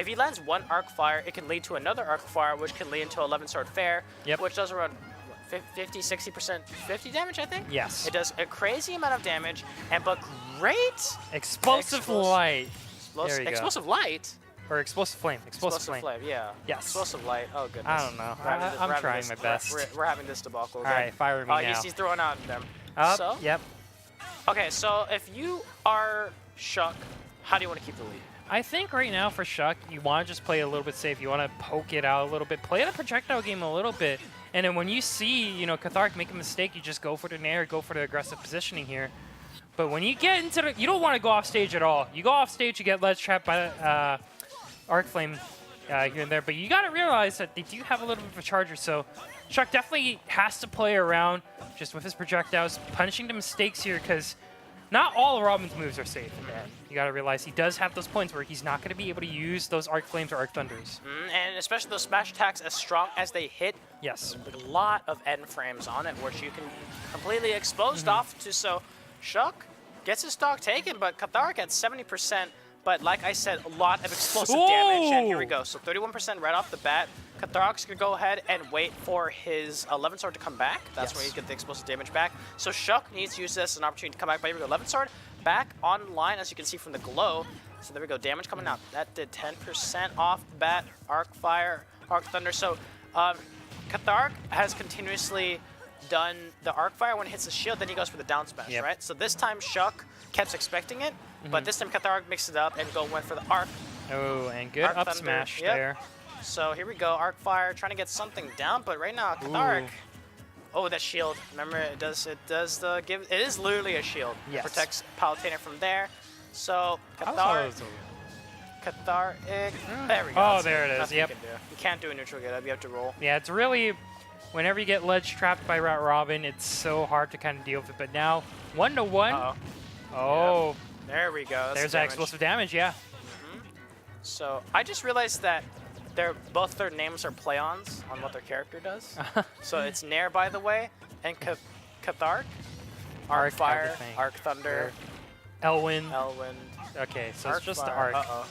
he lands one Arc Fire, it can lead to another Arc Fire, which can lead into 11 Sword Fair, which does around 50, 60%, 50 damage, I think? Yes. It does a crazy amount of damage, but great Explosive Light. Explosive Light? Or Explosive Flame. Explosive Flame, yeah. Yes. Explosive Light, oh goodness. I don't know. I'm trying my best. We're having this debacle again. All right, fire me now. He's throwing out them. Up, yep. Okay, so if you are Shuck, how do you want to keep the lead? I think right now for Shuck, you want to just play a little bit safe. You want to poke it out a little bit. Play the projectile game a little bit. And then when you see, Catharic make a mistake, you just go for the Nair, go for the aggressive positioning here. But when you get into the... You don't want to go off stage at all. You go off stage, you get ledge trapped by Arc Flame here and there. But you got to realize that they do have a little bit of a charger. So Shuck definitely has to play around just with his projectiles, punishing the mistakes here, because not all of Robin's moves are safe in there. You got to realize he does have those points where he's not going to be able to use those Arc Flames or Arc Thunders. And especially those smash attacks, as strong as they hit, Yes. a lot of end frames on it, which you can completely exposed off to. So Shuck gets his stock taken, but Cathark at 70%. But like I said, a lot of explosive damage, and here we go. So 31% right off the bat. Cathark's gonna go ahead and wait for his 11 sword to come back. That's where you get the explosive damage back. So Shuck needs to use this as an opportunity to come back. But here we go, 11 sword back online, as you can see from the glow. So there we go, damage coming out. That did 10% off the bat. Arc Fire, Arc Thunder. So Cathark has continuously done the Arc Fire when it hits the shield, then he goes for the down smash, right? So this time Shuck kept expecting it, but this time Cathark mixed it up and went for the Arc. Oh, and good Arc up Thunder, smash there. So here we go, Arc Fire trying to get something down, but right now Cathark. Oh, that shield! Remember, it does the give. It is literally a shield. Yes. It protects Palutena from there. So Cathark. There we go. Oh, there it is. Nothing Yep. You can do. You can't do a neutral get up. You have to roll. Yeah, it's really, whenever you get ledge trapped by Robin, it's so hard to kind of deal with it. But now, 1-to-1. Oh, Yep. There we go. That's there's the that damage. explosive damage, yeah. So I just realized that both their names are play-ons on what their character does. So it's Nair, by the way, and Cathark. Arc Fire, everything. Arc Thunder, Elwind. Elwind. Okay, so Arc it's just Fire. the Arc.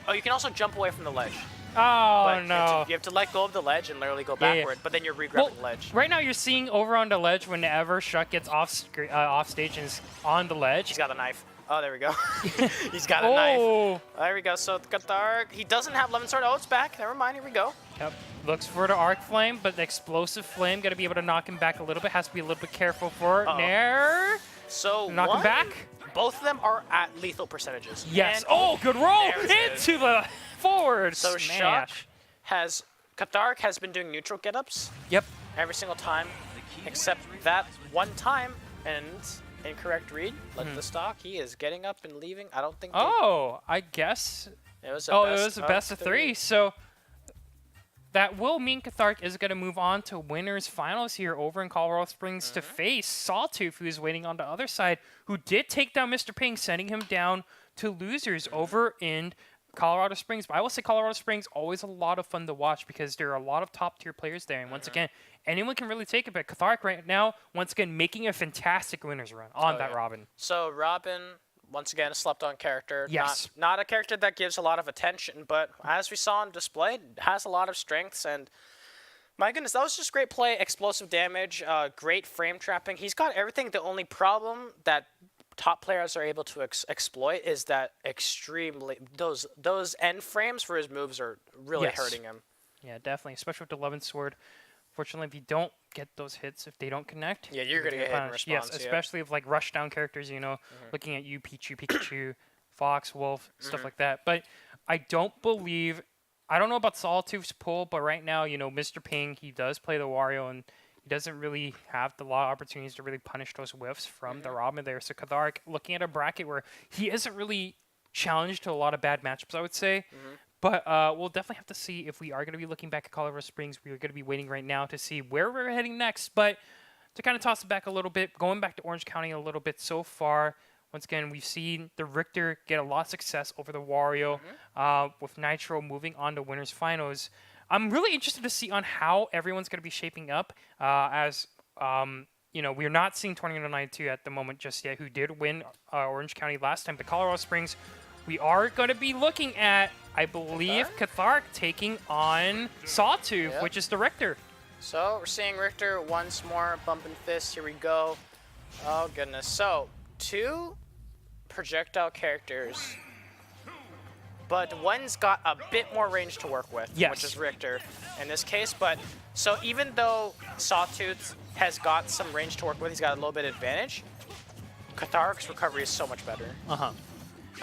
Oh, you can also jump away from the ledge. Oh, But no. you have to let go of the ledge and literally go Yeah, yeah. backward, but then you're re-grabbing the ledge. Right now you're seeing over on the ledge whenever Shuck gets off stage and is on the ledge. He's got a knife. Oh, there we go. He's got a knife. Oh, There we go. So Cathark, he doesn't have Lemon Sword. Oh, it's back. Never mind. Here we go. yep. Looks for the Arc Flame, but the Explosive Flame got to be able to knock him back a little bit. Has to be a little bit careful for it. Nair. So Knock him back. Both of them are at lethal percentages. Yes. And Oh, good roll There it is. into the forward So smash. Cathark has been doing neutral get-ups Yep. every single time, except that one time, and incorrect read, led the stock. He is getting up and leaving. I don't think Oh, I guess. it was It was a best of three. So that will mean Cathark is going to move on to winners finals here over in Colorado Springs to face Sawtooth, who is waiting on the other side, who did take down Mr. Ping, sending him down to losers over in Colorado Springs. But I will say Colorado Springs always a lot of fun to watch because there are a lot of top tier players there. And once again, anyone can really take it. But Cathark right now, once again, making a fantastic winners run on that Robin. So Robin, once again, a slept-on character. Yes. Not a character that gives a lot of attention, but as we saw on display, has a lot of strengths. And my goodness, that was just great play, explosive damage, great frame trapping. He's got everything. The only problem that top players are able to exploit is that extremely those end frames for his moves are really hurting him. Yeah, definitely, especially with the 11th sword. Fortunately, if you don't get those hits, if they don't connect, Yeah, you're gonna get hit in punished. response. Yes, especially if like rush down characters, looking at you, Pikachu, Fox, Wolf, stuff like that. But I don't know about Sawtooth's pull, but right now, Mr. Ping, he does play the Wario, and he doesn't really have a lot of opportunities to really punish those whiffs from the Robin there. So Cathark, looking at a bracket where he isn't really challenged to a lot of bad matchups, I would say. But we'll definitely have to see if we are going to be looking back at Colorado Springs. We are going to be waiting right now to see where we're heading next. But to kind of toss it back a little bit, going back to Orange County a little bit so far, once again, we've seen the Richter get a lot of success over the Wario with Nitro moving on to winners finals. I'm really interested to see on how everyone's going to be shaping up as we're not seeing Tornado 92 at the moment just yet, who did win Orange County last time. But Colorado Springs, we are going to be looking at, I believe, Cathark taking on Sawtooth, which is the Richter. So we're seeing Richter once more, bumping fists. Here we go. Oh, goodness. So, two projectile characters, but one's got a bit more range to work with, which is Richter in this case. But so even though Sawtooth has got some range to work with, he's got a little bit of advantage, Cathark's recovery is so much better.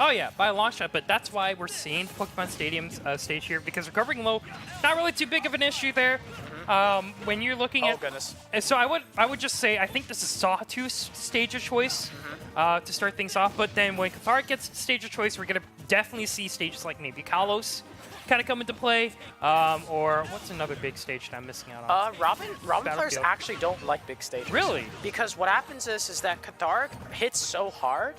Oh yeah, by a long shot, but that's why we're seeing Pokemon Stadium's stage here, because recovering low, not really too big of an issue there. When you're looking at... Oh, goodness. So I would just say, I think this is Sawtooth's stage of choice to start things off, but then when Cathark gets stage of choice, we're going to definitely see stages like maybe Kalos, kind of come into play? Or what's another big stage that I'm missing out on? Robin players actually don't like big stages. Really? Because what happens is that Catharic hits so hard,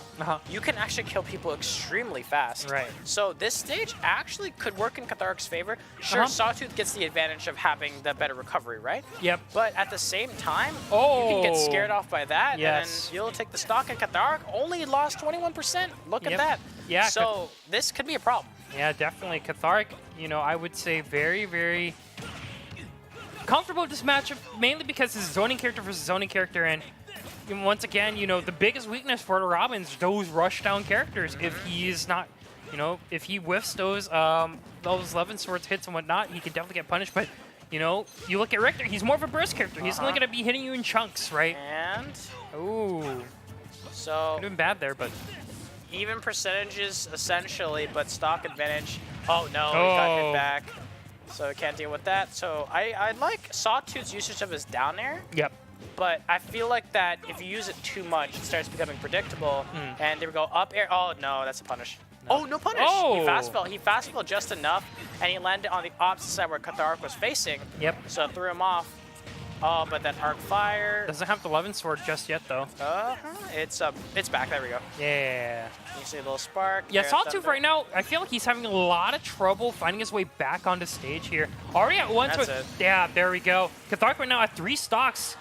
you can actually kill people extremely fast. Right. So this stage actually could work in Catharic's favor. Sure, Sawtooth gets the advantage of having the better recovery, right? Yep. But at the same time, you Oh. can get scared off by that, Yes. and you'll take the stock. And Catharic only lost 21%. Look at that. Yeah. So this could be a problem. Yeah, definitely. Catharic, you know, I would say very, very comfortable with this matchup, mainly because it's zoning character versus zoning character. And once again, you know, the biggest weakness for Robin's those rush down characters. If he's not, you know, if he whiffs those 11 swords hits and whatnot, he can definitely get punished. But, you know, you look at Richter, he's more of a burst character. He's only going to be hitting you in chunks, right? And Ooh. so Doing bad there, but even percentages, essentially, but stock advantage. Oh, no, he got hit back. So can't deal with that. So I like Sawtooth's usage of his down air. Yep. But I feel like that if you use it too much, it starts becoming predictable. And there we go, up air. Oh, no, that's a punish. No. Oh, no punish. Oh. He fast fell just enough, and he landed on the opposite side where Catharic was facing. Yep. So it threw him off. Oh, but that arc fire. Doesn't have the 11 sword just yet, though. It's back. There we go. Yeah. You see a little spark. Yeah, Air Sawtooth thunder. right now, I feel like he's having a lot of trouble finding his way back onto stage here. Already at one That's sword. it. Yeah, there we go. Catharic right now at 3 stocks.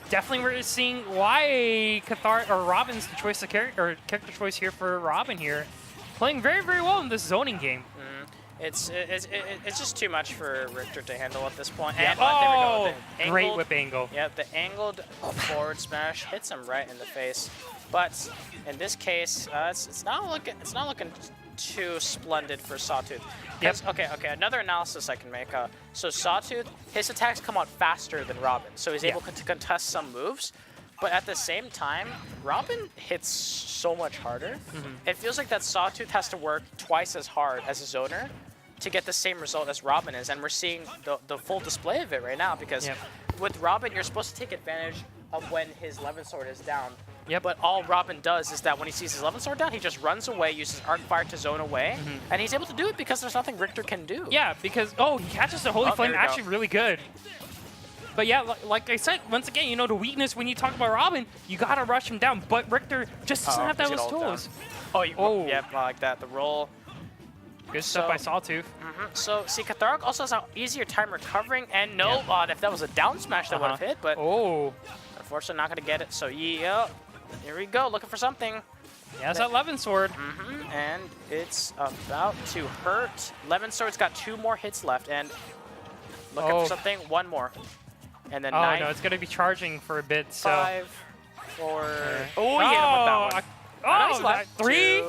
Definitely we're seeing why Catharic or Robin's the choice of character choice here for Robin here. Playing very, very well in this zoning game. It's just too much for Richter to handle at this point. Yeah. And, there we go. The Great angled- whip angle. Yeah, the angled forward smash hits him right in the face. But in this case, it's not looking too splendid for Sawtooth. Yep. Okay. Another analysis I can make. So Sawtooth, his attacks come out faster than Robin, so he's able to contest some moves. But at the same time, Robin hits so much harder. It feels like that Sawtooth has to work twice as hard as a zoner to get the same result as Robin is, and we're seeing the full display of it right now because with Robin, you're supposed to take advantage of when his 11 sword is down. Yep. But all Robin does is that when he sees his 11 sword down, he just runs away, uses arc fire to zone away, and he's able to do it because there's nothing Richter can do. Yeah, because, he catches the Holy Flame actually really good. But yeah, like I said, once again, you know, the weakness when you talk about Robin, you gotta rush him down. But Richter just doesn't have that with his tools. Yeah, I like that. The roll. Good stuff by Sawtooth. So, see, Catharic also has an easier time recovering, and if that was a down smash, that would have hit, but unfortunately not going to get it. So, yeah, here we go, looking for something. Yeah, it's that 11 sword. And it's about to hurt. 11 sword's got 2 more hits left, and looking for something, 1 more. And then 9. No, it's going to be charging for a bit, so. 5, 4. Oh, he hit him with that one. Nice. 3,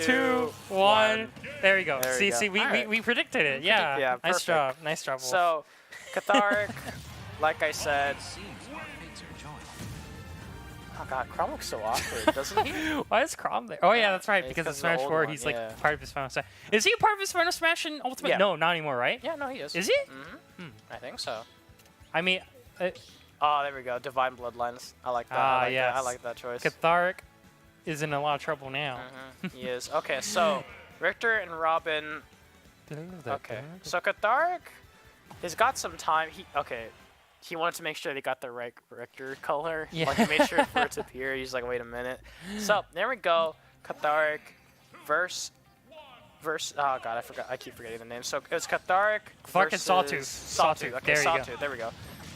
2, 1. There we go. There we See, go. we predicted it. Yeah. Nice job. Nice job, Wolf. So, Catharic, like I said. Oh god, Crom looks so awkward, doesn't he? Why is Crom there? Oh yeah, that's right. Because of the Smash old 4, one, he's like part of his final smash. Is he a part of his final smash in Ultimate? Yeah. No, not anymore, right? Yeah, no, he is. Is he? I think so. I mean, Oh, there we go. Divine Bloodlines. I like that. I like that choice. Catharic is in a lot of trouble now. He is. Okay, so Richter and Robin. Okay, so Catharic has got some time. He wanted to make sure they got the right Richter color. Yeah. Like, he made sure for it to appear. He's like, wait a minute. So, there we go. Catharic versus. Oh, God, I forgot. I keep forgetting the name. So, it's Catharic and versus Sawtooth. Sawtooth. Okay, There you go. Sawtooth. There we go.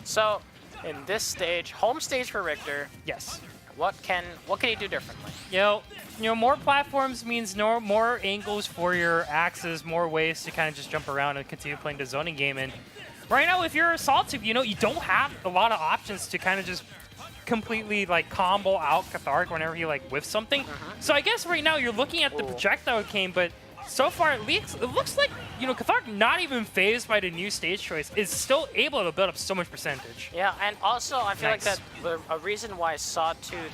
So, in this stage, home stage for Richter, Yes. what can he do differently? You know, more platforms means more angles for your axes, more ways to kind of just jump around and continue playing the zoning game. And right now, if you're a Sawtooth, you know, you don't have a lot of options to kind of just completely like combo out Catharic whenever he like whiffs something. So I guess right now you're looking at the projectile game, but so far at least it looks like, you know, Catharic, not even phased by the new stage choice, is still able to build up so much percentage. Yeah, and also I feel Nice. like that a reason why Sawtooth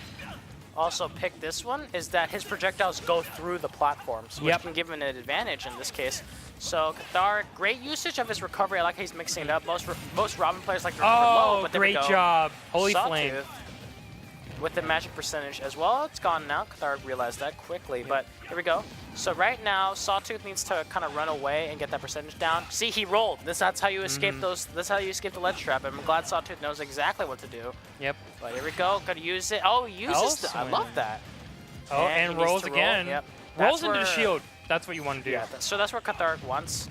also picked this one is that his projectiles go through the platforms, which can give him an advantage in this case. So Catharic, great usage of his recovery. I like how he's mixing it up. Most Robin players like to recover low, but there we great go. job. Holy Sawtooth, Flame. with the magic percentage as well. It's gone now. Cathar realized that quickly, but here we go. So right now, Sawtooth needs to kind of run away and get that percentage down. See, he rolled. That's how you escape those. That's how you escape the ledge trap. I'm glad Sawtooth knows exactly what to do. Yep. But here we go. Gonna use it. Oh, he uses I love that. Oh, and rolls again. Yep. Rolls into the shield. That's what you want to do. Yeah. So that's what Cathar wants.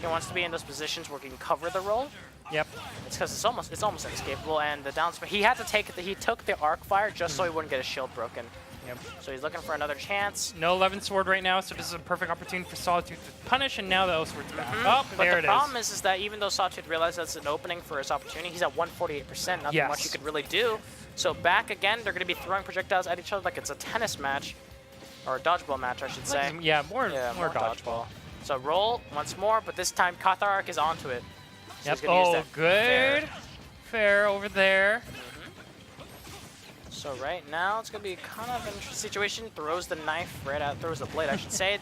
He wants to be in those positions where he can cover the roll. Yep. It's because it's almost inescapable, and the down. He had to take it. He took the arc fire just so he wouldn't get his shield broken. Yep. So he's looking for another chance. No 11 sword right now, so this is a perfect opportunity for Sawtooth to punish, and now the L sword's back. Oh, but there it is. the problem is that even though Sawtooth realized that's an opening for his opportunity, he's at 148%. Nothing much he could really do. So back again, they're going to be throwing projectiles at each other like it's a tennis match, or a dodgeball match, I should say. Yeah, more dodgeball. So roll once more, but this time Cathark is onto it. So yep. Oh, good. Fair over there. So right now it's gonna be kind of an interesting situation. Throws the knife right out, throws the blade, I should say.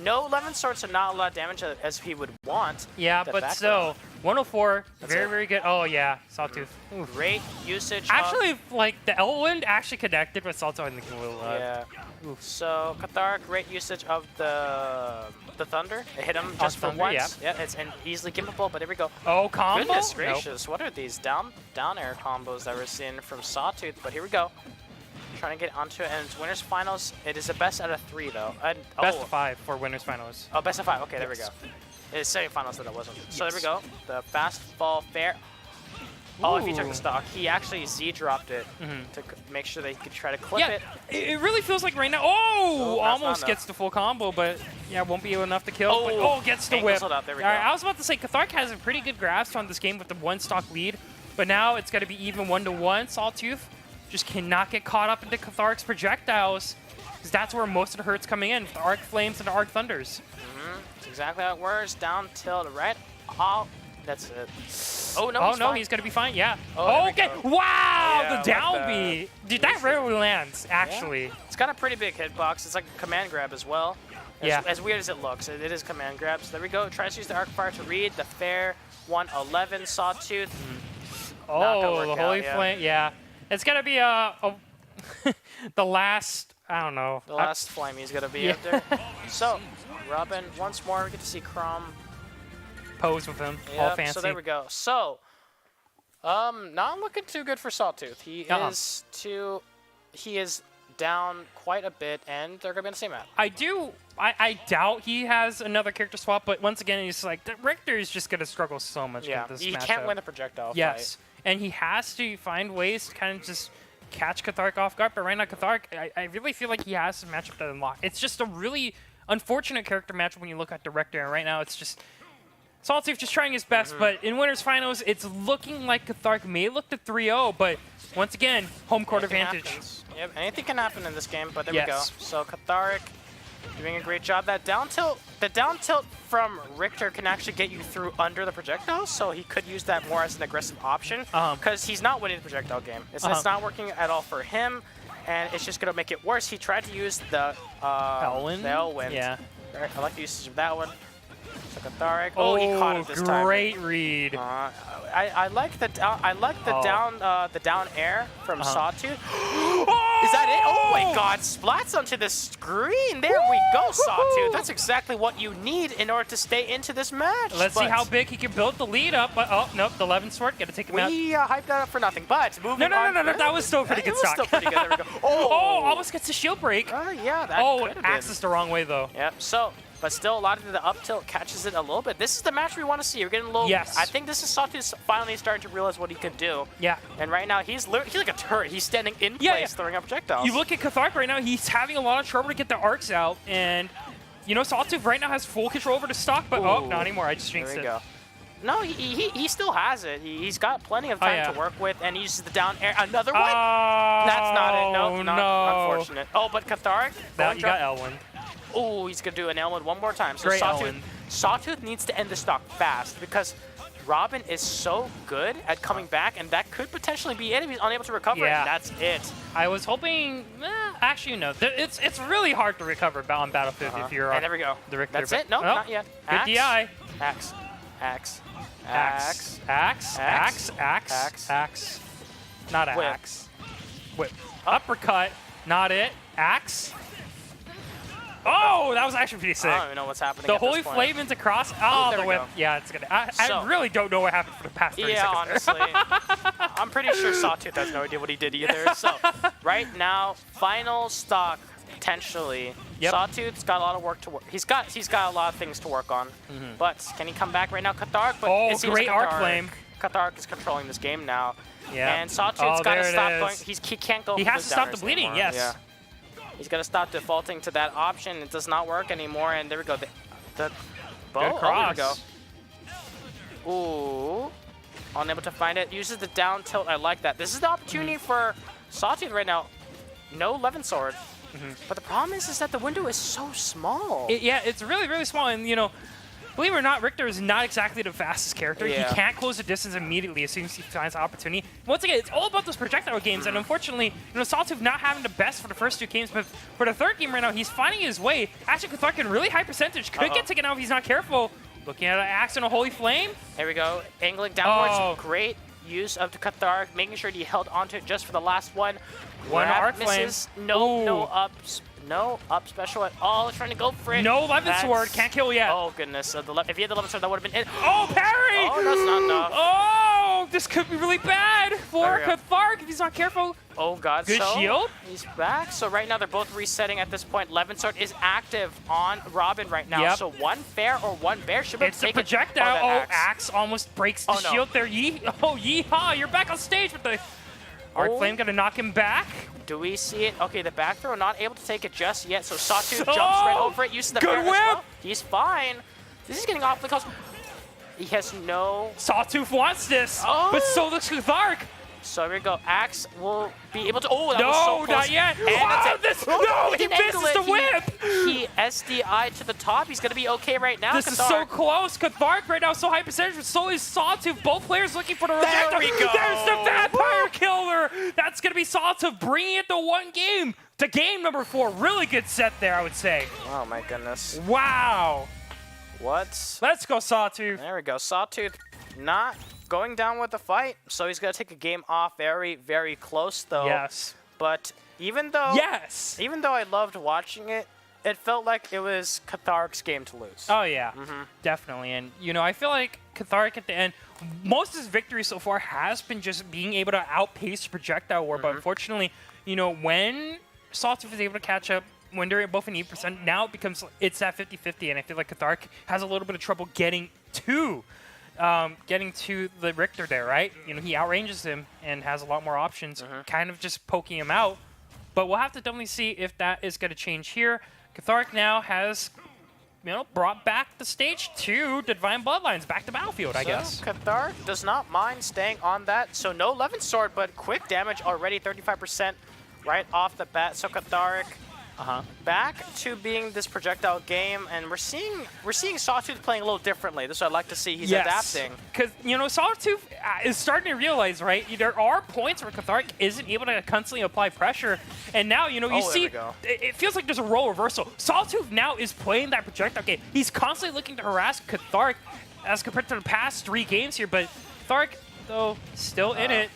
No 11 swords, so not a lot of damage as he would want. Yeah, but still, 104, very good. Oh yeah, Sawtooth. Great usage. Actually, like the Elwind actually connected with Sawtooth and the yeah. So Cathar, great usage of the Thunder. It hit him just for once. Yeah, it's easily gimbable, but here we go. Oh, combo? Goodness gracious, what are these down air combos that we're seeing from Sawtooth? But here we go. Trying to get onto it, and it's winners finals. It is a best out of 3 though. Best of 5 for winners finals. Oh, best of 5. Okay, there we go. It's semifinals that it wasn't. So there we go. The fast fall fair. Oh, if he took the stock, he actually Z-dropped it to make sure that he could try to clip it. It really feels like right now. Oh, almost gets the full combo, but yeah, won't be enough to kill. But, gets the whip. Up. There we go. All right, I was about to say, Cathark has a pretty good grasp on this game with the 1 stock lead, but now it's got to be even 1-to-1. Sawtooth just cannot get caught up into Cathark's projectiles, because that's where most of the hurt's coming in, the Arc Flames and the Arc Thunders. That's exactly how it works. Down tilt, right. Oh, that's it. Oh, no, he's going to be fine, yeah. Okay, wow, yeah, the down B. Dude, that rarely lands, actually. Yeah. It's got a pretty big hitbox. It's like a command grab as well. As weird as it looks, it is command grabs. There we go. Tries to use the Arc Fire to read the fair 111 Sawtooth. Oh, the Holy Flame, yeah. It's going to be the last, I don't know. The last flame he's going to be up there. So, Robin, once more, we get to see Crom pose with him, all fancy. So there we go. So, not looking too good for Sawtooth. He is down quite a bit, and they're going to be in the same map. I doubt he has another character swap, but once again, he's like, Richter is just going to struggle so much in this matchup. He can't win a projectile fight. And he has to find ways to kind of just catch Cathark off guard, but right now, Cathark, I really feel like he has a matchup to unlock. It's just a really unfortunate character matchup when you look at the Richter, and right now it's just Sawtooth just trying his best, but in winners finals, it's looking like Cathark may look to 3-0, but once again, home court advantage. Yep, anything can happen in this game, but there we go. So Cathark doing a great job. That down tilt, the down tilt from Richter can actually get you through under the projectile, so he could use that more as an aggressive option because he's not winning the projectile game. It's not working at all for him, and it's just going to make it worse. He tried to use the Elwind. Yeah. I like the usage of that one. So Cathark. Oh, he caught it this time. Great read. I like the down air from Sawtooth. Is that it? Oh my God! Splats onto the screen. There we go, Sawtooth. That's exactly what you need in order to stay into this match. Let's see how big he can build the lead up. But oh nope, the 11 sword. Got to take him out. We hyped that up for nothing. But moving on. No. That was still pretty good stock. Still pretty good. There we go. Almost gets a shield break. Yeah. That axis the wrong way though. Yep. So. But still, a lot of the up tilt catches it a little bit. This is the match we want to see. You're getting a little. Yes. I think this is Sawtooth finally starting to realize what he can do. Yeah. And right now, he's like a turret. He's standing in place, throwing up projectiles. You look at Cathark right now. He's having a lot of trouble to get the arcs out, and you know Sawtooth right now has full control over the stock. But not anymore. I just jinxed it. There we go. No, he still has it. He's got plenty of time to work with, and he uses the down air. Another one? That's not it. No, not unfortunate. Oh, but Cathark. You got Elwind. Oh, he's going to do an Elwind one more time. So Great Sawtooth needs to end the stock fast because Robin is so good at coming back, and that could potentially be it if he's unable to recover it. That's it. I was hoping... actually, no. It's really hard to recover on Battlefield if you're and there we go. The Richter. That's it? No, not yet. Good DI. Axe. Not axe. Whip. Uppercut, not it. Axe. Oh, that was actually pretty sick. I don't even know what's happening. The at Holy this point. Flame into cross. Oh, there the we whip. go. Yeah, it's gonna. I really don't know what happened for the past 30 Yeah, seconds. honestly. I'm pretty sure Sawtooth has no idea what he did either. So, right now, final stock, potentially. Yep. Sawtooth's got a lot of work to work. He's got a lot of things to work on. But can he come back right now? Cathark, but Oh, it seems great Arc Flame. Cathark is controlling this game now. Yeah. And Sawtooth's got to there it stop is. going. He can't go. He for has those to stop the downers bleeding, anymore. yes. Yeah. He's got to stop defaulting to that option. It does not work anymore. And there we go. The bow. Good Oh, there we cross. go. Ooh. Unable to find it. Uses the down tilt. I like that. This is the opportunity for Sawtooth right now. No Levin Sword. But the problem is that the window is so small. Yeah, it's really, really small. And, you know, believe it or not, Richter is not exactly the fastest character. Yeah. He can't close the distance immediately as soon as he finds the opportunity. Once again, it's all about those projectile games, and unfortunately, you know, Sawtooth not having the best for the first 2 games, but for the 3rd game right now, he's finding his way. Actually, Cathark in really high percentage could get taken out if he's not careful. Looking at an axe and a Holy Flame. There we go. Angling downwards. Oh. Great use of the Cathark, making sure he held onto it just for the last one. One Grab Arc Flame. misses. No Ooh. ups. No up special at all. Trying to go for it. No Levin That's- Sword, can't kill yet. Oh, goodness. If he had the Levin Sword, that would have been it. Oh, parry! Oh, that's not enough. Oh, this could be really bad for There we go. Cathark if he's not careful. Oh, God. Good so shield. He's back. So right now, they're both resetting at this point. Levin Sword is active on Robin right now. Yep. So one fair or one bear should be It's the taken. projectile. that Oh, axe. axe almost breaks the Oh, no. shield there. Yeehaw! You're back on stage with the Arc Flame. Gonna knock him back. Do we see it? Okay, the back throw, not able to take it just yet. So Sawtooth jumps right over it, uses the Good parry as whip. well. He's fine. This is getting awfully close. He has no. Sawtooth wants this, Oh. but so looks Cathark. So here we go. Axe will be able to. Oh, that was so No, close. not yet. And that's it. No, he didn't angle misses it. the whip. He SDI to the top. He's gonna be okay right now. This is so close. Cathark right now, so high percentage, but so is Sawtooth. Both players looking for the projectile. we go. There's the Vampire Killer. That's going to be Sawtooth bringing it to 1 game. To game number 4. Really good set there, I would say. Oh my goodness. Wow. What? Let's go, Sawtooth. There we go. Sawtooth not going down with the fight, so he's gonna take a game off. Very, very close though. Yes. But even though even though I loved watching it, it felt like it was Cathark's game to lose. Oh, yeah. Definitely. And, you know, I feel like Cathark at the end, most of his victory so far has been just being able to outpace the projectile war. But unfortunately, you know, when Sawtooth is able to catch up, when they're both in 8%, now it's that 50-50. And I feel like Cathark has a little bit of trouble getting to the Richter there, right? You know, he outranges him and has a lot more options, kind of just poking him out. But we'll have to definitely see if that is going to change here. Cathark now has, you know, brought back the stage to the Divine Bloodlines, back to Battlefield, I guess. Cathark does not mind staying on that. So no Levin Sword, but quick damage already, 35% right off the bat. So Cathark back to being this projectile game, and we're seeing Sawtooth playing a little differently. This is what I like to see. He's adapting. Because, you know, Sawtooth is starting to realize, right, there are points where Cathark isn't able to constantly apply pressure, and now, you know, you see, it feels like there's a role reversal. Sawtooth now is playing that projectile game. He's constantly looking to harass Cathark as compared to the past 3 games here, but Cathark, though, still in it.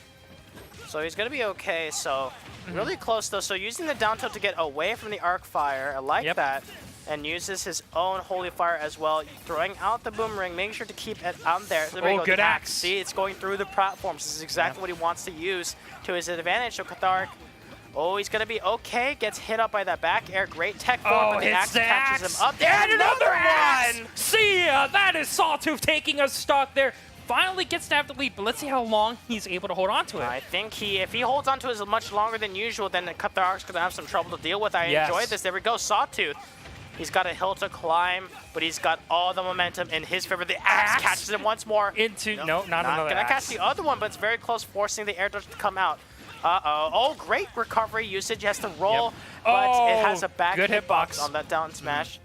So he's going to be okay. So really close, though. So using the down tilt to get away from the arc fire. I like that. And uses his own holy fire as well. Throwing out the boomerang, making sure to keep it on there. So there we go, good axe. See, it's going through the platforms. This is exactly what he wants to use to his advantage. So Cathark, oh, he's going to be okay. Gets hit up by that back air. Great tech form, but the axe catches him up. And another one! See ya! That is Sawtooth taking a stock there. Finally gets to have the lead, but let's see how long he's able to hold on to it. I think if he holds on to it much longer than usual, then Cathark's going to have some trouble to deal with. I enjoy this. There we go, Sawtooth. He's got a hill to climb, but he's got all the momentum in his favor. The axe catches him once more. Not another gonna axe. catch the other one, but it's very close, forcing the air dodge to come out. Uh-oh. Oh, great recovery usage. He has to roll, but it has a back hitbox on that down smash.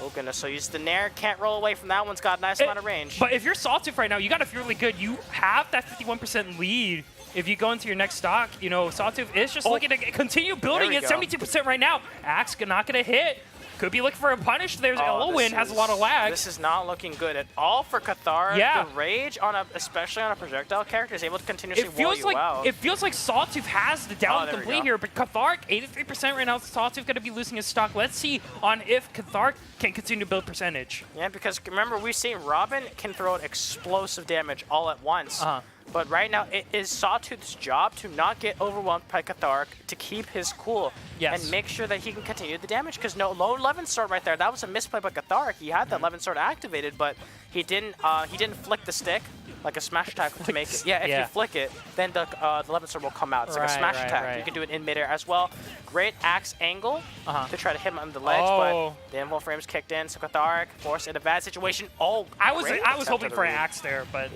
Oh, goodness. So use the Nair. Can't roll away from that one's got a nice amount of range. But if you're Sawtooth right now, you got to feel really good. You have that 51% lead. If you go into your next stock, you know, Sawtooth is just looking to continue building it. 72% right now. Axe not going to hit. could be looking for a punish. There's Elwin has a lot of lag. This is not looking good at all for Cathar. Yeah. The rage, especially on a projectile character, is able to continuously wall you out. It feels like Sawtooth has the down complete here, but Cathar, 83% right now. Sawtooth going to be losing his stock. Let's see on if Cathar can continue to build percentage. Yeah, because remember, we've seen Robin can throw out explosive damage all at once. But right now, it is Sawtooth's job to not get overwhelmed by Cathark, to keep his cool, and make sure that he can continue the damage. Because no low 11 sword right there, that was a misplay by Cathark. He had that 11 sword activated, but he didn't flick the stick like a smash attack to make it. Yeah, if you flick it, then the 11 sword will come out. It's like a smash attack. You can do it in midair as well. Great axe angle to try to hit him on the ledge, but the invul frames kicked in, so Cathark forced in a bad situation. I was hoping for an axe there, but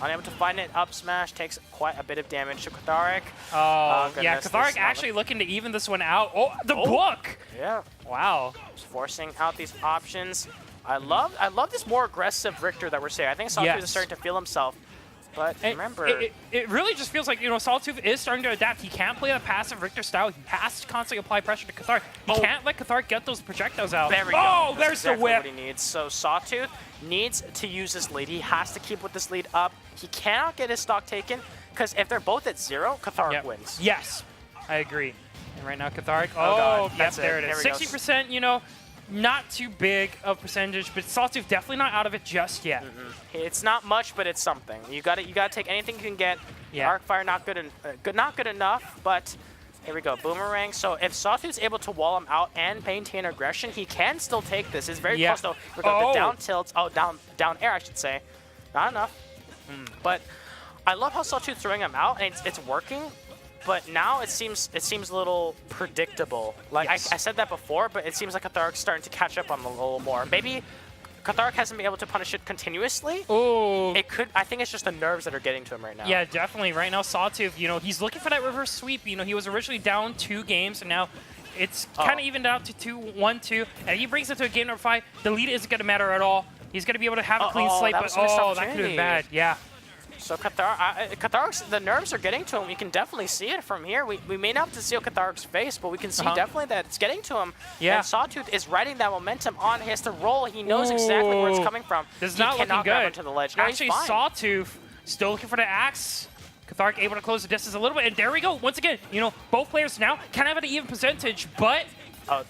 unable to find it. Up smash takes quite a bit of damage to Cathark. Yeah, Cathark actually looking to even this one out. The book! Yeah. Wow. Just forcing out these options. I love this more aggressive Richter that we're seeing. I think Sawtooth is starting to feel himself. But remember, it really just feels like, Sawtooth is starting to adapt. He can't play a passive Richter style. He has to constantly apply pressure to Cathark. He can't let Cathark get those projectiles out. There we go. There's exactly the whip. What he needs. So Sawtooth needs to use this lead. He has to keep with this lead up. He cannot get his stock taken, because if they're both at 0, Cathark wins. Yes, I agree. And right now, Cathark. God, that's there it is. 60%, not too big of percentage, but Sawtooth definitely not out of it just yet. It's not much, but it's something. You got to take anything you can get. Arcfire not good enough, but here we go. Boomerang. So if Sawtooth's able to wall him out and maintain aggression, he can still take this. It's very close though. Here we go. The down tilts. Down air, I should say. Not enough. But I love how Sawtooth's throwing him out, and it's working. But now it seems a little predictable. Like I said that before, but it seems like Cathark's starting to catch up on him a little more. Maybe Cathark hasn't been able to punish it continuously. It could. I think it's just the nerves that are getting to him right now. Yeah, definitely. Right now, Sawtooth, he's looking for that reverse sweep. He was originally down 2 games, and now it's kind of evened out to 1-2. And he brings it to a game number 5. The lead isn't going to matter at all. He's going to be able to have a clean slate, but that could have been bad. Yeah. So Cathark's, the nerves are getting to him. You can definitely see it from here. We may not have to see Cathark's face, but we can see definitely that it's getting to him. Yeah. And Sawtooth is riding that momentum on. He has to roll. He knows exactly where it's coming from. This is not looking good. Grab him to the ledge. No, actually, Sawtooth still looking for the axe. Cathark able to close the distance a little bit, and there we go. Once again, both players now kind of have an even percentage, but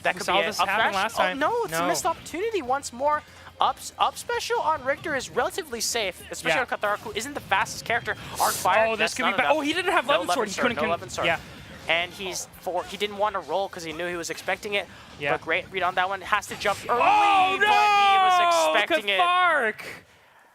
that could be this happen last time. No, it's a missed opportunity once more. Up special on Richter is relatively safe, especially on Cathark, who isn't the fastest character. Arcfire. This could be bad. He didn't have 11 sword. He couldn't. 11 sword. Yeah. And he didn't want to roll because he knew he was expecting it. Yeah. But great read on that one. Has to jump early, but he was expecting Cathark!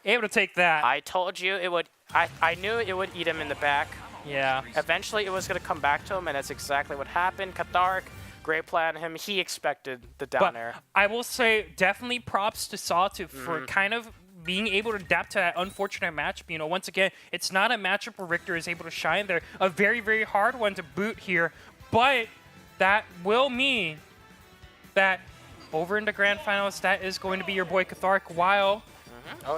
Able to take that. I told you it would. I knew it would eat him in the back. Yeah. Eventually, it was going to come back to him, and that's exactly what happened. Cathark. Great play on him. He expected the down air. I will say, definitely props to Sawtooth for kind of being able to adapt to that unfortunate matchup. Once again, it's not a matchup where Richter is able to shine. They're a very, very hard one to boot here. But that will mean that over in the grand finals, that is going to be your boy Cathark, while...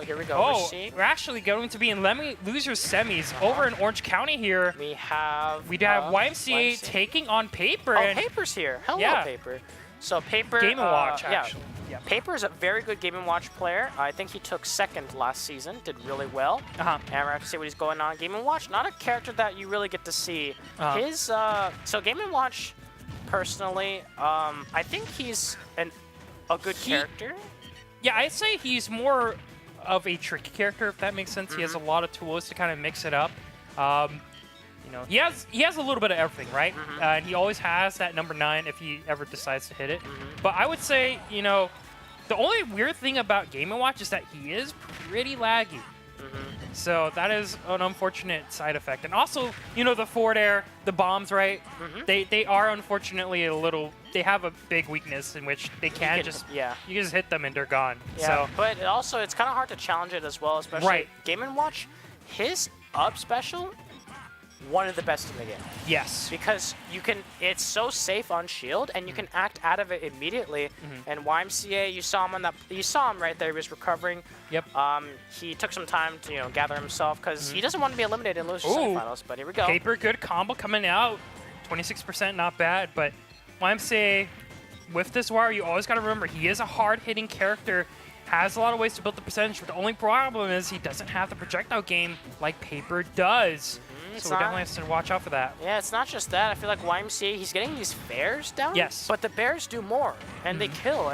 Here we go. We're actually going to be in losers semis over in Orange County here. We have YMCA taking on Paper. Paper's here. Hello, Paper. So Paper, Game & Watch, actually. Yeah. Paper is a very good Game & Watch player. I think he took 2nd last season. Did really well. And we're going to see what he's going on. Game & Watch, not a character that you really get to see. His so Game & Watch, personally, I think he's a good character. Yeah, I'd say he's more of a tricky character, if that makes sense. He has a lot of tools to kind of mix it up. He has a little bit of everything, right? And he always has that number 9 if he ever decides to hit it. But I would say, the only weird thing about Game & Watch is that he is pretty laggy. So that is an unfortunate side effect. And also, the forward air, the bombs, right? They are unfortunately they have a big weakness in which they you can just hit them and they're gone. Yeah, so. But it's kind of hard to challenge it as well, especially Game & Watch. His up special, one of the best in the game. Yes. Because it's so safe on shield, and you can act out of it immediately. And YMCA, you saw him right there. He was recovering. Yep. He took some time to gather himself because he doesn't want to be eliminated in losers semifinals. But here we go. Paper, good combo coming out. 26%, not bad. But YMCA with this Wario, you always got to remember he is a hard-hitting character, has a lot of ways to build the percentage, but the only problem is he doesn't have the projectile game like Paper does. So we definitely have to watch out for that. Yeah, it's not just that. I feel like YMCA, he's getting these fares down. Yes. But the bears do more, and they kill.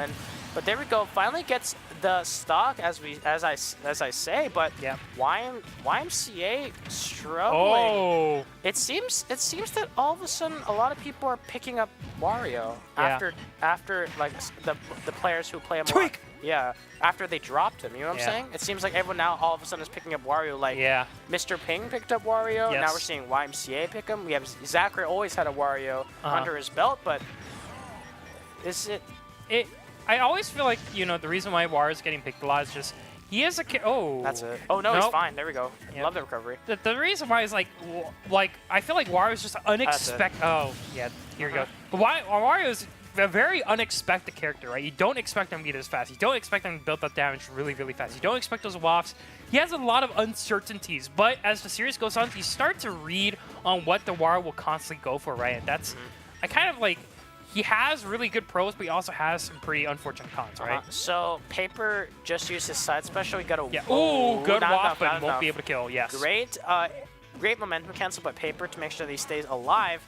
But there we go. Finally gets the stock, as I say. But YMCA struggling. Oh. It seems that all of a sudden a lot of people are picking up Wario after like the players who play him. Tweak. Yeah, after they dropped him, you know what I'm saying? It seems like everyone now all of a sudden is picking up Wario. Like Mr. Ping picked up Wario. Yes. Now we're seeing YMCA pick him. We have Zachary always had a Wario under his belt, but is it? I always feel like, you know, the reason why Wario's getting picked a lot is just he is a kid. Oh, that's it. Oh no, he's fine. There we go. Yep. Love the recovery. The reason why is like I feel like Wario's just unexpected. Oh yeah, here we go. But Wario's a very unexpected character, right? You don't expect him to be this fast. You don't expect him to build that damage really, really fast. You don't expect those wafts. He has a lot of uncertainties, but as the series goes on, you start to read on what the Wario will constantly go for, right? And that's, I kind of like, he has really good pros, but he also has some pretty unfortunate cons, right? So Paper just used his side special. He got a ooh, good waft, but won't be able to kill. Yes. Great momentum cancel by Paper to make sure that he stays alive.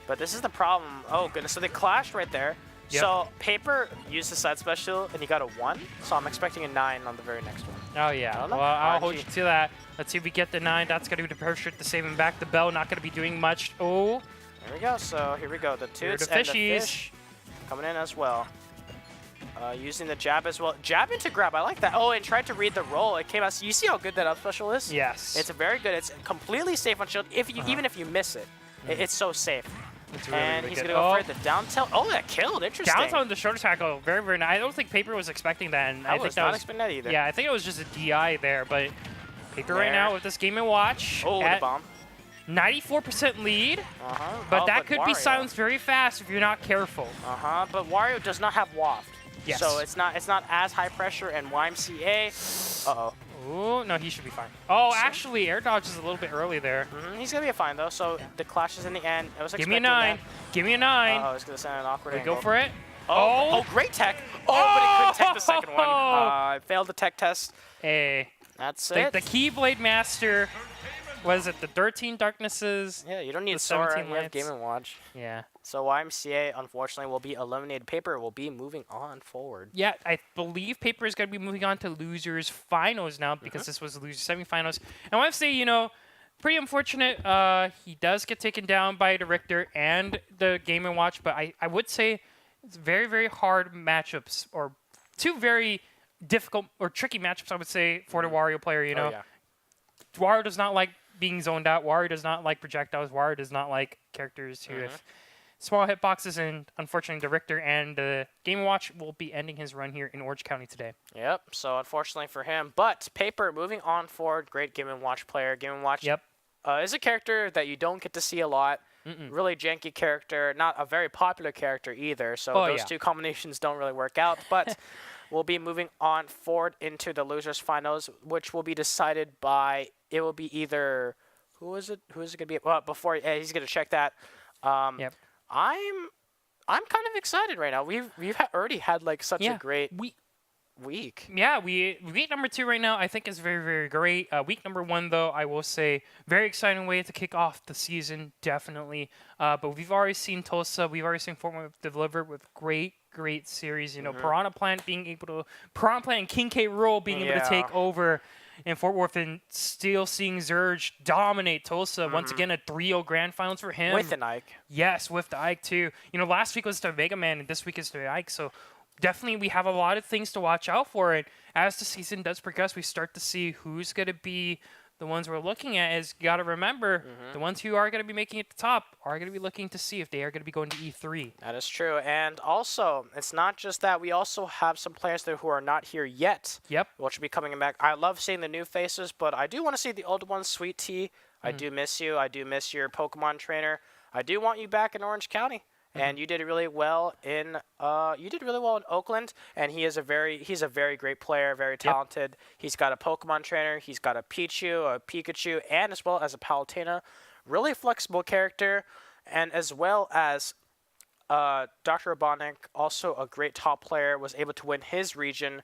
But this is the problem. Oh, goodness. So they clashed right there. Yep. So Paper used the side special, and he got a 1. So I'm expecting a 9 on the very next one. Oh, yeah. Well, I'll hold you to that. Let's see if we get the 9. That's going to be the perfect to save him back. The Bell not going to be doing much. Oh. There we go. So here we go. The Toots and the Fish coming in as well. Using the jab as well. Jab into grab. I like that. Oh, and tried to read the roll. It came out. So you see how good that up special is? Yes. It's very good. It's completely safe on shield. If you even if you miss it, it's so safe. Really, and really he's good. going to go for the down tilt. Oh, that killed. Interesting. Down tilt on the shoulder tackle. Very, very nice. I don't think Paper was expecting that. And I was not expecting that either. Yeah, I think it was just a DI there. But Paper right now with this Game & Watch. Oh, the bomb. 94% lead. But that could be silenced very fast if you're not careful. But Wario does not have waft. Yes. So it's not as high pressure, and YMCA. Uh-oh. Oh, no, he should be fine. Oh, actually, air dodge is a little bit early there. He's going to be fine, though. So the clash is in the end. I was Give me a 9. Give me a 9. Uh-oh, it's going to send an awkward angle. Go for it. Oh, great tech. Oh, but it couldn't tech the second one. Failed the tech test. Hey. That's it. The Keyblade Master. Was it the 13 Darknesses? Yeah, you don't need Sora. You have Game & Watch. Yeah. So YMCA, unfortunately, will be eliminated. Paper will be moving on forward. Yeah, I believe Paper is going to be moving on to losers finals now because this was the losers semifinals. And I want to say, you know, pretty unfortunate. He does get taken down by the Richter and the Game & Watch, but I would say it's very, very hard matchups, or two very difficult or tricky matchups, I would say, for the Wario player, you know. Wario does not like being zoned out. Wario does not like projectiles. Wario does not like characters who have small hitboxes, and unfortunately the Richter and the Game & Watch will be ending his run here in Orange County today. Yep, so unfortunately for him. But Paper moving on forward, great Game & Watch player. Game & Watch is a character that you don't get to see a lot. Really janky character, not a very popular character either, so those two combinations don't really work out. But we'll be moving on forward into the losers finals, which will be decided by, it will be either, who is it going to be? Well, before he's going to check that. I'm kind of excited right now. We've already had like such a great week. Yeah, week number 2 right now I think is very, very great. Week number 1 though, I will say, very exciting way to kick off the season, definitely. But we've already seen Tulsa, we've already seen Fort Worth deliver with great series. You know, Piranha Plant and King K. Rool being able to take over in Fort Worth, and still seeing Zurge dominate Tulsa. Once again, a 3-0 grand finals for him. With an Ike. Yes, with the Ike too. You know, last week was the Mega Man, and this week is the Ike. So definitely we have a lot of things to watch out for. And as the season does progress, we start to see who's going to be the ones we're looking at. Is you got to remember, the ones who are going to be making it to the top are going to be looking to see if they are going to be going to E3. That is true. And also, it's not just that. We also have some players there who are not here yet. Yep. Which will be coming back. I love seeing the new faces, but I do want to see the old ones. Sweet Tea, I do miss you. I do miss your Pokemon trainer. I do want you back in Orange County. And you did really well in Oakland, and he's a very great player, very talented. He's got a Pokemon trainer, he's got a Pichu, a Pikachu, and as well as a Palutena. Really flexible character, and as well as Dr. Robotnik, also a great top player, was able to win his region.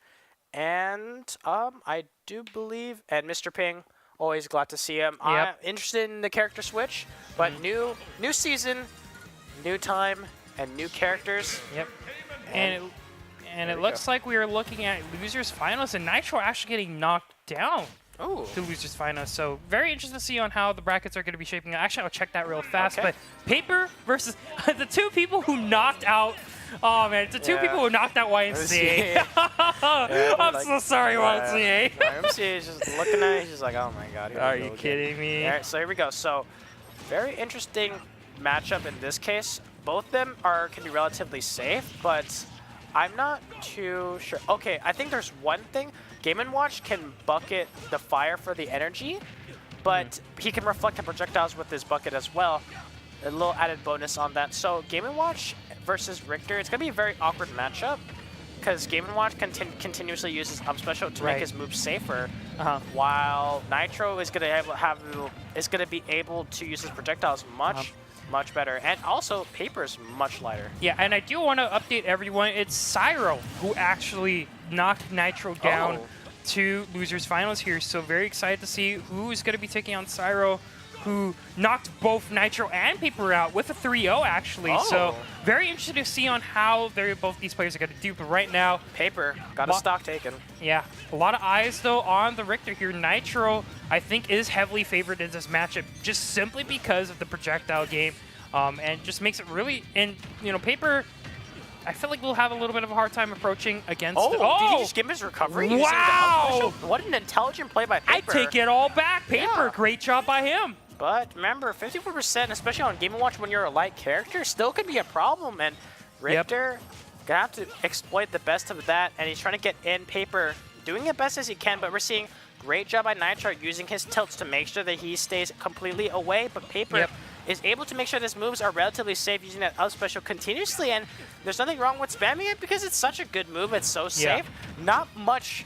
And I do believe, and Mr. Ping, always glad to see him. Yep. I'm interested in the character switch, but new season, new time, and new characters. Yep. And it looks like we are looking at losers finals, and Nitro actually getting knocked down to losers finals. So very interesting to see on how the brackets are going to be shaping up. Actually, I'll check that real fast. Okay. But Paper versus the two people who knocked out. Oh man, the two people who knocked out YMCA. I'm so sorry, YMCA. YMCA is just looking at it. He's just like, oh my god. Are you kidding me? All right, so here we go. So very interesting matchup in this case. Both of them can be relatively safe, but I'm not too sure. Okay, I think there's one thing. Game & Watch can bucket the fire for the energy, but he can reflect the projectiles with his bucket as well. A little added bonus on that. So Game & Watch versus Richter, it's going to be a very awkward matchup because Game & Watch continuously uses up special to make his moves safer, while Nitro is going to be able to use his projectiles much better, and also Paper's much lighter. Yeah, and I do want to update everyone. It's Cyro who actually knocked Nitro down to losers finals here. So very excited to see who's going to be taking on Cyro, who knocked both Nitro and Paper out with a 3-0 actually. So very interested to see on how both these players are going to do. But right now, Paper got a stock taken. Yeah, a lot of eyes though on the Richter here. Nitro, I think, is heavily favored in this matchup just simply because of the projectile game, and just makes it really. And Paper, I feel like we'll have a little bit of a hard time approaching against. Did he just give him his recovery? Wow! What an intelligent play by Paper. I take it all back. Paper, great job by him. But remember, 54%, especially on Game & Watch when you're a light character, still could be a problem. And Richter gonna have to exploit the best of that, and he's trying to get in. Paper doing it best as he can, but we're seeing great job by Nitro using his tilts to make sure that he stays completely away. But Paper is able to make sure his moves are relatively safe using that up special continuously, and there's nothing wrong with spamming it because it's such a good move. It's so safe. Not much,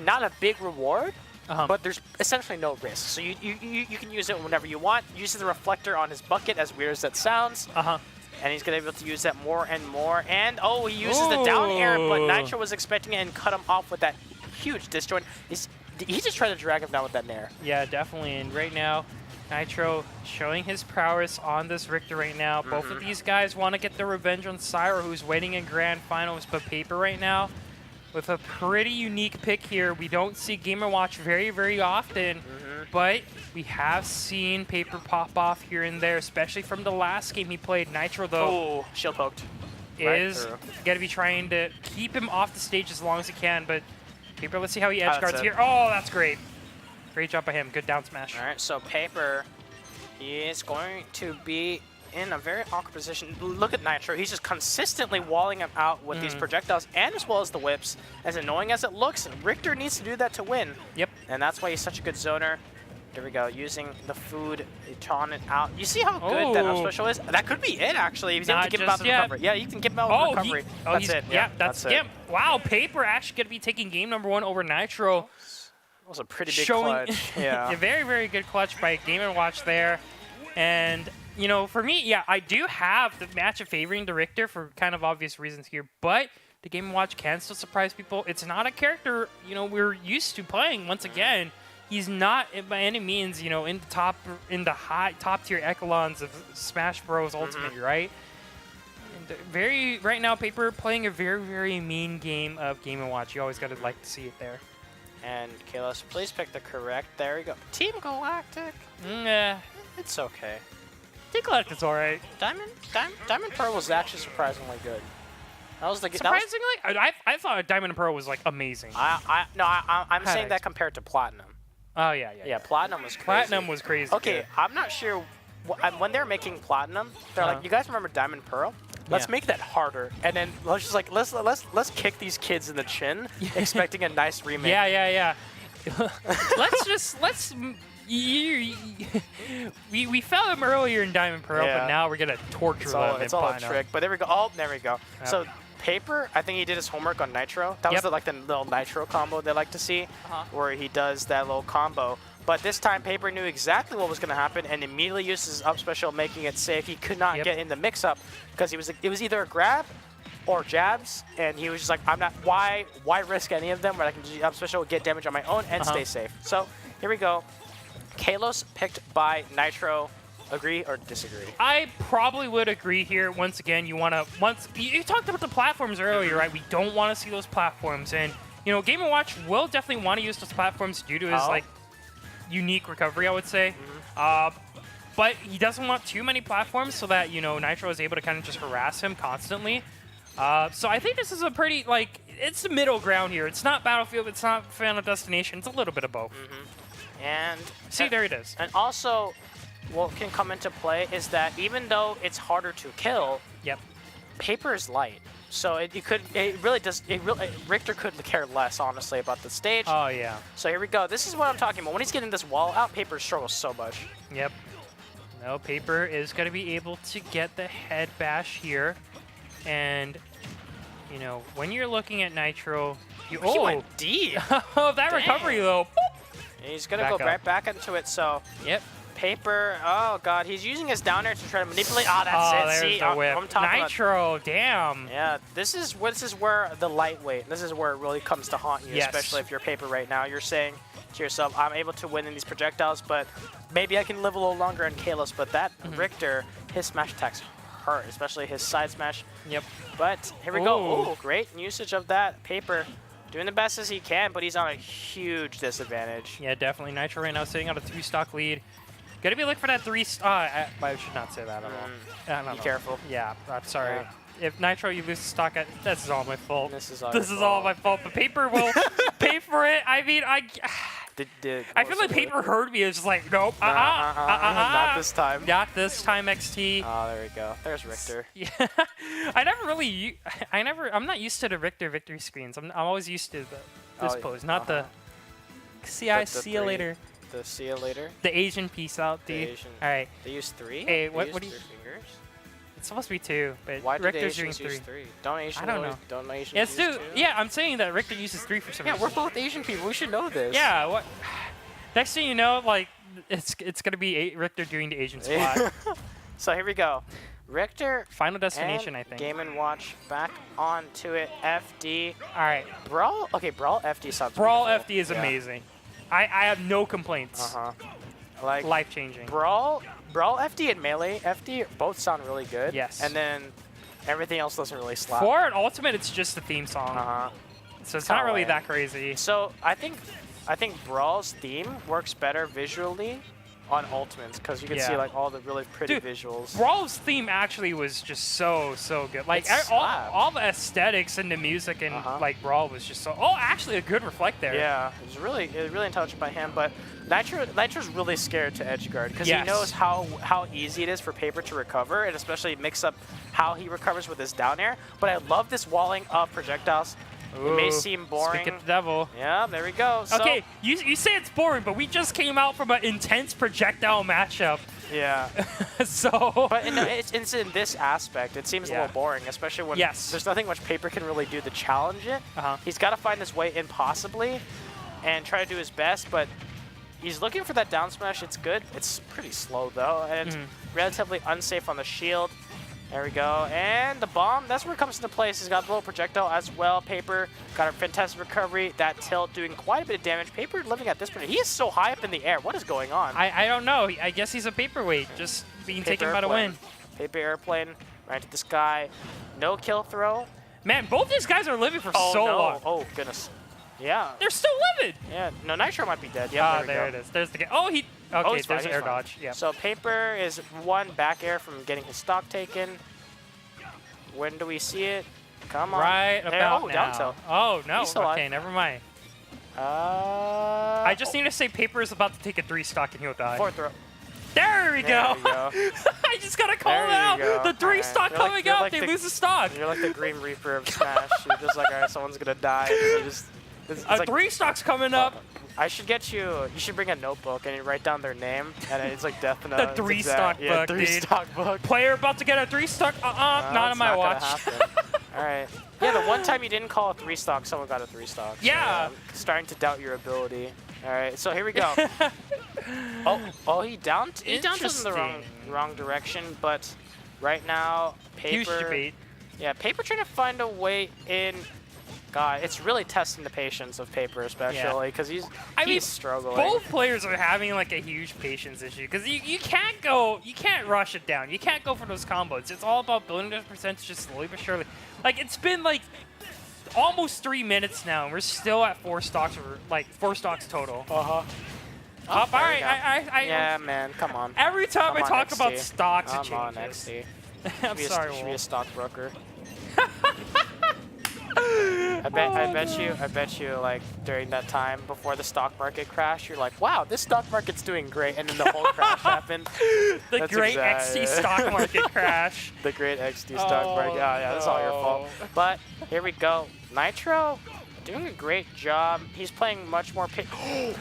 not a big reward. But there's essentially no risk. So you can use it whenever you want. Uses the reflector on his bucket, as weird as that sounds. And he's going to be able to use that more and more. And, he uses the down air, but Nitro was expecting it and cut him off with that huge disjoint. He just tried to drag him down with that nair. Yeah, definitely. And right now, Nitro showing his prowess on this Richter right now. Both of these guys want to get their revenge on Cyro, who's waiting in Grand Finals. But Paper right now, with a pretty unique pick here. We don't see Game & Watch very, very often, but we have seen Paper pop off here and there, especially from the last game he played. Nitro, though, shield poked. Is going to be trying to keep him off the stage as long as he can, but Paper, let's see how he edge guards here. Oh, that's great. Great job by him. Good down smash. All right, so Paper, he is going to be in a very awkward position. Look at Nitro. He's just consistently walling him out with these projectiles and as well as the whips. As annoying as it looks, Richter needs to do that to win. Yep. And that's why he's such a good zoner. There we go. Using the food, taunt it out. You see how good that up special is? That could be it, actually. He's able to give him out the recovery. Yeah, you can give him out the recovery. That's it. Yeah, that's it. Wow, Paper actually going to be taking game number 1 over Nitro. That was a pretty big clutch. Yeah. A very, very good clutch by Game & Watch there. And for me, I do have the matchup favoring the Richter for kind of obvious reasons here, but the Game & Watch can still surprise people. It's not a character, we're used to playing. Once again, he's not by any means, in the top tier echelons of Smash Bros. Ultimate, right? And right now, Paper playing a very, very mean game of Game & Watch. You always got to like to see it there. And Kalos, please pick the correct. There we go. Team Galactic. Yeah, it's okay. Team Galactic's all right. Diamond Pearl was actually surprisingly good. That was the surprisingly. I thought Diamond and Pearl was like amazing. I'm saying that compared to Platinum. Oh yeah. Platinum was crazy. Platinum was crazy. Okay, good. I'm not sure when they're making Platinum. They're like, you guys remember Diamond Pearl? Let's make that harder, and then let's kick these kids in the chin, expecting a nice remake. Yeah. we felt him earlier in Diamond Pearl, but now we're gonna torture them. It's all a trick. But there we go. Oh, there we go. Yep. So Paper, I think he did his homework on Nitro. That was the little Nitro combo they like to see, where he does that little combo. But this time, Paper knew exactly what was going to happen and immediately used his up special, making it safe. He could not get in the mix-up because it was either a grab or jabs, and he was just like, I'm not. Why risk any of them when I can do up special, get damage on my own, and stay safe? So here we go. Kalos picked by Nitro. Agree or disagree? I probably would agree here. Once again, you talked about the platforms earlier, right? We don't want to see those platforms, and you know, Game & Watch will definitely want to use those platforms due to his like unique recovery, I would say. But he doesn't want too many platforms so that, you know, Nitro is able to kind of just harass him constantly. So I think this is a pretty, like, it's the middle ground here. It's not Battlefield, it's not Final Destination, it's a little bit of both. And see, there it is. And also, what can come into play is that even though it's harder to kill, Paper is light. So Richter could care less, honestly, about the stage. Oh, yeah. So here we go. This is what I'm talking about. When he's getting this wall out, Paper struggles so much. Yep. No, Paper is going to be able to get the head bash here. And, you know, when you're looking at Nitro, he went deep. Oh, that recovery, though. He's going to go right back into it, so... Yep. Paper, oh god, he's using his down air to try to manipulate. Oh, that's it. See, the whip. I'm talking Nitro, damn. Yeah, this is where the lightweight. This is where it really comes to haunt you, especially if you're Paper right now. You're saying to yourself, I'm able to win in these projectiles, but maybe I can live a little longer in Kalos. But that Richter, his smash attacks hurt, especially his side smash. Yep. But here we go. Ooh, great usage of that. Paper doing the best as he can, but he's on a huge disadvantage. Yeah, definitely. Nitro right now sitting on a 3-stock lead. Gotta be looking for that 3. I should not say that at all. Be careful. Yeah, I'm sorry. Yeah. If Nitro, you lose stock, this is all my fault. This is all my fault. But Paper will pay for it. I mean, I feel like Paper heard me. It's just like, nope. Not this time. Not this time, XT. Oh, there we go. There's Richter. Yeah. I'm not used to the Richter victory screens. I'm always used to this pose, not the see you later. The see you later. The Asian peace out, dude. All right. They use 3? Hey, what do you? Fingers? It's supposed to be 2, but why Richter's Asians doing use 3? Don't Asians? I don't know. Don't Asians use 2? Yeah, I'm saying that Richter uses 3 for some reason. Yeah, we're both Asian people. We should know this. Yeah. What? Next thing you know, like it's gonna be Richter doing the Asian spot. So here we go. Richter. Final Destination, I think. Game & Watch back onto it. FD. All right. Brawl. Okay, Brawl FD sounds. Brawl beautiful. FD is amazing. I have no complaints. Like life-changing. Brawl FD and Melee FD both sound really good. Yes. And then everything else doesn't really slap. For an Ultimate, it's just the theme song. So it's not really that crazy. So I think Brawl's theme works better visually on Ultimates because you can see like all the really pretty visuals. Brawl's theme actually was just so good. Like all the aesthetics and the music and like Brawl was just so. Oh, actually a good reflect there. Yeah, it was really intelligent by him. But Nitro's really scared to edge guard because he knows how easy it is for Paper to recover, and especially mix up how he recovers with his down air. But I love this walling of projectiles. Ooh, it may seem boring. Speak of the devil. Yeah, there we go. So, okay, you say it's boring, but we just came out from an intense projectile matchup. Yeah. So. But it's in this aspect. It seems a little boring, especially when there's nothing much Paper can really do to challenge it. He's got to find his way in possibly and try to do his best, but he's looking for that down smash. It's good. It's pretty slow, though, and it's relatively unsafe on the shield. There we go. And the bomb, that's where it comes into place. He's got a little projectile as well. Paper got a fantastic recovery. That tilt doing quite a bit of damage. Paper living at this point. He is so high up in the air. What is going on? I don't know. I guess he's a paperweight, just being taken by the wind. Paper airplane right to the sky. No kill throw. Man, both these guys are living for so long. Oh, goodness. Yeah. They're still living. Yeah. No, Nitro might be dead. Yeah, there it is. There's the guy. Oh, he. Okay, there's air dodge. Yeah. So Paper is one back air from getting his stock taken. When do we see it? Come on. Right about now. Down tilt. Oh, no. Okay, never mind. I just need to say Paper is about to take a 3-stock and he'll die. 4th throw. There we go. I just got to call it out. The 3-stock coming up. They lose a stock. You're like the Green Reaper of Smash. You're just like, all right, someone's going to die. A 3-stock's coming up. I should get you. You should bring a notebook and you write down their name, and it's like Death Note. The 3-stock book, 3-stock book. Player about to get a 3-stock. Not on my watch. All right. Yeah, the one time you didn't call a 3-stock, someone got a 3-stock. Yeah. So, I'm starting to doubt your ability. All right, so here we go. He downed us in the wrong direction, but right now, Paper. Huge debate. Yeah, Paper trying to find a way in. God, it's really testing the patience of Paper, especially because he's struggling. Both players are having like a huge patience issue because you can't rush it down. You can't go for those combos. It's all about building those percentages slowly but surely. Like it's been like almost 3 minutes now, and we're still at 4 stocks, or like 4 stocks total. All right, yeah, man, come on. Every time I talk XT. about stocks, it Come on, changes. XT. I'm sorry, Should be a Wolf. stockbroker. I bet you, like during that time before the stock market crash, you're like, wow, this stock market's doing great, and then the whole crash happened. The great XT stock market crash. The great XT stock market. Oh, yeah, that's all your fault. But here we go. Nitro doing a great job. He's playing much more.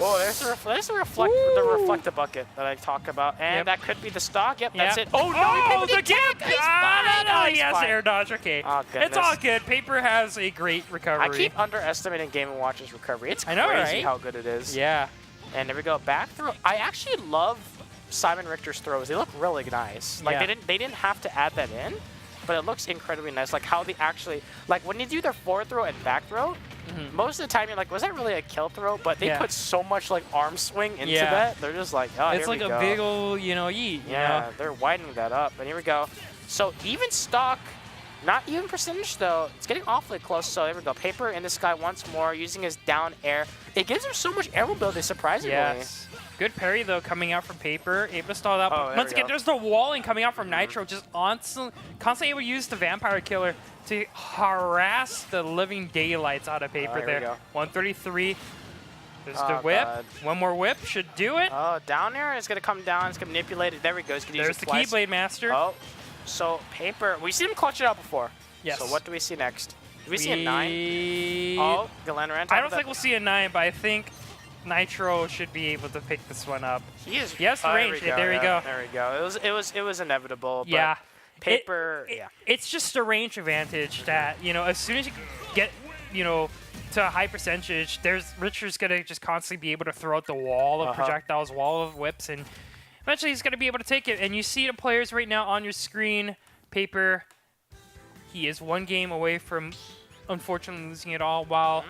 Oh, there's the reflector bucket that I talk about, and that could be the stock. Yep, that's it. Oh no, the gimp! Yes, fine. air dodge. Okay, oh, it's all good. Paper has a great recovery. I keep underestimating Game & Watch's recovery. It's crazy right? how good it is. Yeah. And there we go. Back throw. I actually love Simon Richter's throws. They look really nice. Like they didn't have to add that in, but it looks incredibly nice. Like how they actually, like when they do their forward throw and back throw, most of the time you're like, was that really a kill throw? But they put so much like arm swing into that. They're just like, oh, it's like a big old, yeet. Yeah, they're widening that up. And here we go. So even stock, not even percentage though. It's getting awfully close. So there we go. Paper in this guy once more using his down air. It gives him so much air mobility, surprisingly. Yes. Good parry though coming out from Paper. Able to stall out. Oh, Once again, there's the walling coming out from Nitro. Just constantly able to use the Vampire Killer to harass the living daylights out of Paper there. 133. There's the whip. God. One more whip should do it. Oh, down there. It's going to come down. It's going to manipulate it. There we go. He's going to use There's it the twice. Keyblade Master. Oh, so Paper. We've seen him clutch it out before. Yes. So what do we see next? Do we see a 9? Oh, Glenn I don't think we'll see a 9, but I think Nitro should be able to pick this one up. He is. Yes, range. There we go. There we go. It was inevitable. But yeah. Paper. It's just a range advantage that as soon as you get to a high percentage, Richard's gonna just constantly be able to throw out the wall of projectiles, wall of whips, and eventually he's gonna be able to take it. And you see the players right now on your screen. Paper. He is one game away from, unfortunately, losing it all. While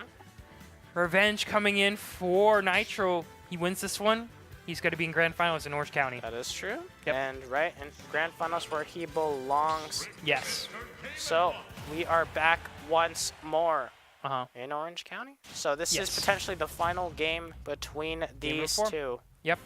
revenge coming in for Nitro, he wins this one. He's going to be in Grand Finals in Orange County. That is true. Yep. And right in Grand Finals where he belongs. Yes. So we are back once more in Orange County. So this is potentially the final game between these two. Yep.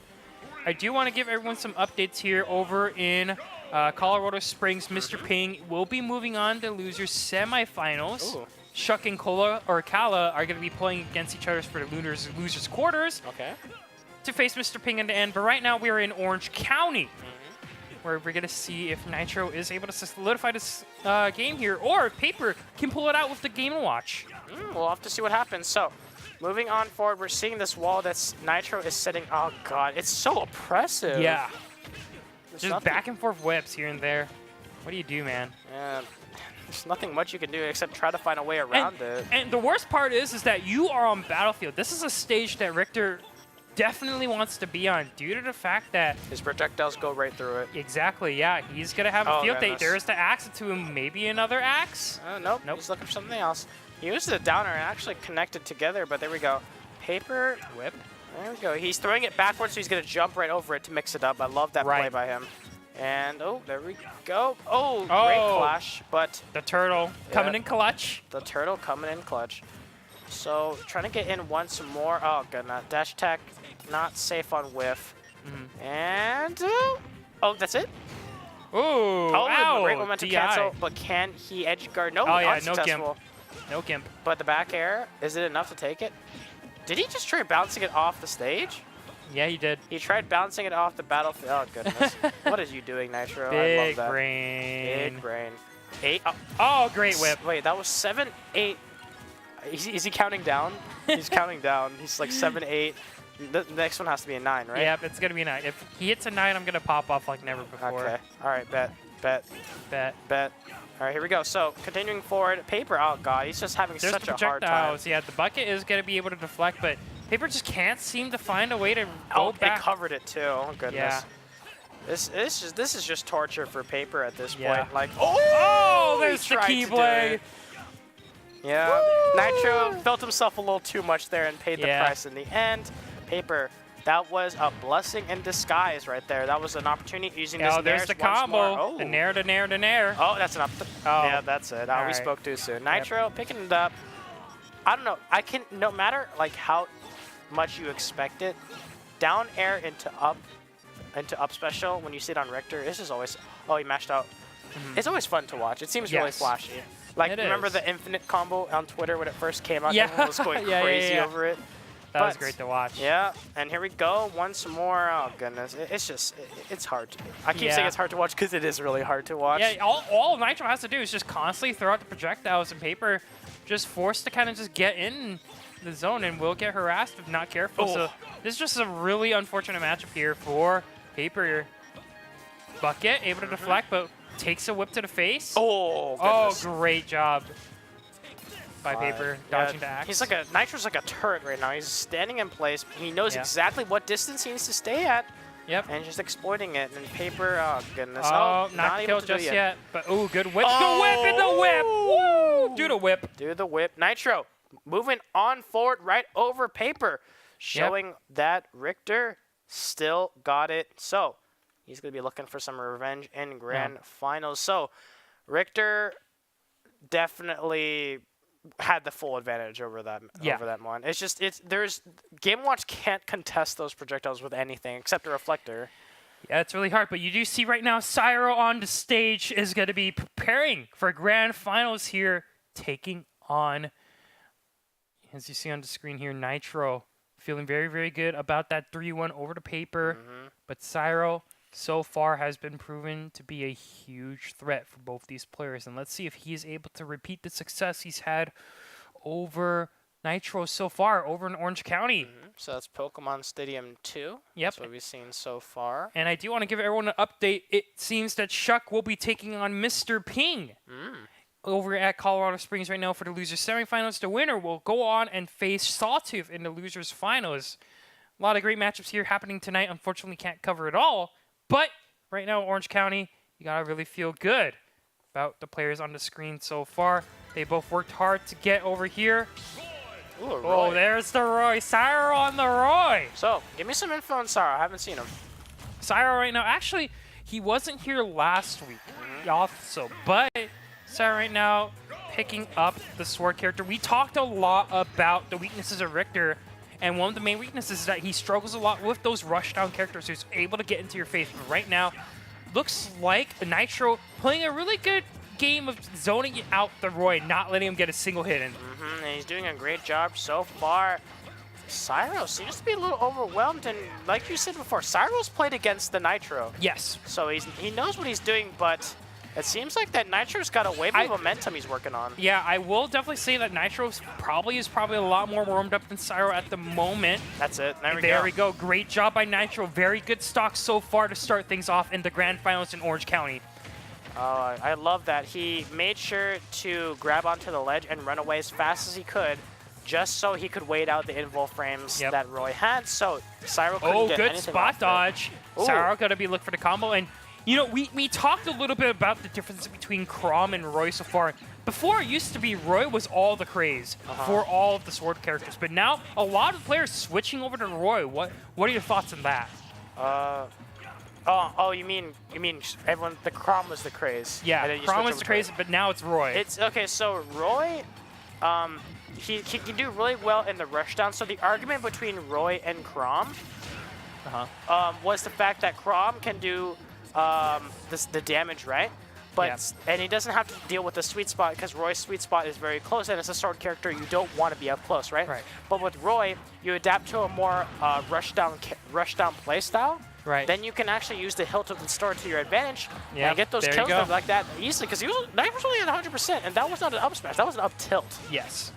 I do want to give everyone some updates here over in Colorado Springs. Mr. Ping will be moving on to losers semifinals. Ooh. Shuck and Kala are going to be playing against each other for the losers quarters. Okay. To face Mr. Ping in the end. But right now we are in Orange County, where we're going to see if Nitro is able to solidify this game here, or if Paper can pull it out with the Game & Watch. We'll have to see what happens. So, moving on forward, we're seeing this wall that Nitro is setting. Oh, God. It's so oppressive. Yeah. Just back and forth whips here and there. What do you do, man? Yeah. There's nothing much you can do except try to find a way around it. And the worst part is that you are on Battlefield. This is a stage that Richter definitely wants to be on due to the fact that his projectiles go right through it. Exactly, yeah. He's going to have a field day. There's the axe to him. Maybe another axe? Nope. He's looking for something else. He used the downer and actually connected together, but there we go. Paper whip. There we go. He's throwing it backwards, so he's going to jump right over it to mix it up. I love that play by him. And, there we go. Oh, great clash, but... The turtle coming in clutch. The turtle coming in clutch. So, trying to get in once more. Oh, good. Dash attack, not safe on whiff. And... oh, that's it? Ooh, ow, great momentum cancel, but can he edge guard? No, unsuccessful. No gimp. But the back air, is it enough to take it? Did he just try bouncing it off the stage? Yeah, he did. He tried bouncing it off the battlefield. Oh, goodness. What is you doing, Nitro? Big I love that. brain. Big brain. 8. Oh, great whip. Wait, that was 7, 8. Is he counting down? He's counting down. He's like 7, 8. The next one has to be a 9, right? Yep, it's going to be a 9. If he hits a 9, I'm going to pop off like never before. Okay. All right, bet. All right, here we go. So continuing forward, Paper. Oh god, he's just having There's such the a hard time. projectiles. Yeah, the bucket is going to be able to deflect, but Paper just can't seem to find a way to go back. It covered it too. Oh goodness. Yeah. This is just torture for Paper at this Yeah. point. Like, There's the Keyblade. Yeah. Woo! Nitro felt himself a little too much there and paid the Yeah. price in the end. Paper. That was a blessing in disguise right there. That was an opportunity using this Oh, there's the combo. The nair, the nair, the nair. Oh, that's an up. Oh. Yeah, that's it. All We right. spoke too soon. Nitro picking it up. I don't know. I can, no matter like how much you expect it, down air into up special when you see it on Richter, it's just always, oh, he mashed out. It's always fun to watch. It seems really Yes. flashy. Like, It remember is. the infinite combo on Twitter when it first came out? Yeah. Everyone was going Yeah, yeah, crazy yeah. over it. That was But- great to watch. Yeah, and here we go once more. Oh goodness, it's just it's hard. I keep saying Yeah. it's hard to watch because it is really hard to watch. Yeah, all Nitro has to do is just constantly throw out the projectiles, and Paper just forced to kind of just get in the zone and will get harassed if not careful. Oh. So this is just a really unfortunate matchup here for Paper. Bucket able to deflect, but takes a whip to the face. Oh Oh, goodness. great job by Paper dodging the Yeah, axe. he's like a Nitro's like a turret right now. He's standing in place. He knows Yeah. exactly what distance he needs to stay at, Yep. and just exploiting it. And Paper, oh goodness. Oh, not not able killed to do it just yet. But oh, good whip. The whip and the whip. Woo! Do the whip. Do the whip. Nitro moving on forward right over Paper, showing that Richter still got it. So he's going to be looking for some revenge in grand finals. So Richter definitely had the full advantage over that one. It's just Game & Watch can't contest those projectiles with anything except a reflector. Yeah, it's really hard, but you do see right now Cyro on the stage is going to be preparing for grand finals here, taking on, as you see on the screen here, Nitro. Feeling very, very good about that 3-1 over the Paper, but Cyro so far has been proven to be a huge threat for both these players, and let's see if he is able to repeat the success he's had over Nitro so far, over in Orange County. So that's Pokemon Stadium 2. Yep. That's what we've seen so far. And I do want to give everyone an update. It seems that Shuck will be taking on Mr. Ping over at Colorado Springs right now for the losers semifinals. The winner will go on and face Sawtooth in the losers finals. A lot of great matchups here happening tonight. Unfortunately, can't cover it all. But right now, Orange County, you got to really feel good about the players on the screen so far. They both worked hard to get over here. Ooh, Oh, Roy. there's the Roy. Cyro on the Roy. So, give me some info on Sarah. I haven't seen him. Cyro right now, actually, he wasn't here last week. Also, but Cyro right now picking up the sword character. We talked a lot about the weaknesses of Richter, and one of the main weaknesses is that he struggles a lot with those rushdown characters who's able to get into your face. But right now, looks like Nitro playing a really good game of zoning out the Roy, not letting him get a single hit in. And he's doing a great job so far. Cyro seems to be a little overwhelmed, and like you said before, Cyro's played against the Nitro. Yes. So he knows what he's doing, but it seems like that Nitro's got a wave of momentum he's working on. Yeah, I will definitely say that Nitro is probably a lot more warmed up than Cyro at the moment. That's it. There we go. Great job by Nitro. Very good stock so far to start things off in the grand finals in Orange County. I love that. He made sure to grab onto the ledge and run away as fast as he could, just so he could wait out the invul frames that Roy had. So Cyro couldn't get good anything spot off dodge. Ooh. Cyro going to be looking for the combo. And, you know, we talked a little bit about the difference between Chrom and Roy so far. Before, it used to be Roy was all the craze for all of the sword characters. But now, a lot of players switching over to Roy. What are your thoughts on that? Oh, you mean everyone? The Chrom was the craze. Yeah, and then you Chrom switch was over the to craze, it. but now it's Roy. It's okay. So Roy, he can do really well in the rushdown. So the argument between Roy and Chrom, was the fact that Chrom can do the damage, right? But and he doesn't have to deal with the sweet spot because Roy's sweet spot is very close, and as a sword character, you don't want to be up close, right? Right. But with Roy, you adapt to a more rushdown play style. Right. Then you can actually use the hilt of the sword to your advantage and get those there you kills go. like that easily. Because Knife was only at 100%, and that was not an up smash. That was an up tilt. Yes.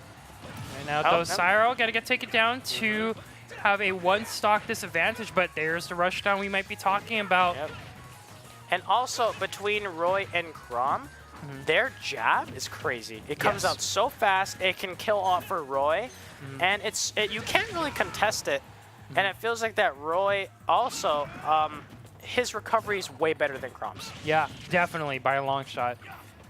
Right now, though, Cyro got to get taken down to have a one-stock disadvantage, but there's the rushdown we might be talking about. Yep. And also, between Roy and Chrom, their jab is crazy. It comes out so fast. It can kill off for Roy, and you can't really contest it. And it feels like that Roy also, his recovery is way better than Crom's. Yeah, definitely by a long shot.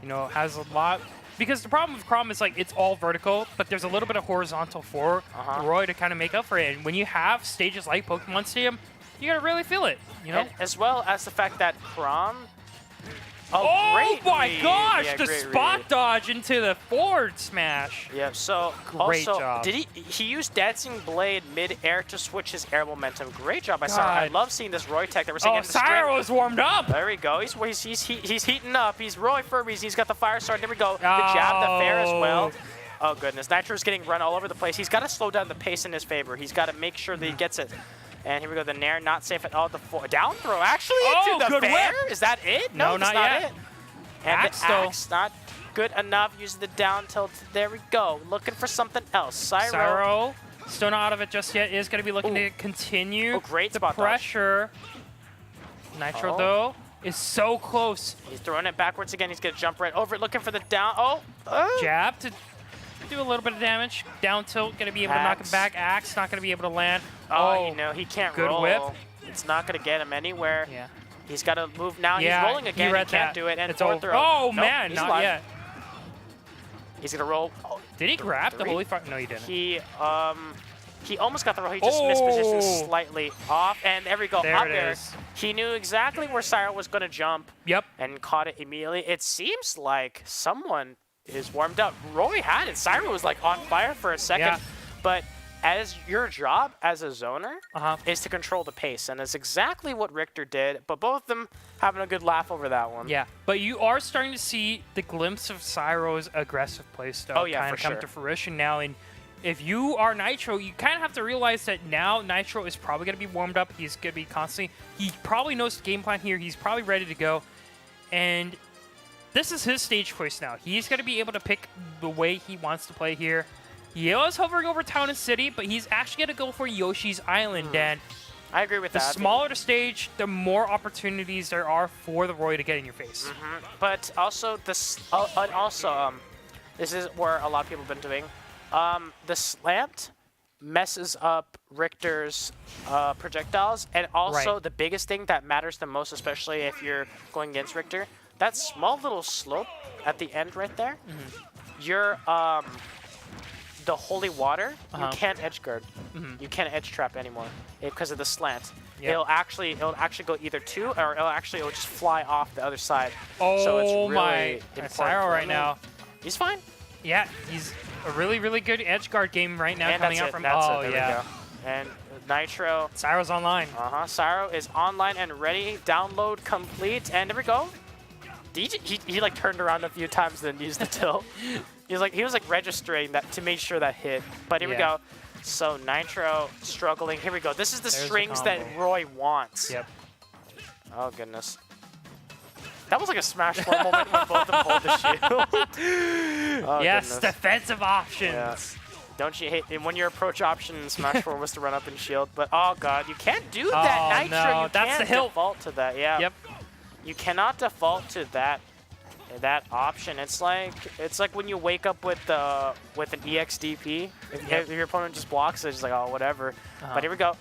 You know, has a lot. Because the problem with Crom is like it's all vertical, but there's a little bit of horizontal for Roy to kind of make up for it. And when you have stages like Pokemon Stadium, you gotta really feel it. You know, and as well as the fact that Crom. Oh great my read. gosh! Yeah, the great spot read. dodge into the forward smash. Yeah. So Great also, job. did he used Dancing Blade mid-air to switch his air momentum? Great job by Cyro. I love seeing this Roy tech that we're seeing in the stream. Cyro is warmed up. There we go. He's heating up. He's Roy Furbies. He's got the fire sword. There we go. The jab, the fair as well. Oh goodness, Nitro's getting run all over the place. He's got to slow down the pace in his favor. He's got to make sure that he gets it. And here we go, the Nair, not safe at all. The down throw, actually, into the good fair? whip. Is that it? No, that's not yet. it. And Axe, the axe, not good enough. Using the down tilt. There we go. Looking for something else. Cyro, still not out of it just yet, is going to be looking to continue great the spot pressure. Nitro, though, is so close. He's throwing it backwards again. He's going to jump right over it, looking for the down. Jab to do a little bit of damage. Down tilt, going to be able to knock him back. Axe, not going to be able to land. You know, he can't good roll. whip. It's not going to get him anywhere. Yeah. He's got to move now. Yeah, He's rolling again. He can't do it. And it's forward over. throw. Oh, Nope, man, he's not alive. yet. He's going to roll. Did he grab the three. Holy Fire? No, he didn't. He almost got the roll. He just mispositioned slightly off. And there we go. There up it there. is. He knew exactly where Cyro was going to jump. Yep. And caught it immediately. It seems like someone is warmed up. Roy had it. Cyro was like on fire for a second. Yeah. But as your job as a zoner is to control the pace. And that's exactly what Richter did. But both of them having a good laugh over that one. Yeah, but you are starting to see the glimpse of Cyro's aggressive playstyle kind of come to fruition now. And if you are Nitro, you kind of have to realize that now Nitro is probably going to be warmed up. He's going to be constantly... He probably knows the game plan here. He's probably ready to go. And this is his stage choice now. He's going to be able to pick the way he wants to play here. He is hovering over Town and City, but he's actually going to go for Yoshi's Island. And I agree with the that. smaller the stage, the more opportunities there are for the Roy to get in your face. But also, this is where a lot of people have been doing. The slant messes up Richter's projectiles, and also the biggest thing that matters the most, especially if you're going against Richter, that small little slope at the end right there, you're the holy water, you can't edge guard. You can't edge trap anymore because of the slant. Yep. It'll actually go either to, or it'll just fly off the other side. Oh so it's really my! important Cyro right now. He's fine. Yeah, he's a really, really good edge guard game right now And coming that's out it, from. that's Oh it, there yeah. we go. And Nitro. Cyro's online. Cyro is online and ready. Download complete. And there we go. He like turned around a few times and then used the tilt. He was like registering that to make sure that hit. But here we go. So Nitro struggling. Here we go. This is the strings that Roy wants. Yep. Oh goodness. That was like a Smash 4 moment when both of them hold the shield. Oh, yes, goodness. defensive options. Yeah. Don't you hate it when your approach option in Smash 4 was to run up and shield? But oh god, you can't do that, Nitro. No, you that's can't the hilt. default to that. Yeah. Yep. You cannot default to that option. It's like when you wake up with an EXDP. If your opponent just blocks it, it's just like, oh whatever. But here we go.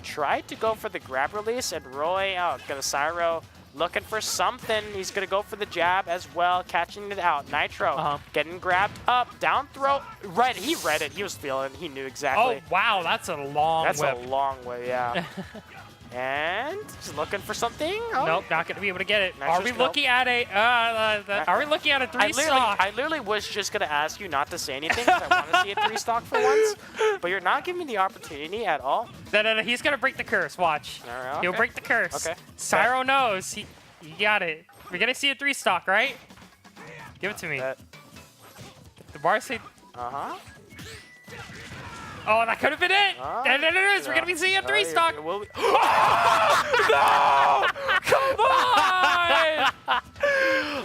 Tried to go for the grab release, and Roy gonna Cyro. Looking for something. He's going to go for the jab as well, catching it out. Nitro getting grabbed up, down throw. Right, he read it. He was feeling. He knew exactly. Oh, wow, that's a long whip. That's a long way, yeah. And he's looking for something. Oh. Nope, not going to be able to get it. Nitro's Are we looking at a? Are we looking at a 3-stock? I literally was just going to ask you not to say anything because I want to see a 3-stock for once, but you're not giving me the opportunity at all. No, he's going to break the curse. Watch. Right, okay. He'll break the curse. Okay. Cyro knows. He got it. We're going to see a 3-stock, right? Give it to me. The bar say. Oh, that could have been it. There it is. We're going to be seeing a 3-stock. Will we? No! Come on!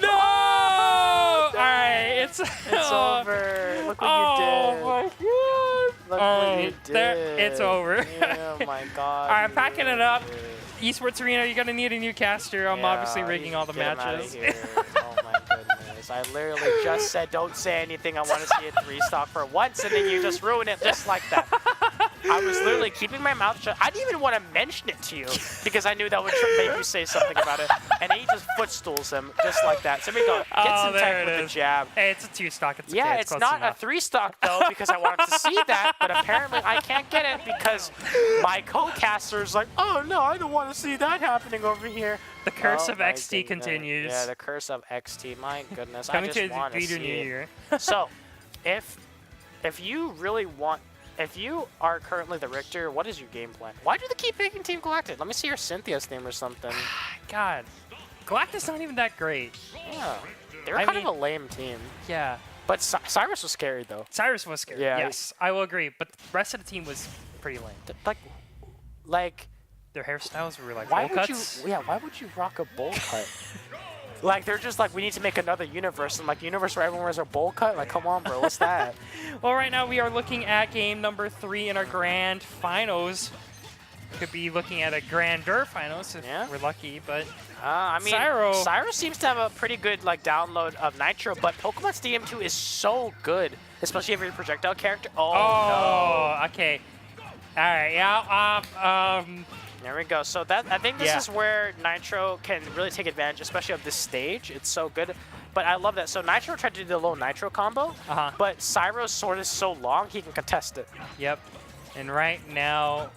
No! All right, it's over. Look what you did. Oh my god! Look what you did. It's over. Oh my god. All right, I'm packing it up. Esports Arena, you're gonna need a new caster. I'm obviously rigging all the get him matches. outta here. Oh my goodness. guys. I literally just said don't say anything. I want to see a 3-stock for once, and then you just ruin it just like that. I was literally keeping my mouth shut. I didn't even want to mention it to you because I knew that would make you say something about it. And then he just footstools him just like that. So there we go. Gets in tech with the jab. Hey, it's a 2-stock. It's yeah, okay. it's not a 3-stock though because I wanted to see that, but apparently I can't get it because my co-caster's like, oh no, I don't want to see that happening over here. The curse of XT continues. Yeah, the curse of XT. My goodness, Coming I just want to see New Year. So, if you really want, if you are currently the Richter, what is your game plan? Why do they keep picking Team Galactic? Let me see your Cynthia's name or something. God, Galactic's not even that great. Yeah, they're kind of a lame team. Yeah. But Cyrus was scary though. Cyrus was scary. Yeah. Yes, I will agree. But the rest of the team was pretty lame. Like. Their hairstyles were like why bowl would cuts. you? Yeah, why would you rock a bowl cut? Like they're just like, we need to make another universe, and like universe where everyone wears a bowl cut. Like, come on, bro, what's that? Well, right now we are looking at game number 3 in our grand finals. Could be looking at a grander finals if we're lucky, but I mean, Cyro seems to have a pretty good like download of Nitro, but Pokemon Stadium 2 is so good, especially if you're a projectile character. Oh no. Okay. All right. Yeah. There we go. So that I think this is where Nitro can really take advantage, especially of this stage. It's so good. But I love that. So Nitro tried to do the low Nitro combo, but Cyro's sword is so long, he can contest it. Yep. And right now...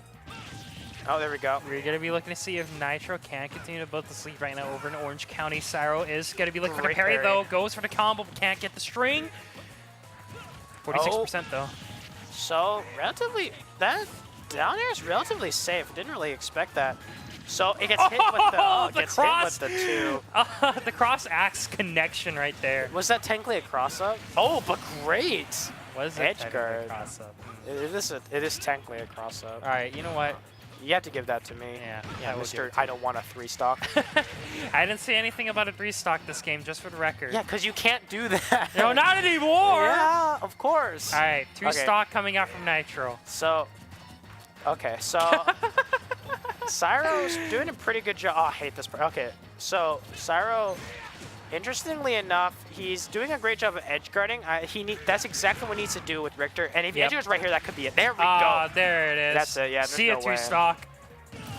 Oh, there we go. We're going to be looking to see if Nitro can continue to build the lead right now over in Orange County. Cyro is going to be looking for the parry, though. Goes for the combo, but can't get the string. 46% though. So relatively... That down air is relatively safe. Didn't really expect that. So it gets hit with the, the cross axe connection right there. Was that technically a cross up? Oh, but great. Was it edge guard? Cross up? It is technically a cross up. All right, you know what? You have to give that to me. Yeah, Mr. I don't want a 3-stock. I didn't say anything about a 3-stock this game, just for the record. Yeah, because you can't do that. No, not anymore. Yeah, of course. All right, 2-stock coming out from Nitro. So, okay, so Cyro's doing a pretty good job. Oh, I hate this part. Okay, so Cyro, interestingly enough, he's doing a great job of edge guarding. That's exactly what he needs to do with Richter. And if he edge guards right here, that could be it. There we go. There it is. That's it. Yeah. See a 2-stock.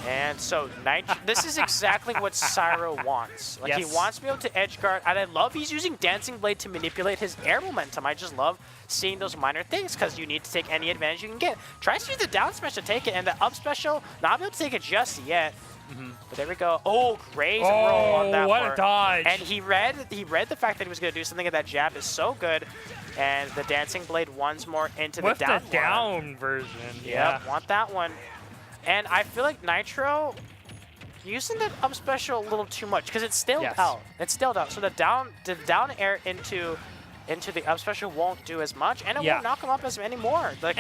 And so this is exactly what Cyro wants. Like he wants to be able to edge guard, and I love he's using Dancing Blade to manipulate his air momentum. I just love seeing those minor things because you need to take any advantage you can get. Tries to use the down smash to take it, and the up special not able to take it just yet. But there we go. Oh, great roll on that what a dodge! And he read the fact that he was going to do something, and that jab is so good. And the Dancing Blade once more into the down. With the down version. Yep, want that one. And I feel like Nitro using the up special a little too much because it's stalled out. It's stalled out. So the down air into the up special won't do as much, and it won't knock him up as many more. Like,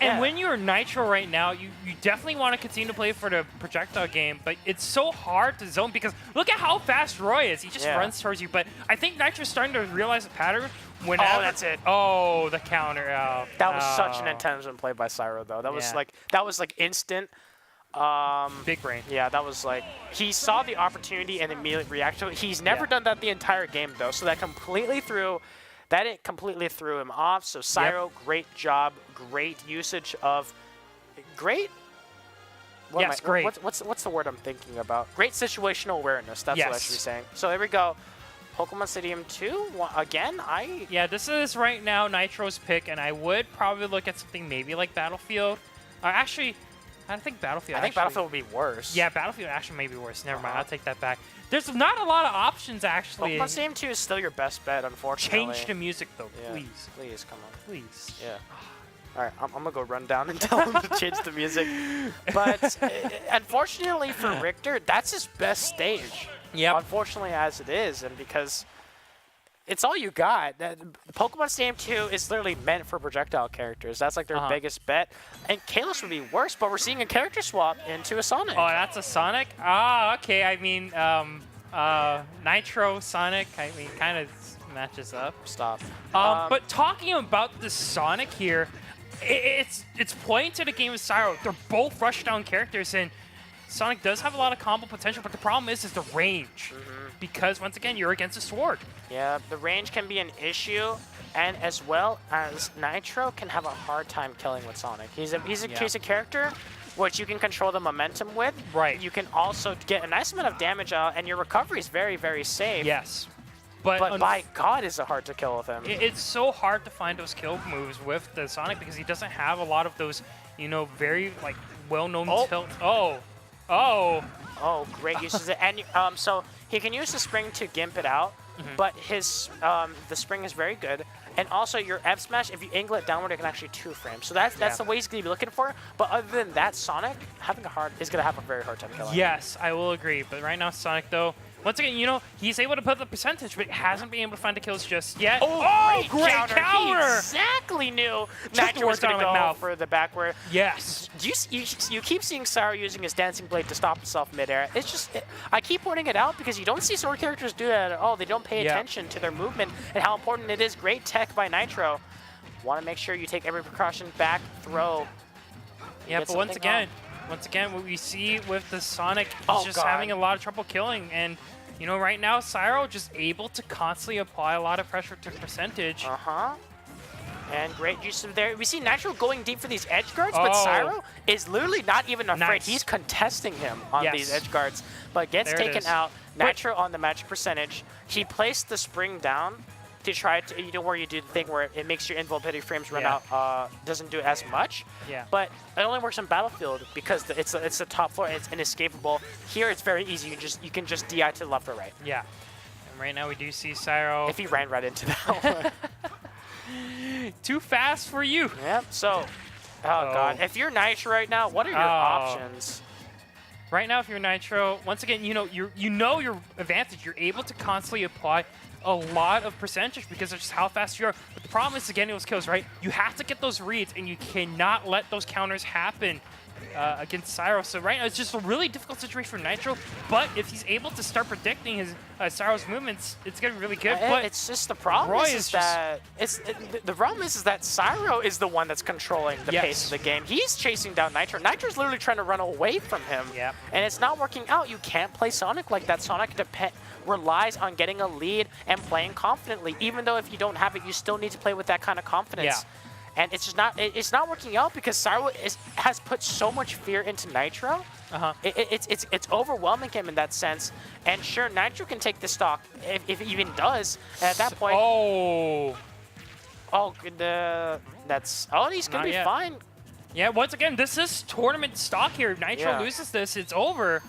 and when you're Nitro right now, you definitely want to continue to play for the projectile game, but it's so hard to zone because look at how fast Roy is. He just runs towards you. But I think Nitro's starting to realize the pattern. Whenever, that's it. Oh, the counter. That was such an intelligent play by Cyro, though. That was like instant. Big brain. Yeah, that was like he saw the opportunity and immediately reacted to it. He's never done that the entire game, though, so that completely threw him off. So Cyro, great job, great usage of great. Great. What's the word I'm thinking about? Great situational awareness. That's what I should be saying. So there we go. Pokemon Stadium 2, again, Yeah, this is right now Nitro's pick, and I would probably look at something maybe like Battlefield. Actually, I think Battlefield Battlefield would be worse. Yeah, Battlefield actually may be worse. Never mind, I'll take that back. There's not a lot of options, actually. Pokemon Stadium 2 is still your best bet, unfortunately. Change the music, though, please. Please, come on. Please. Yeah. All right, I'm going to go run down and tell him to change the music. But unfortunately for Richter, that's his best stage. Yeah. Unfortunately, as it is, and because it's all you got. Pokemon Stadium 2 is literally meant for projectile characters. That's like their biggest bet. And Kalos would be worse, but we're seeing a character swap into a Sonic. Oh, that's a Sonic? Ah, okay. I mean, Nitro, Sonic, I mean, kind of matches up. Stop. But talking about the Sonic here, it's playing to the game of Cyro. They're both rush down characters, and Sonic does have a lot of combo potential, but the problem is the range. because, once again, you're against a sword. Yeah, the range can be an issue, and as well as Nitro can have a hard time killing with Sonic. He's a character which you can control the momentum with. Right. You can also get a nice amount of damage out, and your recovery is very, very safe. Yes. But by God, is it hard to kill with him. It's so hard to find those kill moves with the Sonic because he doesn't have a lot of those, you know, very, like, well-known tilt. Oh, great uses it. And so he can use the spring to gimp it out, but his the spring is very good. And also your F smash, if you angle it downward, it can actually 2-frame. So that's the way he's going to be looking for. But other than that, Sonic is going to have a very hard time killing. Yes, I will agree. But right now, Sonic, though, once again, you know, he's able to put the percentage, but hasn't been able to find the kills just yet. Oh, great counter! He exactly knew Just Nitro was going to go mouth. for the backward. Yes. You keep seeing Cyro using his dancing blade to stop himself midair. It's just, I keep pointing it out because you don't see sword characters do that at all. They don't pay attention to their movement and how important it is. Great tech by Nitro. Want to make sure you take every precaution, back, throw. Yeah, but once again, what we see with the Sonic, he's just having a lot of trouble killing. And, you know, right now, Cyro just able to constantly apply a lot of pressure to percentage. And great use of there. We see Nitro going deep for these edge guards, but Cyro is literally not even afraid. Nice. He's contesting him on these edge guards, but gets taken out. Nitro on the magic percentage. He placed the spring down to try to, you know, where you do the thing where it makes your invulnerability frames run out, doesn't do as much. But it only works on Battlefield because it's the top floor, it's inescapable. Here it's very easy. You can just DI to the left or right. Yeah. And right now we do see Cyro. If he ran right into that one. Too fast for you. Yep. So, God, if you're Nitro right now, what are your options? Right now, if you're Nitro, once again, you know your advantage. You're able to constantly apply a lot of percentage because of just how fast you are. But the problem is getting those kills, right? You have to get those reads, and you cannot let those counters happen against Cyro. So right now, it's just a really difficult situation for Nitro. But if he's able to start predicting his Cyro's movements, it's going to be really good. But it's just the problem is that the problem is that Cyro is the one that's controlling the pace of the game. He's chasing down Nitro. Nitro's literally trying to run away from him. And it's not working out. You can't play Sonic like that. Sonic relies on getting a lead and playing confidently. Even though if you don't have it, you still need to play with that kind of confidence. And it's just not working out because Cyro has put so much fear into Nitro. It's overwhelming him in that sense. And sure, Nitro can take the stock if it even does. And at that point, he's gonna be fine. Yeah, once again, this is tournament stock here. If Nitro loses this, it's over.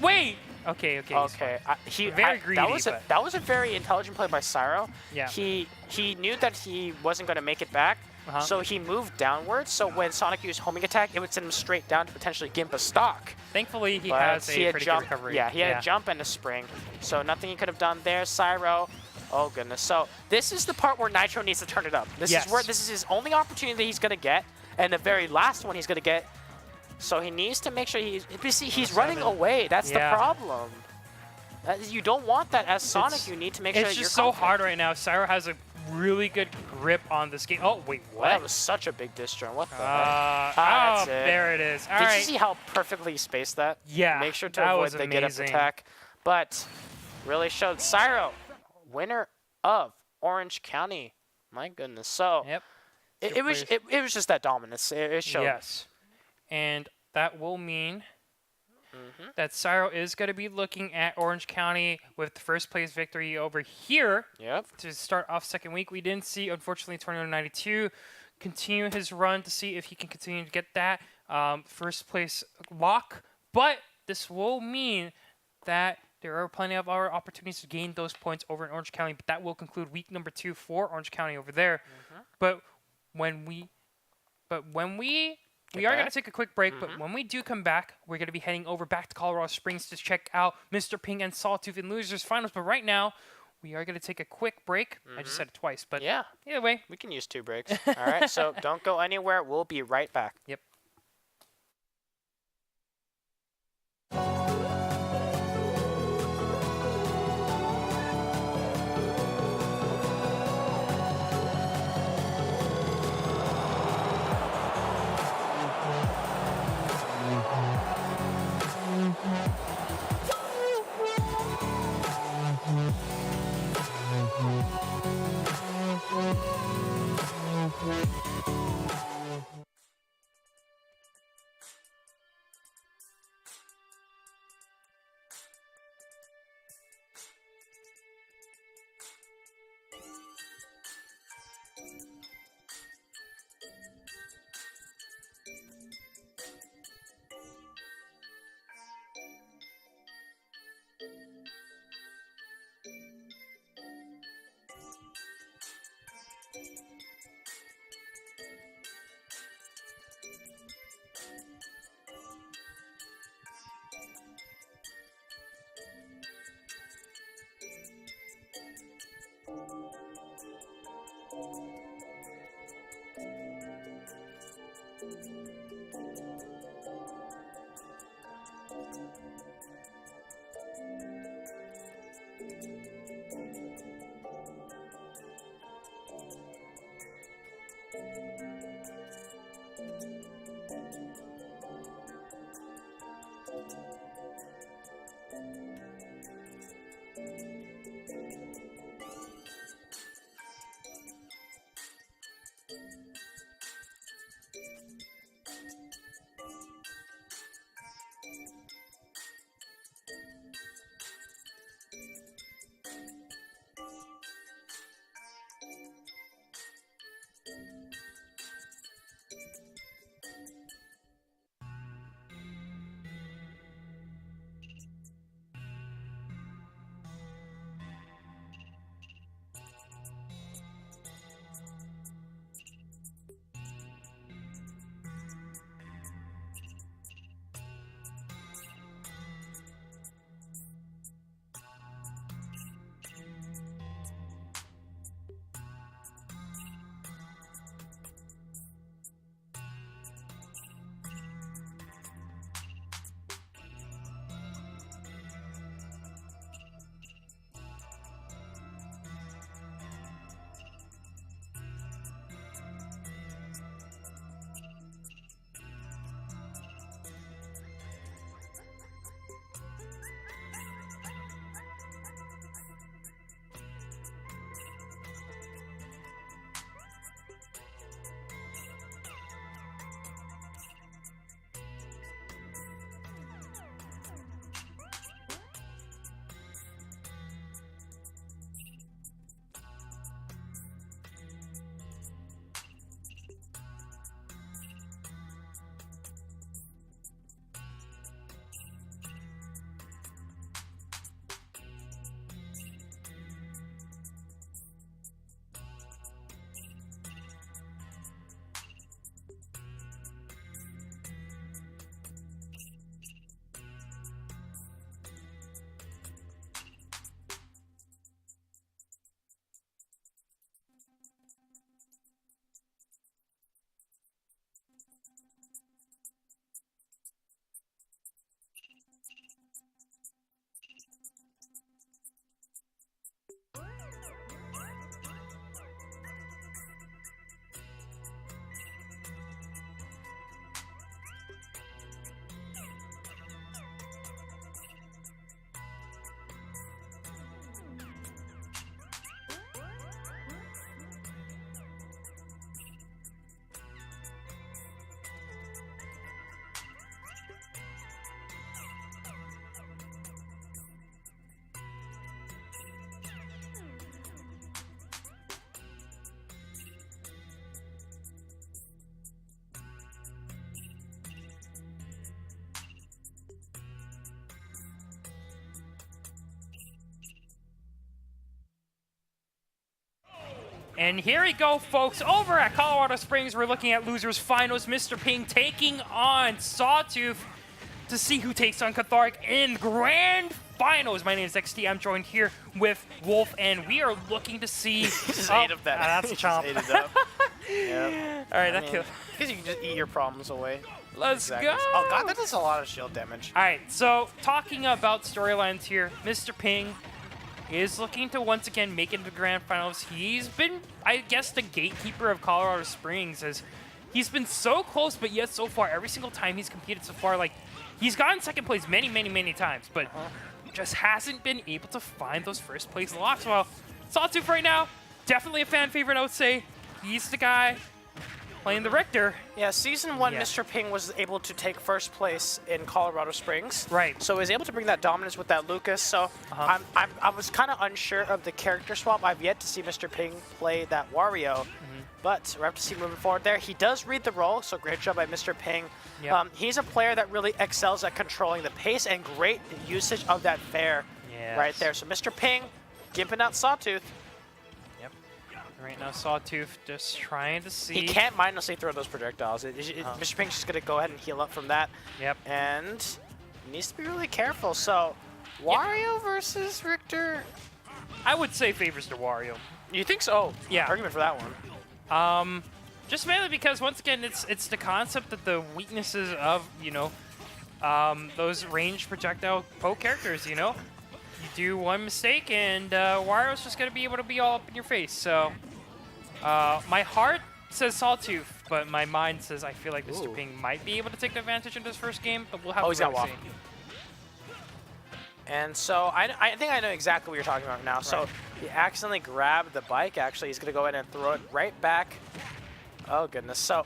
Wait. Okay. Very greedy. That was a very intelligent play by Cyro. Yeah. He knew that he wasn't going to make it back, so he moved downwards. So when Sonic used homing attack, it would send him straight down to potentially gimp a stock. Thankfully, he has a pretty good recovery. Yeah, he had a jump and a spring, so nothing he could have done there. Cyro. Oh goodness. So this is the part where Nitro needs to turn it up. This is his only opportunity that he's going to get, and the very last one he's going to get. So he needs to make sure he's running away. That's the problem. You don't want that as Sonic. You need to make sure that you're just so hard right now. Cyro has a really good grip on this game. Oh, wait, what? That was such a big distro. What the heck? That's it. There it is. All right. Did you see how perfectly he spaced that? Yeah. Make sure to avoid the get-up attack. But really showed Cyro, winner of Orange County. My goodness. So it was just that dominance. It showed. Yes. And that will mean that Cyro is going to be looking at Orange County with the first place victory over here to start off second week. We didn't see, unfortunately, Tornado 92 continue his run to see if he can continue to get that first place lock. But this will mean that there are plenty of other opportunities to gain those points over in Orange County. But that will conclude week number 2 for Orange County over there. But when we are going to take a quick break, but when we do come back, we're going to be heading over back to Colorado Springs to check out Mr. Ping and Sawtooth in Losers Finals. But right now, we are going to take a quick break. I just said it twice, but either way. We can use 2 breaks. All right, so don't go anywhere. We'll be right back. Yep. And here we go, folks. Over at Colorado Springs, we're looking at losers finals. Mr. Ping taking on Sawtooth to see who takes on Cathartic in grand finals. My name is XT. I'm joined here with Wolf, and we are looking to see. He just ate up that. That's a chomp. Ate it up. Yep. All right, that killed. Because you can just eat your problems away. Let's go. Oh god, that does a lot of shield damage. All right, so talking about storylines here, Mr. Ping is looking to once again make it into the grand finals. He's been, I guess, the gatekeeper of Colorado Springs, as he's been so close, but yet so far, every single time he's competed so far, like, he's gotten second place many times, but just hasn't been able to find those first place locks. Well, Sawtooth right now, definitely a fan favorite, I would say. He's the guy playing the Richter. Yeah, Season 1, Mr. Ping was able to take first place in Colorado Springs. Right. So he was able to bring that dominance with that Lucas. So I was kind of unsure of the character swap. I've yet to see Mr. Ping play that Wario. But we'll have to see moving forward there. He does read the role, so great job by Mr. Ping. Yep. He's a player that really excels at controlling the pace and great usage of that fair right there. So Mr. Ping gimping out Sawtooth. Yep. Right now, Sawtooth just trying to see. He can't mindlessly throw those projectiles. Mr. Ping's just going to go ahead and heal up from that. Yep. And he needs to be really careful. So Wario versus Richter. I would say favors to Wario. You think so? Yeah. Argument for that one. Just mainly because once again, it's the concept that the weaknesses of those ranged projectile poke characters. You do one mistake and Wario's just gonna be able to be all up in your face. So my heart says Sawtooth, but my mind says I feel like Mr. Ping might be able to take advantage in this first game, but we'll have to he's got see. Waff. And so I think I know exactly what you're talking about now. Right. So he accidentally grabbed the bike. Actually, he's going to go ahead and throw it right back. Oh, goodness. So,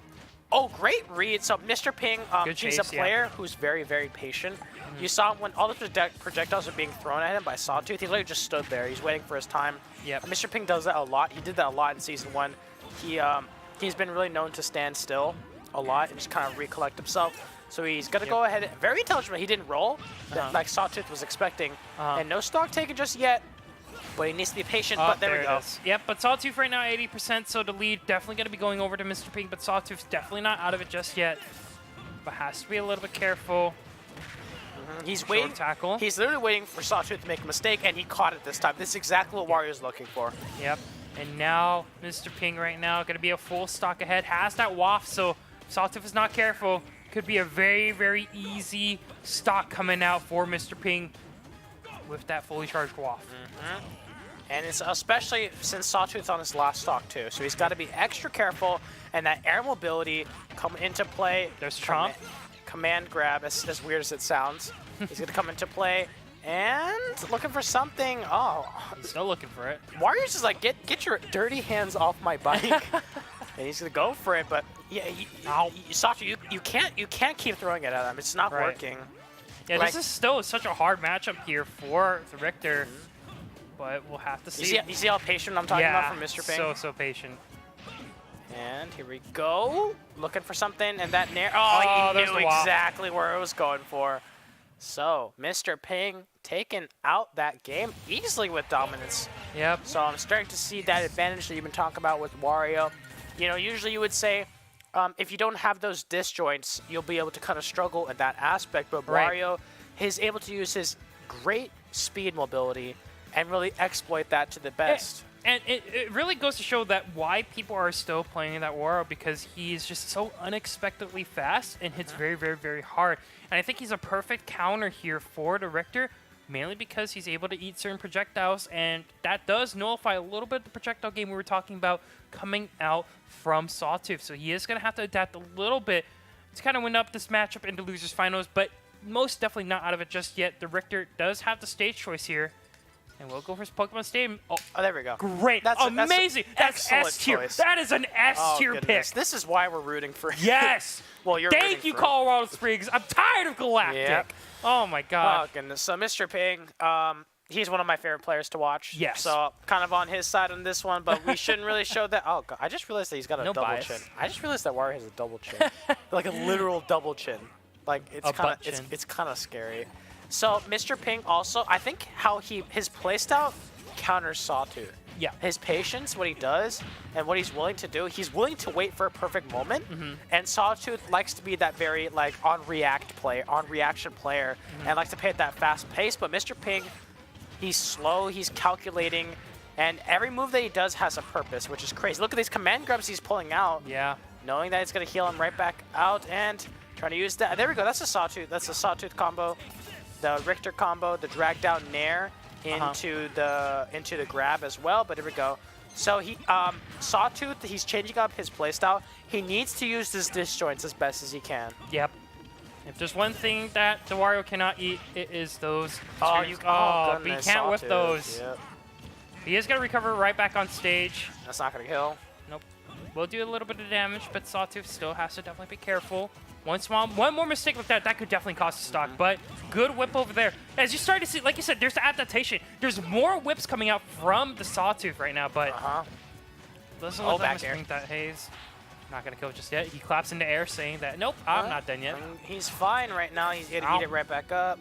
great read. So Mr. Ping, he's a player who's very, very patient. You saw when all the projectiles are being thrown at him by Sawtooth, he literally just stood there. He's waiting for his time. Yep. Mr. Ping does that a lot. He did that a lot in Season 1. He's been really known to stand still a lot and just kind of recollect himself. So he's going to go ahead. Very intelligent. He didn't roll like Sawtooth was expecting. And no stock taken just yet. But he needs to be patient. But there we go. Yep, but Sawtooth right now 80%. So the lead definitely going to be going over to Mr. Ping. But Sawtooth's definitely not out of it just yet. But has to be a little bit careful. He's waiting. Tackle. He's literally waiting for Sawtooth to make a mistake. And he caught it this time. This is exactly what Wario's looking for. Yep. And now Mr. Ping right now going to be a full stock ahead. Has that waft. So if Sawtooth is not careful, could be a very, very easy stock coming out for Mr. Ping with that fully charged waft. And it's especially since Sawtooth's on his last stock too, so he's got to be extra careful. And that air mobility coming into play. There's Trump. Command grab, as weird as it sounds. He's going to come into play and looking for something. Oh, he's still looking for it. Warriors is like, get your dirty hands off my bike. And he's gonna go for it, but yeah, Sawtooth, you can't keep throwing it at him. It's not working. Yeah, this is still such a hard matchup here for the Richter, but we'll have to see. You see how patient I'm talking about from Mr. Ping? So patient. And here we go, looking for something, and that nair. Oh, he knew exactly where it was going for. So Mr. Ping taking out that game easily with dominance. Yep. So I'm starting to see that advantage that you've been talking about with Wario. Usually you would say, if you don't have those disjoints, you'll be able to kind of struggle in that aspect. But Wario is able to use his great speed mobility and really exploit that to the best. And it really goes to show that why people are still playing that Wario, because he's just so unexpectedly fast and hits very, very, very hard. And I think he's a perfect counter here for the Richter, mainly because he's able to eat certain projectiles, and that does nullify a little bit of the projectile game we were talking about coming out from Sawtooth. So he is going to have to adapt a little bit to kind of win up this matchup into losers finals, but most definitely not out of it just yet. The Richter does have the stage choice here, and we'll go for his Pokemon Stadium. Oh, there we go. Great. That's amazing. That's S tier. That is an S tier pick. This is why we're rooting for him. Yes. Well, you're Thank you, Colorado Springs. I'm tired of Galactic. Yep. Oh, my God. Oh, goodness. So Mr. Ping, he's one of my favorite players to watch. Yes. So kind of on his side on this one, but we shouldn't really show that. Oh, God. I just realized that he's got a double chin. I just realized that Wario has a double chin. Like a literal double chin. Like it's kind of scary. So Mr. Ping also, I think how his playstyle counters Sawtooth. Yeah. His patience, what he does, and what he's willing to do, he's willing to wait for a perfect moment. And Sawtooth likes to be that very like on reaction player, and likes to play at that fast pace. But Mr. Ping, he's slow, he's calculating, and every move that he does has a purpose, which is crazy. Look at these command grabs he's pulling out. Yeah. Knowing that it's gonna heal him right back out, and trying to use that. There we go. That's a Sawtooth. That's a Sawtooth combo. The Richter combo, the drag down nair into the grab as well. But here we go. So he Sawtooth, he's changing up his playstyle. He needs to use his disjoints as best as he can. Yep. If there's one thing that the Wario cannot eat, it is those. Oh, but he can't whiff those. Yep. He is gonna recover right back on stage. That's not gonna kill. Nope. Will do a little bit of damage, but Sawtooth still has to definitely be careful. One more mistake like that could definitely cost a stock, but good whip over there. As you start to see, like you said, there's the adaptation. There's more whips coming out from the Sawtooth right now, but doesn't look like Mr. Pink that haze. Not gonna kill just yet. He claps into air saying that, nope, I'm not done yet. He's fine right now. He's gonna eat it right back up.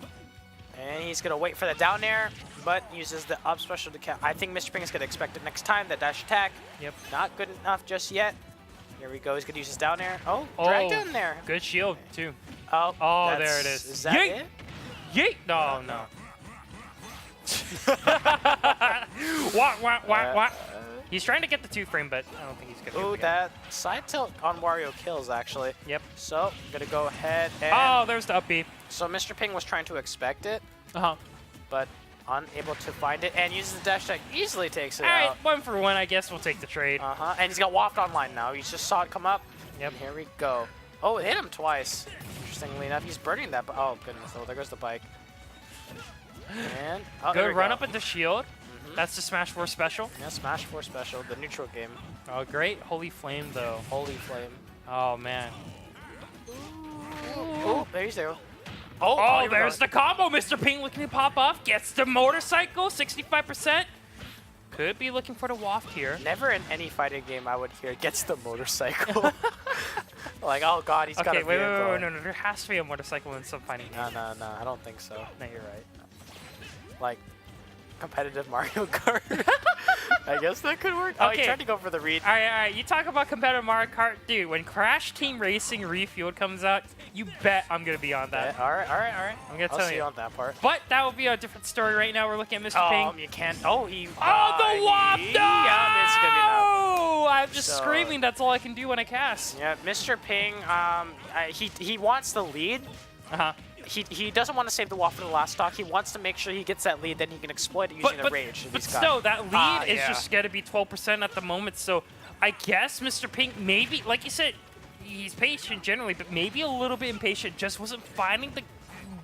And he's gonna wait for the down air, but uses the up special to catch. I think Mr. Ping is gonna expect it next time, the dash attack. Yep. Not good enough just yet. Here we go. He's gonna use his down air. Oh, dragged in there. Good shield too. Oh, there it is. Is that it? Yeet! No, no. What? He's trying to get the 2-frame, but I don't think he's gonna. Ooh, that side tilt on Wario kills actually. Yep. So I'm gonna go ahead and. Oh, there's the up B. So Mr. Ping was trying to expect it, but unable to find it, and uses the dash attack, easily takes it out. out. All right, 1 for 1. I guess we'll take the trade. And he's got Waft online now. He just saw it come up. Yep. And here we go. Oh, it hit him twice. Interestingly enough, he's burning that. Oh goodness! Oh, there goes the bike. And good run up into shield. That's the Smash 4 special. Yeah, Smash 4 special, the neutral game. Oh, great. Holy Flame, though. Holy Flame. Oh, man. Oh, there he's there. Oh, there's the combo. Mr. Ping looking to pop off. Gets the motorcycle, 65%. Could be looking for the waft here. Never in any fighting game I would hear gets the motorcycle. Like, oh god, he's got a vehicle. Wait, no, there has to be a motorcycle in some fighting game. No, I don't think so. No, you're right. Like, competitive Mario Kart. I guess that could work. Oh, he tried to go for the read. All right. You talk about competitive Mario Kart. Dude, when Crash Team Racing Refueled comes out, you bet I'm going to be on that. Yeah, all right. I'm going to tell I'll see you on that part. But that will be a different story right now. We're looking at Mr. Ping. You can't. Oh, the Wop! No! Yeah, it's going to be enough. I'm just screaming. That's all I can do when I cast. Yeah, Mr. Ping, he wants the lead. He doesn't want to save the wall for the last stock. He wants to make sure he gets that lead, then he can exploit it using the rage. But still, that lead is just going to be 12% at the moment. So I guess Mr. Pink, maybe, like you said, he's patient generally, but maybe a little bit impatient. Just wasn't finding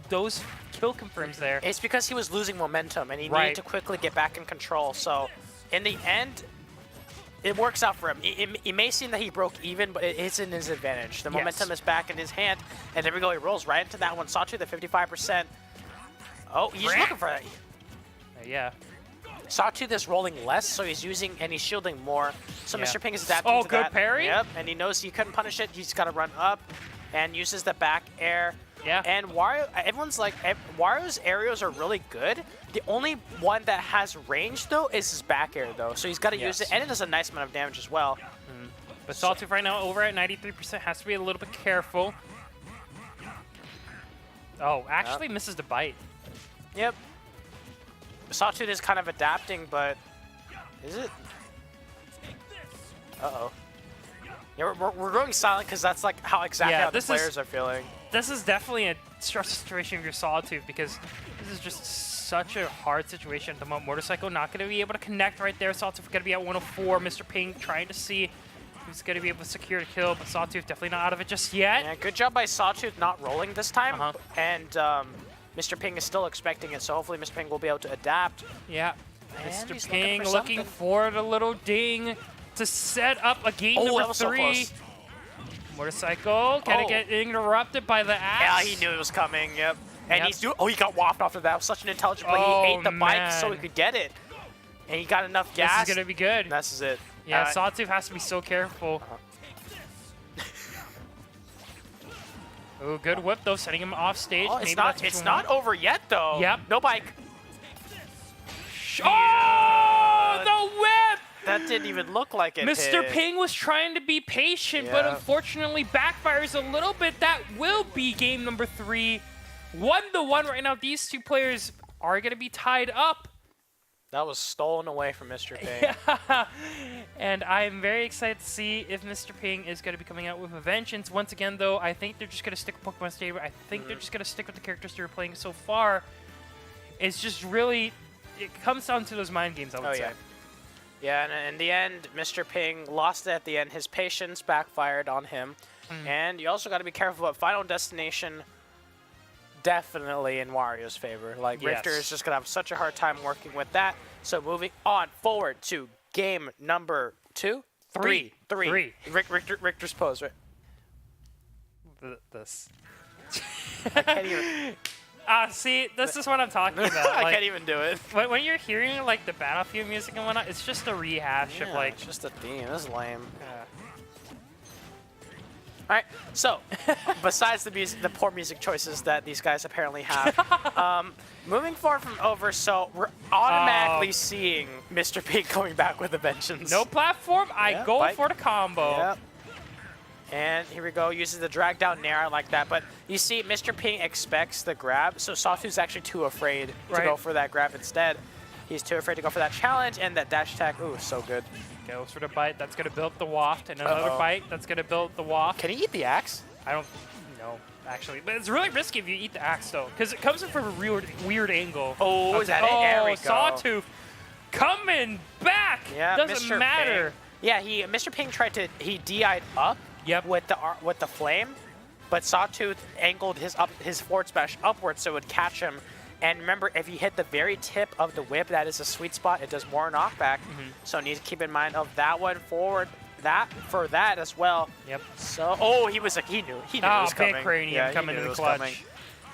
those kill confirms there. It's because he was losing momentum, and he needed to quickly get back in control. So in the end, it works out for him. It may seem that he broke even, but it's in his advantage. The momentum is back in his hand, and there we go. He rolls right into that one. Sawtooth at 55%. Oh, he's looking for that. Yeah. Sawtooth is rolling less, so he's using and he's shielding more. So Mr. Ping is adapting to that. Oh, good parry. Yep, and he knows he couldn't punish it. He's got to run up and uses the back air. Yeah. And Wario, everyone's like, Wario's aerials are really good. The only one that has range, though, is his back air, though. So he's got to use it, and it does a nice amount of damage as well. But Sawtooth right now over at 93%, has to be a little bit careful. Oh, actually misses the bite. Yep. Sawtooth is kind of adapting, but is it? Uh-oh. Yeah, we're going silent because that's like how how the players are feeling. This is definitely a stressful situation for your Sawtooth because this is just such a hard situation at the moment. Motorcycle not going to be able to connect right there. Sawtooth going to be at 104. Mr. Ping trying to see who's going to be able to secure the kill, but Sawtooth definitely not out of it just yet. Yeah, good job by Sawtooth not rolling this time. And Mr. Ping is still expecting it, so hopefully Mr. Ping will be able to adapt. Yeah. Mr. Ping looking for the little ding to set up a game number 3. So Motorcycle gonna get interrupted by the axe. Yeah, he knew it was coming. Yep. And he's doing. Oh, he got wafted off of that. It was such an intelligent play. He ate the bike so he could get it, and he got enough gas. This is gonna be good. This is it. Yeah, Sawtooth has to be so careful. Oh, good whip though, setting him off stage. Oh, it's not over yet though. Yep. No bike. Oh, the whip! That didn't even look like it Mr. hit. Ping was trying to be patient, but unfortunately backfires a little bit. That will be game number 3. 1-1 right now. These two players are going to be tied up. That was stolen away from Mr. Ping. Yeah. And I'm very excited to see if Mr. Ping is going to be coming out with a vengeance. Once again, though, I think they're just going to stick with Pokemon Stadium. I think they're just going to stick with the characters they're playing so far. It's just really, it comes down to those mind games, I would say. Yeah, and in the end, Mr. Ping lost it at the end. His patience backfired on him. And you also got to be careful about Final Destination. Definitely in Wario's favor. Like, Richter is just going to have such a hard time working with that. So moving on forward to game number 2? 3. Richter's pose, right? This. I can't even... See, this is what I'm talking about. I like, can't even do it. When you're hearing, like, the Battlefield music and whatnot, it's just a rehash of, like... it's just a theme. This is lame. All right, so besides the poor music choices that these guys apparently have, moving forward from over, so we're automatically seeing Mr. Ping going back with a vengeance. No platform, I go for the combo. Yep. And here we go, uses the drag down nair, I like that. But you see, Mr. Ping expects the grab, so Sawtooth's actually too afraid to go for that grab instead. He's too afraid to go for that challenge, and that dash attack, ooh, so good. Goes for the bite, that's going to build the waft, and another bite, that's going to build the waft. Can he eat the axe? I don't know, actually. But it's really risky if you eat the axe, though, because it comes in from a weird angle. Oh, is that it? There we go. Sawtooth coming back! Yeah, doesn't matter. Ping. Yeah, Mr. Ping tried to, he DI'd up with the flame, but Sawtooth angled his forward smash upwards so it would catch him. And remember, if you hit the very tip of the whip, that is a sweet spot. It does more knockback. So need to keep in mind of that one forward. For that as well. Yep. So he knew it was coming. Big cranium coming in the clutch.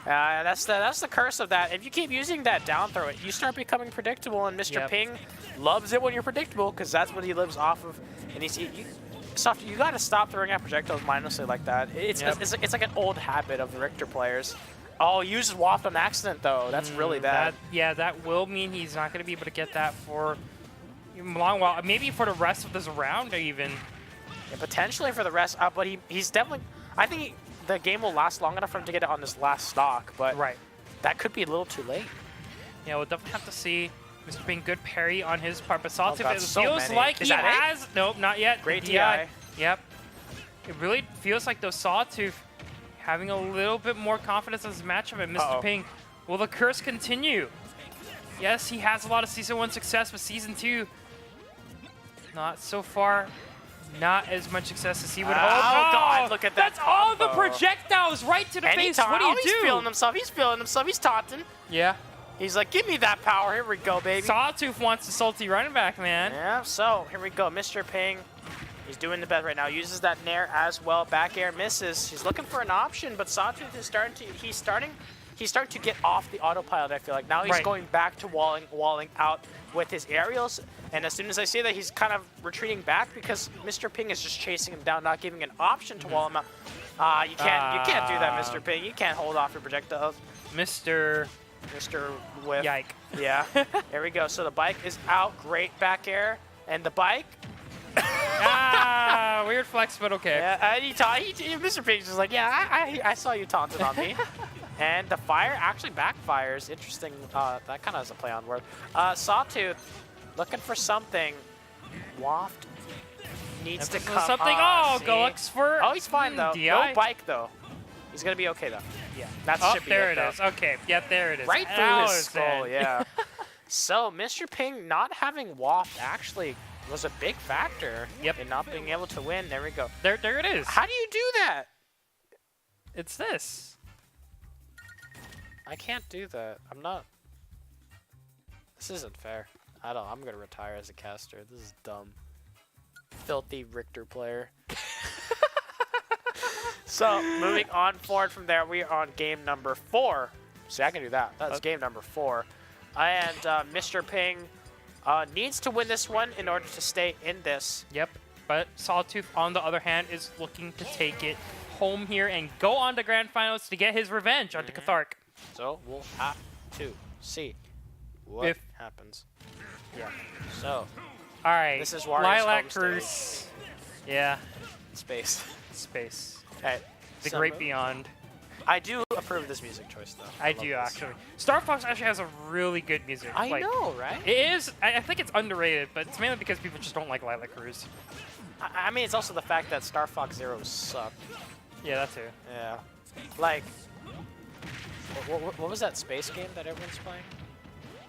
That's the curse of that. If you keep using that down throw, you start becoming predictable. And Mr. Ping loves it when you're predictable because that's what he lives off of. And you got to stop throwing out projectiles mindlessly like that. It's like an old habit of the Richter players. Oh, he uses waft on accident, though. That's really bad. That will mean he's not going to be able to get that for a long while. Maybe for the rest of this round, even. Yeah, potentially for the rest. But he's definitely... I think the game will last long enough for him to get it on this last stock. But that could be a little too late. Yeah, we'll definitely have to see. Mr. Ping, good parry on his part. But Sawtooth, it so feels like he has... Nope, not yet. Great DI. Yep. It really feels like those Sawtooth having a little bit more confidence in his matchup, and Mr. Ping, will the curse continue? Yes, he has a lot of Season 1 success, but Season 2, not so far. Not as much success as he would hope. Oh, God, look at that. That's all the projectiles right to the face. What do you do? He's feeling himself. He's taunting. Yeah. He's like, give me that power. Here we go, baby. Sawtooth wants the salty running back, man. Yeah, so here we go. Mr. Ping. He's doing the best right now. Uses that nair as well. Back air misses. He's looking for an option, but Sawtooth is starting to get off the autopilot, I feel like. Now he's going back to walling out with his aerials. And as soon as I see that, he's kind of retreating back because Mr. Ping is just chasing him down, not giving an option to wall him out. You can't do that, Mr. Ping. You can't hold off your projectiles. Mr. Whiff. Yike. Yeah. There we go. So the bike is out. Great back air. And the bike... Weird flex, but okay. Yeah, Mr. Pig's just like, yeah, I saw you taunted on me. And the fire actually backfires. Interesting. That kind of has a play on word. Sawtooth looking for something. Waft needs to come. Something. Looks for. Oh, he's fine though. DI. No bike though. He's gonna be okay though. Yeah. That should be there it. It is. Okay. Yep. There it is. Right through his skull. Yeah. So Mr. Ping not having waft actually was a big factor in not being able to win. There we go. There it is. How do you do that? It's this. I can't do that. I'm not. This isn't fair. I'm gonna retire as a caster. This is dumb. Filthy Richter player. So moving on forward from there, we are on game number 4. See, I can do that. That's game number 4. And Mr. Ping needs to win this one in order to stay in this. Yep. But Sawtooth, on the other hand, is looking to take it home here and go on to grand finals to get his revenge on the Cathark. So we'll have to see what happens. Yeah. So All right. This is Warriors Lilac home state. Cruise. Yeah. Space. Space. Alright. The Great Beyond. I do approve of this music choice, though. I do, actually. Star Fox actually has a really good music. I know, right? It is. I think it's underrated, but it's mainly because people just don't like Lilac Cruise. I mean, it's also the fact that Star Fox Zero sucked. Yeah, that too. Yeah. Like, what was that space game that everyone's playing?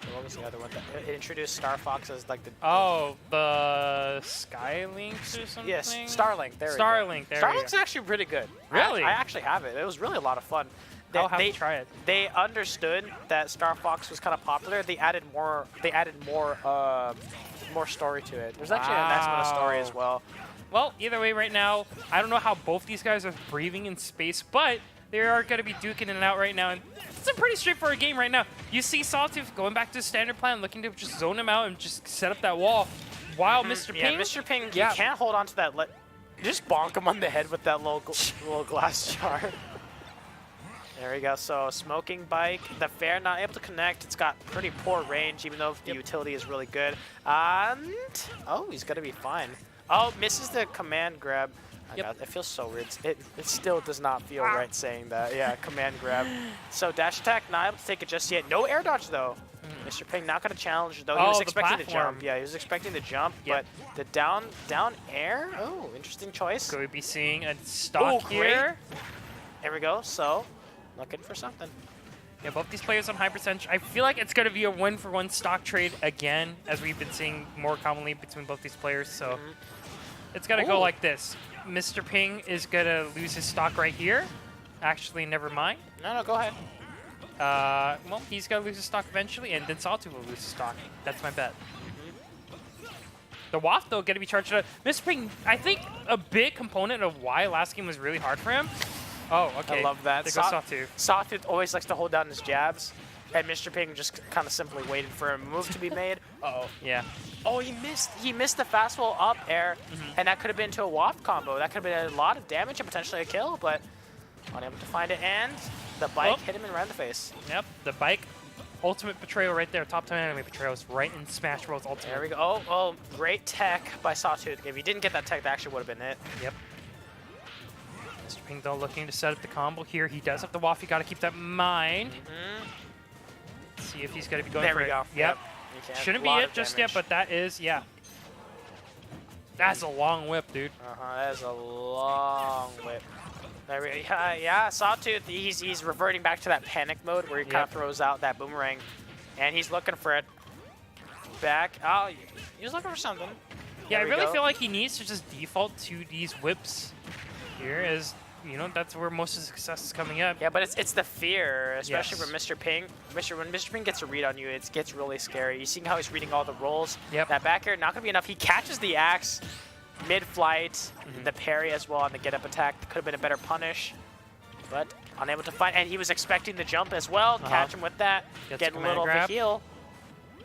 Or what was the other one? It introduced Star Fox as like the... Oh, the Skylinks or something? Yes, Starlink. There Starlink, we go. there we Starlink's actually pretty good. Really? I actually have it. It was really a lot of fun. I'll have to try it. They understood that Star Fox was kind of popular. They added more. More story to it. There's actually a nice amount of story as well. Well, either way, right now, I don't know how both these guys are breathing in space, but they are going to be duking it out right now. And it's a pretty straightforward game right now. You see Sawtooth going back to his standard plan, looking to just zone him out and just set up that wall. While Mr. Ping... Yeah, Mr. Ping, you can't hold on to that. Just bonk him on the head with that little glass jar. There we go. So, smoking bike. The fair not able to connect. It's got pretty poor range, even though the utility is really good. And... oh, he's going to be fine. Oh, misses the command grab. It feels so weird. It still does not feel right saying that. Yeah, command grab. So dash attack, not able to take it just yet. No air dodge though. Mr. Ping not going to challenge though. He was expecting the jump. Yeah, he was expecting the jump, but the down air. Oh, interesting choice. Could we be seeing a stock here? There we go. So looking for something. Yeah, both these players on high percentage. I feel like it's going to be a one-for-one stock trade again, as we've been seeing more commonly between both these players. So it's going to go like this. Mr. Ping is going to lose his stock right here. Actually, never mind. No, go ahead. Well, he's going to lose his stock eventually, and then Sawtooth will lose his stock. That's my bet. The Waft, though, going to be charged up. Mr. Ping, I think a big component of why last game was really hard for him. Oh, okay. I love that. There goes Sawtooth. Sawtooth always likes to hold down his jabs, and Mr. Ping just kind of simply waited for a move to be made. Uh-oh. Yeah. Oh, he missed the fastball up air, and that could have been to a Waft combo. That could have been a lot of damage and potentially a kill, but unable to find it, and the bike hit him right in the face. Yep, the bike. Ultimate Betrayal right there. Top 10 enemy betrayals right in Smash Bros. Ultimate. There we go. Oh, great tech by Sawtooth. If he didn't get that tech, that actually would have been it. Yep. Mr. Ping, though, looking to set up the combo here. He does have the waff. You got to keep that in mind. Let's see if he's going to be going for it. There we go. Yep. Shouldn't be it just yet, but that is, yeah. That's a long whip, dude. That is a long whip. There we go. Yeah, Sawtooth, he's reverting back to that panic mode where he kind of throws out that boomerang, and he's looking for it. Back. Oh, he's looking for something. Yeah, I really feel like he needs to just default to these whips here, as you know, that's where most of the success is coming up. Yeah, but it's the fear, especially for Mr. Ping. When Mr. Ping gets a read on you, it gets really scary. You see how he's reading all the rolls. Yep. That back air not gonna be enough. He catches the axe mid-flight, the parry as well on the get-up attack. Could have been a better punish, but unable to find. And he was expecting the jump as well. Catch him with that. Get a little of the heal.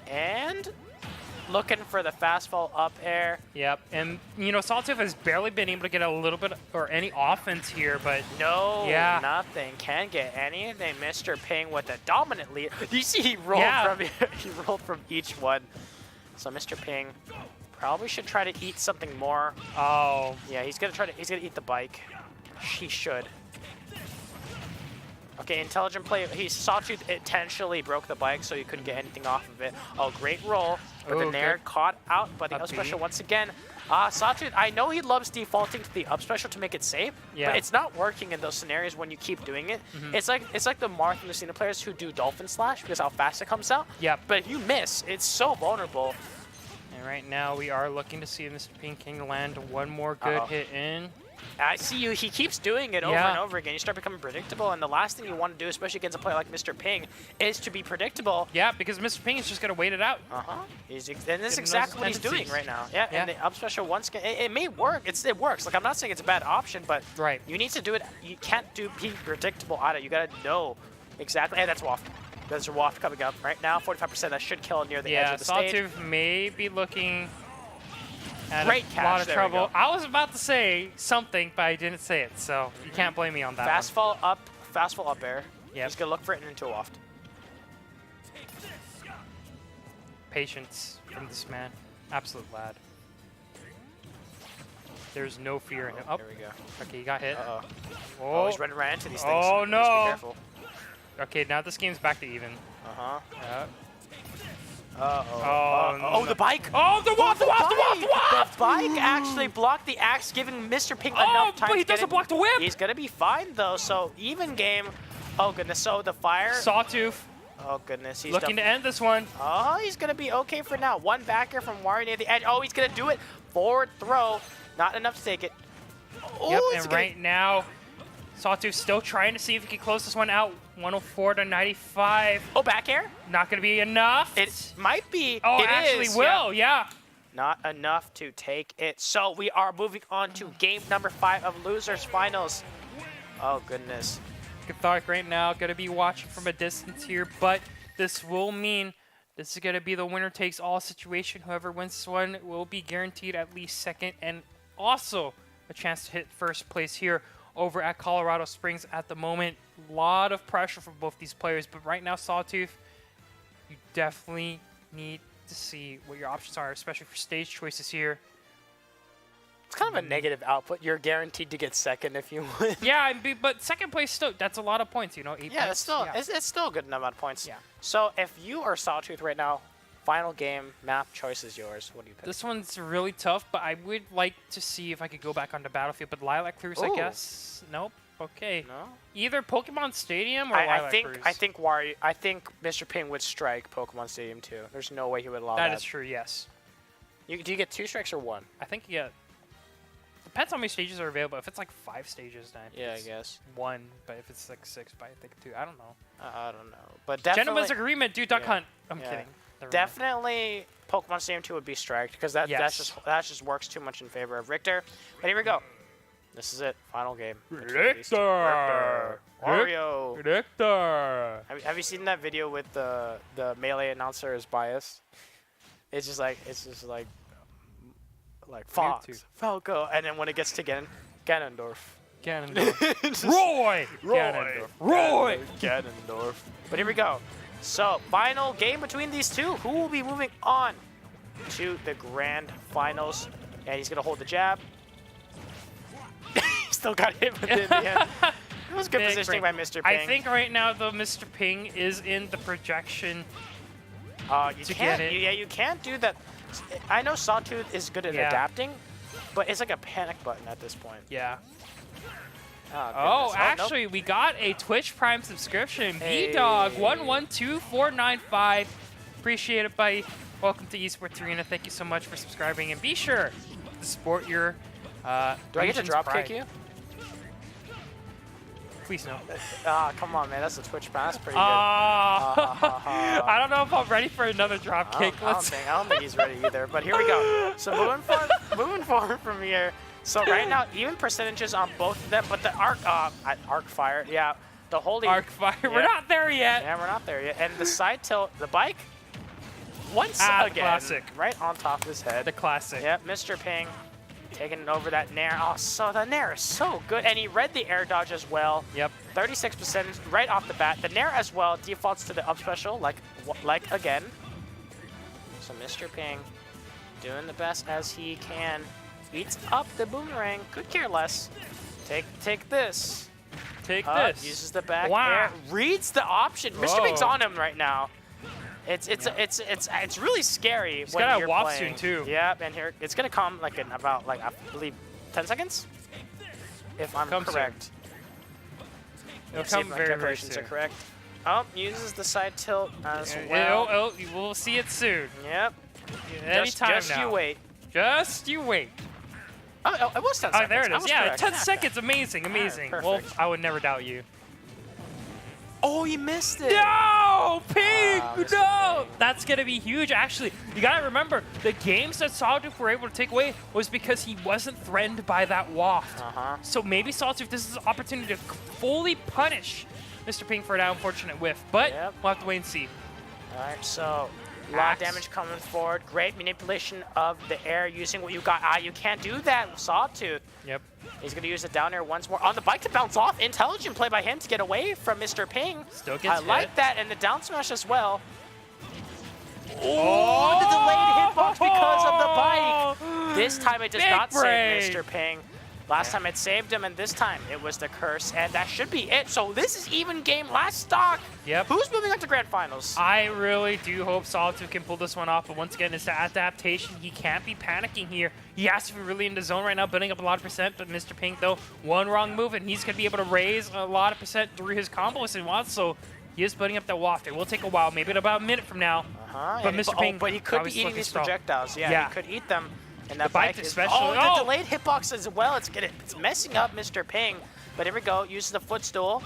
And looking for the fastball up air. Yep, and you know, Sawtooth has barely been able to get a little bit or any offense here, but nothing. Can't get anything. Mr. Ping with a dominant lead. You see he rolled from each one. So Mr. Ping probably should try to eat something more. Oh. Yeah, he's gonna eat the bike. He should. Okay, intelligent play. Sawtooth intentionally broke the bike, so he couldn't get anything off of it. Oh, great roll. But the Nair caught out by the up special once again. Sawtooth, I know he loves defaulting to the up special to make it safe, but it's not working in those scenarios when you keep doing it. It's like the Marth and Lucina players who do Dolphin Slash because how fast it comes out. Yep. But if you miss, it's so vulnerable. And right now we are looking to see if Mr. Ping can land one more good hit in. I see you. He keeps doing it over and over again. You start becoming predictable, and the last thing you want to do, especially against a player like Mr. Ping, is to be predictable. Yeah, because Mr. Ping is just going to wait it out. And this is exactly what he's doing right now. Yeah, and the up special once again, it may work. It works. Like, I'm not saying it's a bad option, but you need to do it. You can't be predictable at it. You got to know exactly. Hey, that's Waft. There's a Waft coming up right now. 45%. That should kill near the edge of the stage. Yeah, Sawtooth may be looking at great a catch. lot of trouble. I was about to say something, but I didn't say it, so you can't blame me on that. Fastball up air. Yeah, he's gonna look for it into a Waft. Patience from this man. Absolute lad. There's no fear in him. Oh, there we go. okay, he got hit. Uh-oh. Oh, Oh, he's running right into these things. Oh, Just no. be careful. Okay, now this game's back to even. Uh-huh. Yeah. Uh-oh. No. Oh, the bike! Oh, the waft, the waft, the waft, the waft! The bike actually blocked the axe, giving Mr. Pink Oh, enough time but he to get doesn't in. block the whip! He's gonna be fine, though, so even game. Oh, goodness, so the fire. Sawtooth Oh, goodness, he's looking to end this one. Oh, he's gonna be okay for now. One backer from Wario near the edge. Oh, he's gonna do it. Forward throw. Not enough to take it. Oh, Yep, it's and gonna... right now, Sawtooth still trying to see if he can close this one out. 104 to 95. Oh, back air? Not going to be enough. It might be. Oh, it actually is, will, yeah. Not enough to take it. So we are moving on to game number 5 of Losers Finals. Oh, goodness. Cathartic right now, going to be watching from a distance here, but this will mean this is going to be the winner takes all situation. Whoever wins this one will be guaranteed at least second and also a chance to hit first place here over at Colorado Springs at the moment. A lot of pressure for both these players, but right now, Sawtooth, you definitely need to see what your options are, especially for stage choices here. It's kind of a negative output. You're guaranteed to get second if you win. Yeah, but second place still, that's a lot of points, you know, 8 Yeah, points. that's still, it's still a good amount of points. Yeah. So if you are Sawtooth right now, final game, map choice is yours. What do you pick? This one's really tough, but I would like to see if I could go back onto Battlefield, but Lilac Cruise, I Ooh. guess. Nope. Okay. No? Either Pokemon Stadium or I Lilac think Cruise. I think Mr. Ping would strike Pokemon Stadium too. There's no way he would allow that. That is true, yes. Do you get 2 strikes or 1? I think you get... Depends how many stages are available. If it's like 5 stages, then Yeah, I it's guess. 1. But if it's like 6, but I think 2. I don't know. I don't know, but definitely. Gentleman's agreement, dude. Duck Yeah. Hunt. I'm Yeah. kidding. Never mind. Definitely, Pokemon Stadium 2 would be striked because that Yes. just works too much in favor of Richter. But here we go. This is it. Final game. Richter. Wario. Richter. Have you seen that video with the Melee announcer is biased? It's just like Fox, Falco, and then when it gets to Ganondorf. Ganondorf. Roy. Ganondorf. Roy. Ganondorf. But here we go. So, final game between these two. Who will be moving on to the grand finals? And he's going to hold the jab. Still got hit within the end. It was good Big positioning by break. Mr. Ping. I think right now, though, Mr. Ping is in the projection. You can't do that. I know Sawtooth is good at adapting, but it's like a panic button at this point. Yeah. Oh, Oh, actually, we got a Twitch Prime subscription. Hey. BDog112495. Appreciate it, buddy. Welcome to Esports Arena. Thank you so much for subscribing, and be sure to support your Do I get to region's drop pride. kick you? Please no. Come on, man. That's a Twitch pass. Pretty good. I don't know if I'm ready for another drop kick. I don't think he's ready either. But here we go. So moving forward from here. So right now, even percentages on both of them, but the arc fire, yeah, the holding Arc fire. Yeah. We're not there yet. Yeah, we're not there yet. And the side tilt, the bike, once the again, classic. right on top of his head. The classic. Yep, Mr. Ping taking over that Nair. Oh, so the Nair is so good. And he read the air dodge as well. Yep. 36% right off the bat. The Nair as well defaults to the up special, like again. So Mr. Ping doing the best as he can. Eats up the boomerang. Could care less. Take this. Take this. Uses the back Wow. air. Reads the option. Mr. Ping's Whoa. on him right now. It's really scary He's when got a you're wop playing. soon, too. Yep, and here it's gonna come like in about I believe 10 seconds, if I'm Come soon. correct. It'll Let's see come if my very, very calculations soon. are correct. Oh, uses the side tilt as well. We'll see it soon. Yep. Anytime just now. you wait. Just you wait. Oh, it was 10 seconds. Oh, there it I is. was Yeah, correct. 10 seconds. Amazing, amazing. Well, perfect. I would never doubt you. Oh, you missed it. No! Pink! Mr. No! Ping. That's going to be huge. Actually, you got to remember, the games that Sawtooth were able to take away was because he wasn't threatened by that waft. So maybe Sawtooth, this is an opportunity to fully punish Mr. Ping for that unfortunate whiff. But Yep. we'll have to wait and see. All right, so a lot Axe. of damage coming forward. Great manipulation of the air using what you got. You can't do that, Sawtooth. Yep. He's going to use it down air once more. On the bike to bounce off. Intelligent play by him to get away from Mr. Ping. Still gets I like hit. that, and the down smash as well. Oh! The delayed hit hitbox because of the bike. This time it does Big not brain. save Mr. Ping. Last time it saved him, and this time it was the curse, and that should be it. So this is even game last stock. Yep. Who's moving up to grand finals? I really do hope Solitude can pull this one off, but once again, it's the adaptation. He can't be panicking here. He has to be really in the zone right now, building up a lot of percent, but Mr. Pink, though, one wrong move, and he's going to be able to raise a lot of percent through his combos and wants, so he is building up that waft. It will take a while, maybe about a minute from now. But Mr. Pink, but he could be eating these projectiles. Yeah, he could eat them. And that bike is especially. the delayed hitbox as well. It's messing up Mr. Ping. But here we go. Uses the footstool.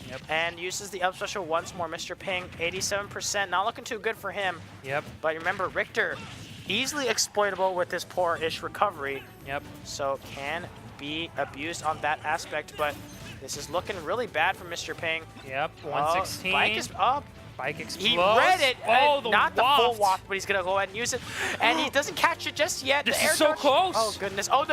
Yep. And uses the up special once more. Mr. Ping, 87%. Not looking too good for him. Yep. But remember, Richter, easily exploitable with this poor-ish recovery. Yep. So can be abused on that aspect. But this is looking really bad for Mr. Ping. Yep. 116. Bike is up. Bike explodes. He read it, not the full waft. waft, but he's gonna go ahead and use it, and he doesn't catch it just yet. This the air is so dodge. close. Oh goodness! Oh,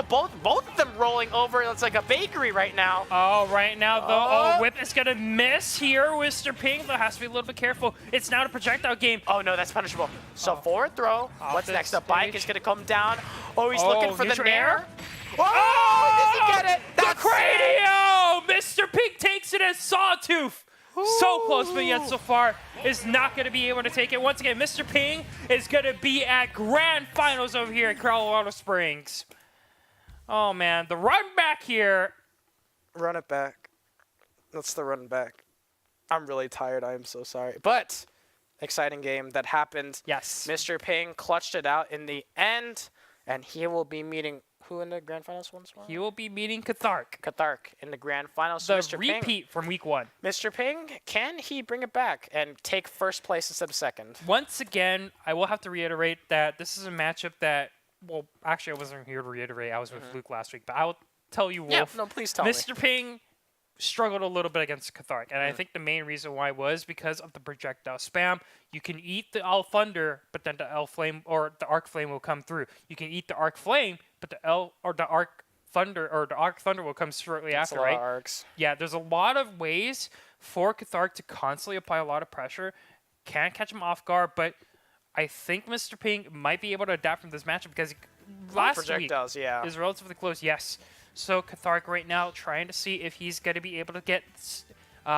both of them rolling over. It's like a bakery right now. Oh, right now though, Whip is gonna miss here, Mr. Pink. Though has to be a little bit careful. It's now a projectile game. Oh no, that's punishable. So forward throw. What's next? The bike is gonna come down. Oh, he's looking for the nair. Oh, does he get it? That's the Cranio! Mr. Pink takes it as Sawtooth. So close, but yet so far is not going to be able to take it. Once again, Mr. Ping is going to be at grand finals over here in Colorado Springs. Oh, man. The run back here. Run it back. That's the run back. I'm really tired. I am so sorry. But exciting game that happened. Yes. Mr. Ping clutched it out in the end, and he will be meeting who in the grand finals once more? He will be meeting Cathark. Cathark in the grand finals. The Mr. repeat Ping, from week 1. Mr. Ping, can he bring it back and take first place instead of second? Once again, I will have to reiterate that this is a matchup that, well, actually, I wasn't here to reiterate. I was with Luke last week, but I will tell you, Wolf. Yeah, no, please tell me. Mr. Ping struggled a little bit against Cathark, and I think the main reason why was because of the projectile spam. You can eat the L Thunder, but then the L Flame or the Arc Flame will come through. You can eat the Arc Flame, but the Arc Thunder will come shortly after, a lot right? of arcs. Yeah, there's a lot of ways for Cathark to constantly apply a lot of pressure. Can't catch him off guard, but I think Mr. Ping might be able to adapt from this matchup because last week is relatively close. Yes. So Cathark right now trying to see if he's going to be able to get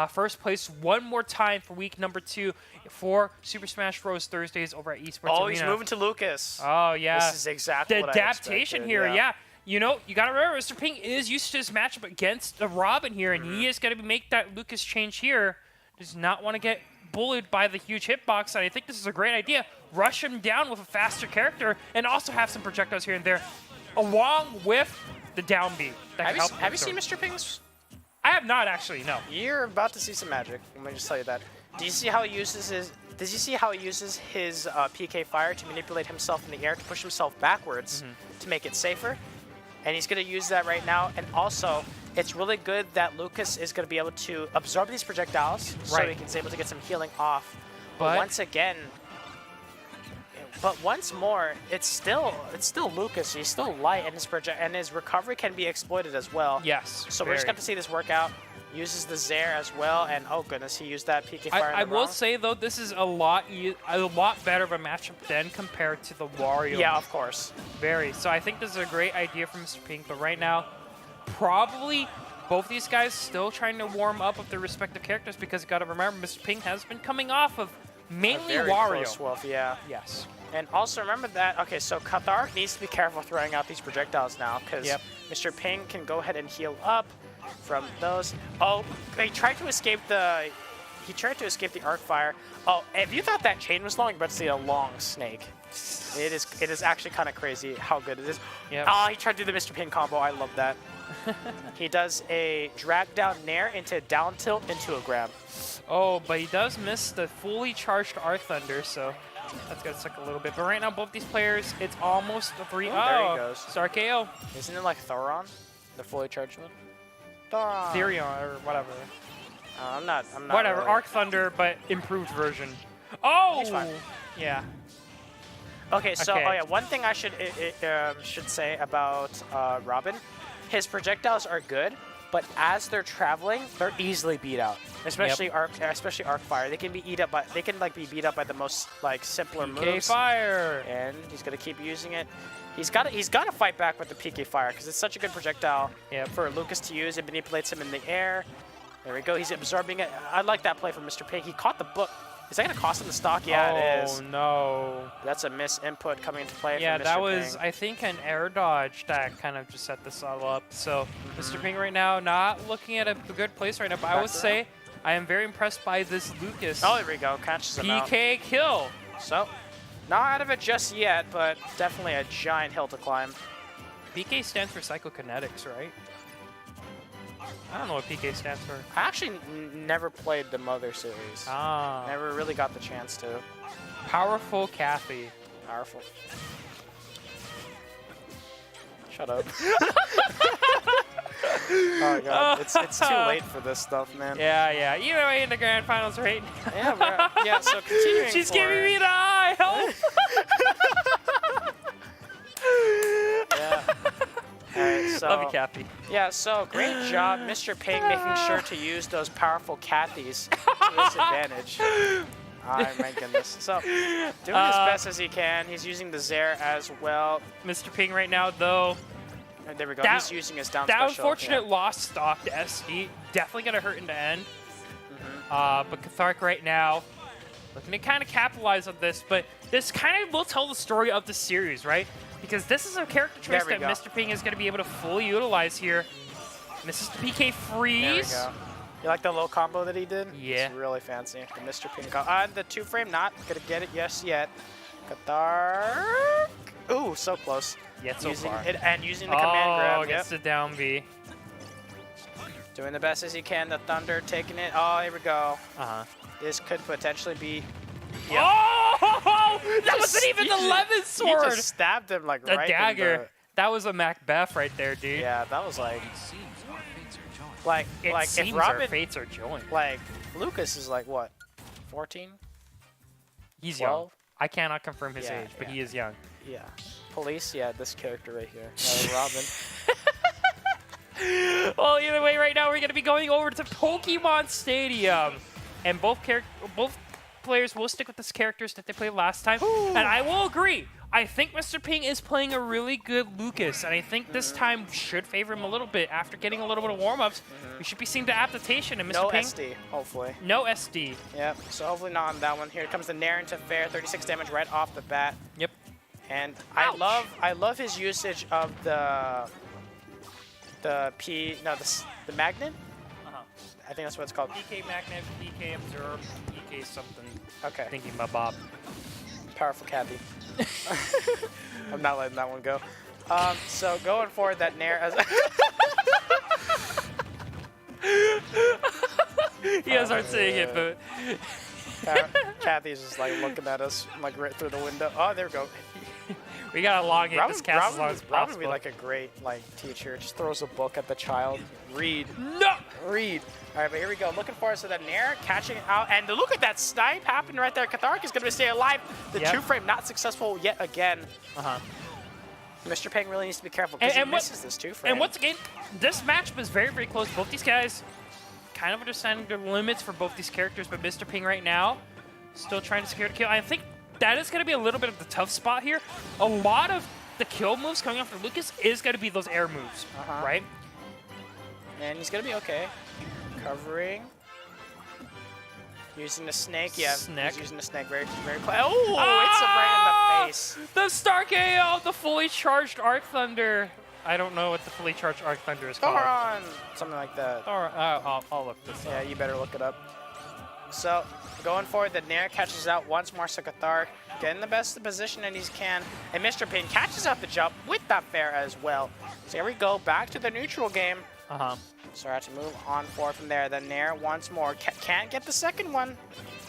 first place one more time for week number 2 for Super Smash Bros. Thursdays over at Esports Oh, Arena. he's moving to Lucas. Oh, yeah. This is exactly the what adaptation I here, expected, yeah. You know, you got to remember, Mr. Ping is used to this matchup against the Robin here, and he is going to make that Lucas change here. Does not want to get bullied by the huge hitbox, and I think this is a great idea. Rush him down with a faster character, and also have some projectiles here and there, along with the down B. Have you seen Mr. Ping's? I have not actually, no. You're about to see some magic. Let me just tell you that. Do you see how he uses his? Did you see how he uses his PK Fire to manipulate himself in the air to push himself backwards to make it safer? And he's going to use that right now. And also, it's really good that Lucas is going to be able to absorb these projectiles so he is able to get some healing off. But once again, once more, it's still Lucas. He's still light, and his recovery can be exploited as well. Yes. So we're just going to see this work out. Uses the Zaire as well, and oh goodness, he used that PK Fire. I will say though, this is a lot better of a matchup than compared to the Wario. Yeah, of course. Very. So I think this is a great idea from Mr. Pink, but right now, probably both these guys still trying to warm up with their respective characters because you got to remember, Mr. Pink has been coming off of mainly Wario. Close wolf, yeah. Yes. And also remember that, okay, so Cathark needs to be careful throwing out these projectiles now because Mr. Ping can go ahead and heal up from those. Oh, he tried to escape the arc fire. Oh, if you thought that chain was long, you're about to see a long snake. It is actually kind of crazy how good it is. Yep. Oh, he tried to do the Mr. Ping combo. I love that. He does a drag down nair into down tilt into a grab. Oh, but he does miss the fully charged Arc Thunder, so that's gonna suck a little bit. But right now, both these players, it's almost a 3-0. There he goes. Sarkeo. Isn't it like Thoron, the fully charged one? Thoron. Therion, or whatever. I'm not whatever, really. Arc Thunder, but improved version. Oh! He's fine. Yeah. Okay, so oh yeah, one thing I should say about Robin, his projectiles are good, but as they're traveling, they're easily beat out. Especially especially arc fire. They can be beat up by the most like simpler PK moves. fire. And he's gonna keep using it. He's got to fight back with the PK fire because it's such a good projectile for Lucas to use. It manipulates him in the air. There we go. He's absorbing it. I like that play from Mr. Pig. He caught the book. Is that going to cost him the stock? Yeah, it is. Oh, no. That's a miss input coming into play yeah, from Mr. that was, Ping. I think, an air dodge that kind of just set this all up. So, Mr. Ping right now not looking at a good place right now, but I would say I am very impressed by this Lucas. Oh, there we go. Catches him out. PK kill. So, not out of it just yet, but definitely a giant hill to climb. PK stands for psychokinetics, right? I don't know what PK stands for. I actually never played the Mother series. Ah. Never really got the chance to. Powerful Kathy. Powerful. Shut up. Oh god, it's too late for this stuff, man. Yeah. Either way in the grand finals, right? Yeah, so continuing. She's giving me the eye. Help! Yeah. Alright, so Love you, Kathy. yeah, so great job, Mr. Ping, making sure to use those powerful Kathys to his advantage. Oh my goodness. So, doing his best as he can. He's using the Zaire as well. Mr. Ping right now, though. And there we go. He's using his down that special. Unfortunate lost stock to SD. Definitely going to hurt in the end. But Cathark right now, looking to kind of capitalize on this. But this kind of will tell the story of the series, right? Because this is a character choice that Mr. Ping is going to be able to fully utilize here. Misses the PK freeze. There we go. You like the little combo that he did? Yeah. It's really fancy. The Mr. Ping combo. The 2-frame, not going to get it yet. Cathark. Ooh, so close. Yet so far. Using the command grab. Gets the down B. Doing the best as he can. The Thunder taking it. Oh, here we go. Uh-huh. This could potentially be... Yeah. Oh! That wasn't even the Lemon Sword! He just stabbed him like right dagger. in the... That was a Macbeth right there, dude. Yeah, that was like... It seems if Robin, our fates are joined. Like, Lucas is like, what, 14? He's 12? young. I cannot confirm his age, but he is young. Yeah. Police, this character right here. Robin. Well, either way, right now we're going to be going over to Pokemon Stadium. And both players will stick with the characters that they played last time. And I will agree. I think Mr. Ping is playing a really good Lucas, and I think this time should favor him a little bit. After getting a little bit of warm-ups, we should be seeing the adaptation. And Mr. Ping, SD, hopefully. No SD. Yep, so hopefully not on that one. Here comes the Nair into fair, 36 damage right off the bat. Yep. And I love his usage of the magnet? I think that's what it's called. PK Magnet, PK Observe, PK something. Okay. Thinking about Bob. Powerful Kathy. I'm not letting that one go. So going forward, that Nair as he has hard saying it, but Kathy's just like looking at us like right through the window. Oh, there we go. We gotta elongate this cast as long as Robin would possible. be like a great teacher. Just throws a book at the child. Read. No! Read. All right, but here we go. Looking forward to that Nair catching it out. And look at that snipe happening right there. Cathark is going to stay alive. The 2-frame not successful yet again. Mr. Ping really needs to be careful because he misses this 2-frame. And once again, this match was very, very close. Both these guys kind of understanding the limits for both these characters, but Mr. Ping right now still trying to secure the kill. I think that is going to be a little bit of the tough spot here. A lot of the kill moves coming after Lucas is going to be those air moves, right? And he's going to be okay. Covering. Using the snake, he's using the snake very, very close. Oh, it's right in the face. The Stark AO, the fully charged Arc Thunder. I don't know what the fully charged Arc Thunder is called. Goron! Something like that. I'll look this up. Yeah, you better look it up. So, going forward, the Nair catches out once more. So Cathark getting the best of the position that he can. And Mr. Ping catches out the jump with that fair as well. So here we go, back to the neutral game. So I have to move on forward from there. The Nair once more. Can't get the second one.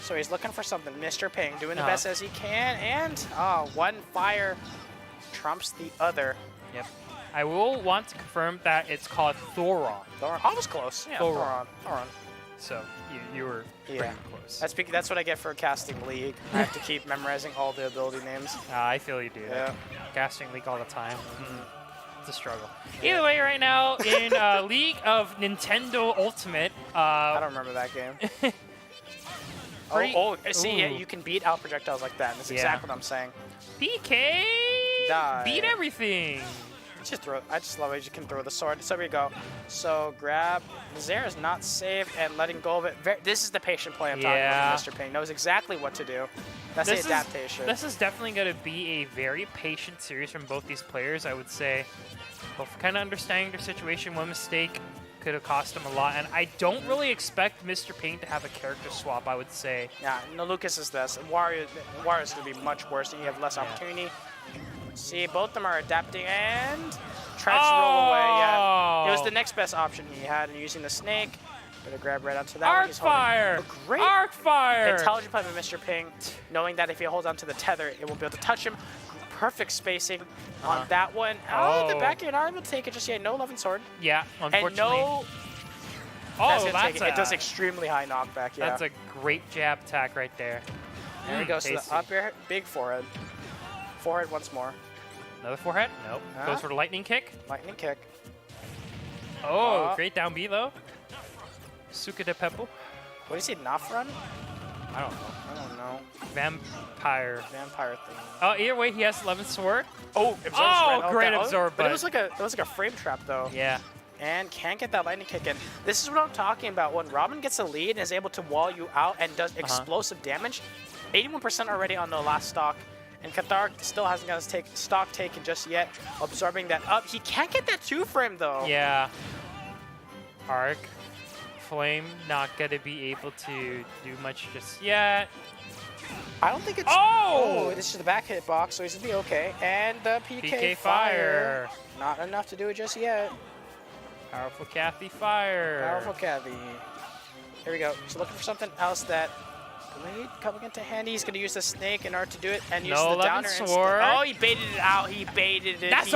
So he's looking for something. Mr. Ping doing the best as he can. And one fire trumps the other. Yep. I will want to confirm that it's called Thoron. Thoron. Almost close. Yeah, Thoron. So you were pretty close. That's what I get for casting League. I have to keep memorizing all the ability names. I feel you do. Yeah. Casting League all the time. It's a struggle. Either way, right now in League of Nintendo Ultimate. I don't remember that game. See, yeah, you can beat out projectiles like that. And that's exactly what I'm saying. PK! Die. Beat everything. Just throw. I just love it. You can throw the sword. So here we go. So grab. Zaire is not safe and letting go of it. This is the patient play I'm talking about. Mr. Ping knows exactly what to do. That's the adaptation. This is definitely going to be a very patient series from both these players, I would say. Both kind of understanding their situation. One mistake could have cost him a lot, and I don't really expect Mr. Ping to have a character swap, I would say. Yeah, no, Lucas is this. Wario's going to be much worse, and you have less opportunity. See, both of them are adapting, and tries to roll away. Yeah, it was the next best option he had, and using the snake. Gonna grab right onto that. Arc fire! Great arc fire! Intelligent play by Mr. Ping, knowing that if he holds onto the tether, it won't be able to touch him. Perfect spacing on that one. The back air not able to take it just yet. No 11 sword. Yeah, unfortunately. And no. It does extremely high knockback. Yeah. That's a great jab attack right there. There we go. So the up air, big forehead. Forehead once more. Another forehead? Nope. Goes for the lightning kick. Lightning kick. Great down B though. Suka de Peppo. What is he, Knof run? I don't know. Vampire thing. Oh, either way, he has 11 sword. Great absorb. But it was like a frame trap though. Yeah. And can't get that lightning kick in. This is what I'm talking about. When Robin gets a lead and is able to wall you out and does explosive damage, 81% already on the last stock. And Cathar still hasn't got his stock taken just yet, absorbing that up. He can't get that 2-frame though. Yeah. Arc. Flame not going to be able to do much just yet. I don't think it's... This is the back hit box, so he's going to be okay. And the PK fire. Not enough to do it just yet. Powerful Kathy fire. Powerful Kathy. Here we go. He's looking for something else that... Blade coming into handy. He's going to use the snake in order to do it and use the downer sword. Oh, he baited it out. He baited it. That's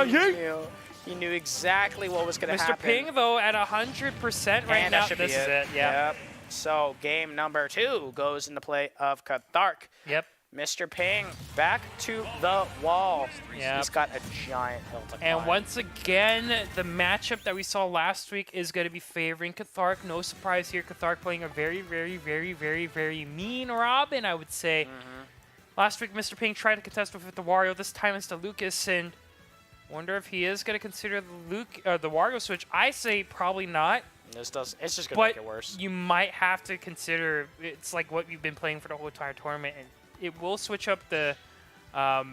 He knew exactly what was going to happen. Mr. Ping, though, at 100% right now. This is it. Yep. So game number 2 goes in the play of Cathark. Yep. Mr. Ping back to the wall. Yep. He's got a giant hill to climb. And once again, the matchup that we saw last week is going to be favoring Cathark. No surprise here. Cathark playing a very, very, very, very, very mean Robin, I would say. Last week, Mr. Ping tried to contest with the Wario. This time it's the Lucas, and wonder if he is going to consider the Wario switch. I say probably not. It's just going to make it worse. You might have to consider, it's like what you've been playing for the whole entire tournament, and it will switch up the the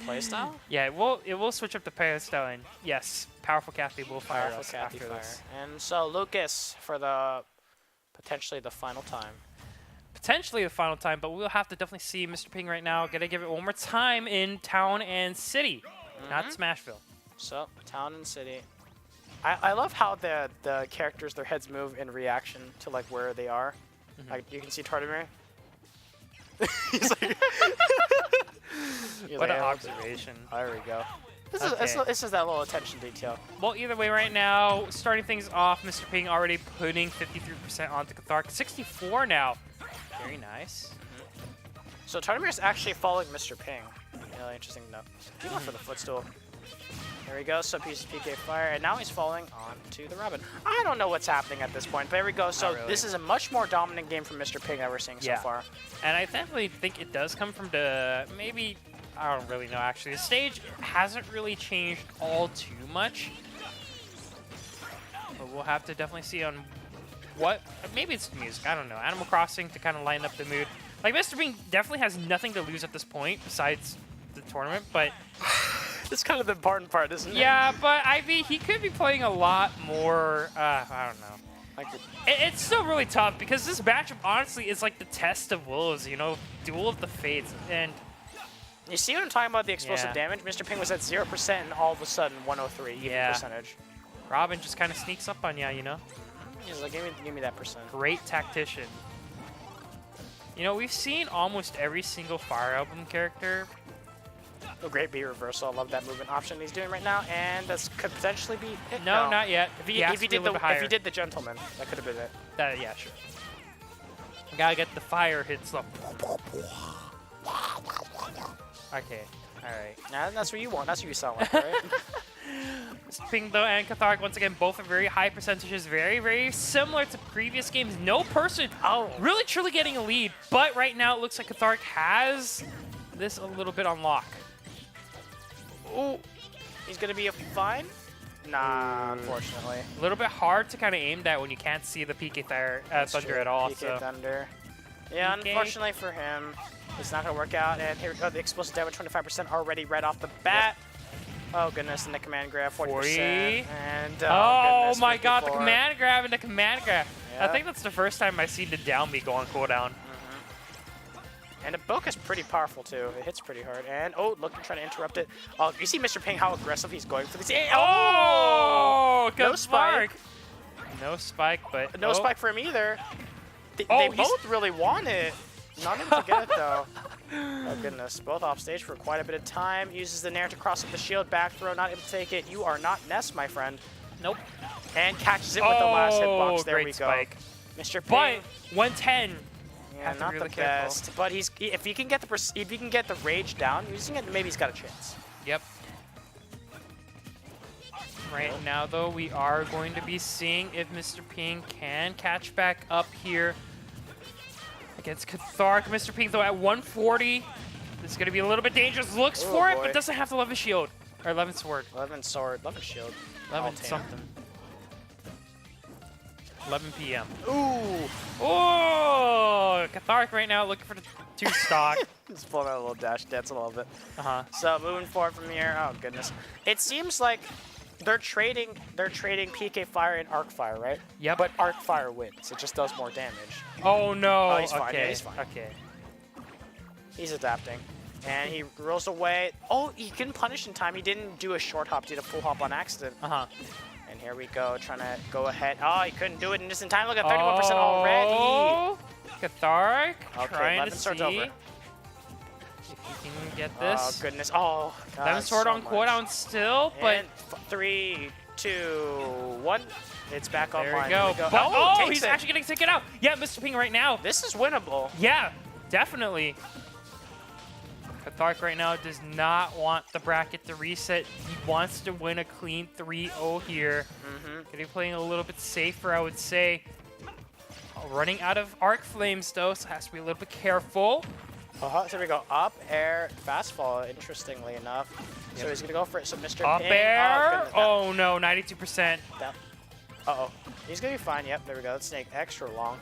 playstyle? Yeah, it will switch up the playstyle, and yes, Powerful Kathy will fire us after this. And so Lucas for the potentially the final time. Potentially the final time, but we'll have to definitely see Mr. Ping right now. Gotta give it one more time in Town and City, not Smashville. So, Town and City. I love how the characters, their heads move in reaction to like where they are. Like you can see Tartamir. He's like what an observation. There we go. This is that little attention detail. Well, either way, right now, starting things off, Mr. Ping already putting 53% onto Cathark. 64 now. Very nice. So Tartamir is actually following Mr. Ping. Really interesting to know. He went for the footstool. There we go. So piece of PK fire, and now he's falling on to the Robin. I don't know what's happening at this point, but there we go. So this is a much more dominant game from Mr. Ping that we're seeing so far. And I definitely think it does come from the maybe. I don't really know, actually. The stage hasn't really changed all too much. But we'll have to definitely see on what... Maybe it's the music. I don't know. Animal Crossing to kind of lighten up the mood. Like, Mr. Bean definitely has nothing to lose at this point besides the tournament, but... That's kind of the important part, isn't it? Yeah, but I mean, he could be playing a lot more... I don't know. Like, it's still really tough because this matchup, honestly, is like the test of wills, you know? Duel of the Fates. And... You see what I'm talking about, the explosive damage? Mr. Ping was at 0% and all of a sudden 103 even percentage. Robin just kind of sneaks up on you know? He's like, give me that percent. Great tactician. You know, we've seen almost every single Fire Emblem character. A great B reversal. I love that movement option he's doing right now, and this could potentially be it. No, not yet. If he did the gentleman, that could have been it. Yeah, sure. You gotta get the fire hits though. Okay. All right. Yeah, that's what you want. That's what you sound like, right? Ping though and Cathartic once again both at very high percentages, very similar to previous games. No person really truly getting a lead, but right now it looks like Cathartic has this a little bit on lock. Ooh, he's gonna be fine. Nah, unfortunately. A little bit hard to kind of aim that when you can't see the PK Thunder at all. PK Thunder. Yeah, PK. Unfortunately for him, it's not gonna work out. And here we go, the explosive damage 25% already right off the bat. Yep. Oh goodness, and the command grab 40%. 40. And oh goodness, my 54. god, the command grab and the command grab. Yeah. I think that's the first time I've seen the down B go on cooldown. And the Boke is pretty powerful too. It hits pretty hard. And oh, look, trying to interrupt it. Oh, you see Mr. Ping how aggressive he's going for this. Oh, no spike. No spike, but no spike for him either. They both really want it. Not able to get it though. Oh goodness, both off stage for quite a bit of time. Uses the Nair to cross up the shield, back throw, not able to take it. You are not Ness, my friend. Nope. And catches it with the last hitbox. There great we go. Spike. Mr. Ping. But 110. Yeah, not really the best. Careful. But if he can get the rage down, using it, maybe he's got a chance. Yep. Right now, though, we are going to be seeing if Mr. Ping can catch back up here against Cathartic. Mr. Ping, though, at 140. This is going to be a little bit dangerous. Looks for it, but doesn't have to 11 shield. Or 11 sword. 11 sword, 11 shield. 11 something. 11 p.m. Ooh. Oh, Cathartic right now looking for the 2 stock. Just pulling out a little dash dance a little bit. Uh-huh. So moving forward from here, oh goodness. It seems like they're trading PK Fire and Arc Fire, right? Yep. But Arc Fire wins. It just does more damage. Oh no. Oh, he's fine. Okay. Yeah, he's fine. Okay. He's adapting. And he rolls away. Oh, he couldn't punish in time. He didn't do a short hop, did a full hop on accident. Uh-huh. And here we go, trying to go ahead. Oh, he couldn't do it in just in time. Look at 31% already. Cathartic okay, trying to see over. if he can get this. Oh, goodness. Oh, God. 11 sword on cooldown still, but... And 3, 2, 1. It's back there online. We go. There we go. But, he's actually getting taken out. Yeah, Mr. Ping right now. This is winnable. Yeah, definitely. Cathartic right now does not want the bracket to reset. He wants to win a clean 3-0 here. Gonna be playing a little bit safer, I would say. Running out of arc flames though, so has to be a little bit careful. So here we go. Up air, fast fall, interestingly enough. So he's gonna go for it. So Mr. Up Ping. air. Oh no, 92%. Uh-oh. He's gonna be fine. Yep, there we go. That snake extra long.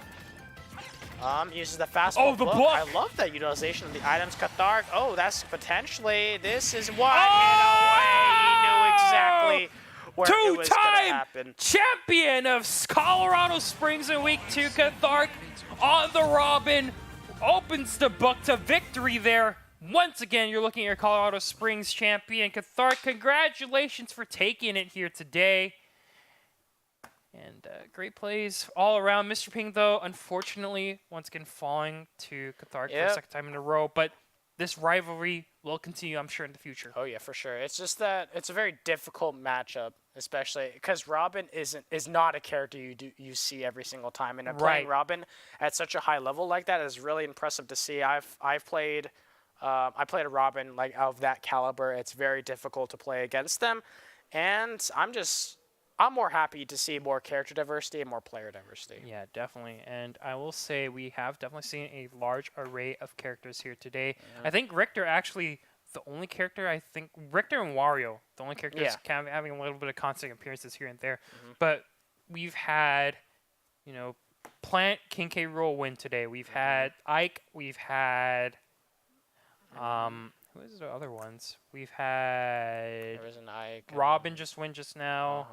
Uses the fast the book. I love that utilization of the items. Cathartic. Oh, that's potentially. This is what. Oh! He knew exactly where it was gonna happen. Champion of Colorado Springs in Week 2, Cathartic on the Robin. Opens the book to victory there. Once again, you're looking at your Colorado Springs champion. Cathartic, congratulations for taking it here today. And great plays all around. Mr. Ping, though, unfortunately, once again falling to Cathartic for the second time in a row. But this rivalry will continue, I'm sure, in the future. Oh, yeah, for sure. It's just that it's a very difficult matchup, especially because Robin is not a character you see every single time. And playing Robin at such a high level like that is really impressive to see. I played a Robin like of that caliber. It's very difficult to play against them. And I'm more happy to see more character diversity and more player diversity. Yeah, definitely. And I will say we have definitely seen a large array of characters here today. Yeah. I think Richter actually, the only character Richter and Wario, the only characters kind of having a little bit of constant appearances here and there. But we've had, Plant, King K. Rool win today. We've had Ike. We've had, who is the other ones? We've had... There was an Ike. Robin just win just now.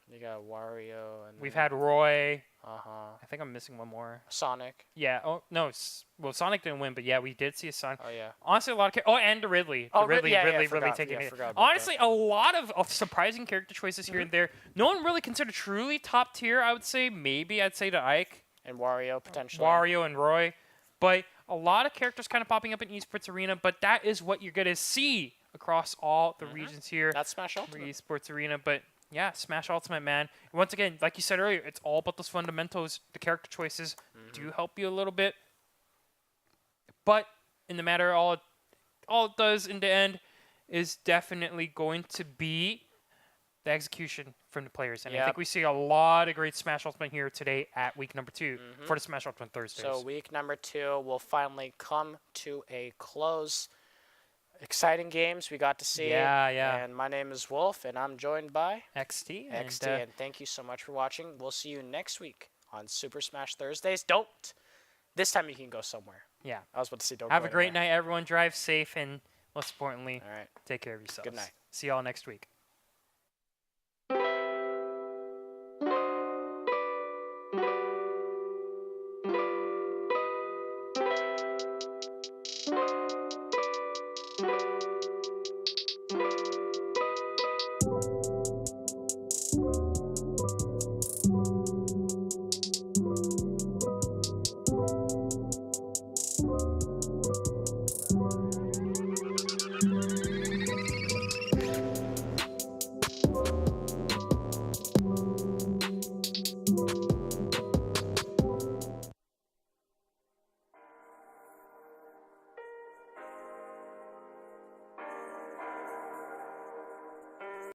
You got Wario. And we've had Roy. I think I'm missing one more. Sonic. Yeah. Oh, no. Well, Sonic didn't win, but yeah, we did see a Sonic. Oh, yeah. Honestly, a lot of... and the Ridley. Ridley taking it. Honestly, a lot of surprising character choices here and there. No one really considered truly top tier, I would say. Maybe I'd say to Ike. And Wario, potentially. Wario and Roy. But... a lot of characters kind of popping up in Esports Arena, but that is what you're going to see across all the regions here. That's Smash Ultimate. Esports Arena, but yeah, Smash Ultimate, man. And once again, like you said earlier, it's all about those fundamentals. The character choices do help you a little bit. But in the matter, all it does in the end is definitely going to be the execution from the players. And I Yep. think we see a lot of great Smash Ultimate here today at week number 2 for the Smash Ultimate Thursdays. So week number 2 will finally come to a close. Exciting games we got to see. Yeah. And my name is Wolf, and I'm joined by XT. And thank you so much for watching. We'll see you next week on Super Smash Thursdays. This time you can go somewhere. Yeah. I was about to say don't Have go a great anywhere. night, everyone. Drive safe, and most importantly, All right. take care of yourselves. Good night. See y'all next week.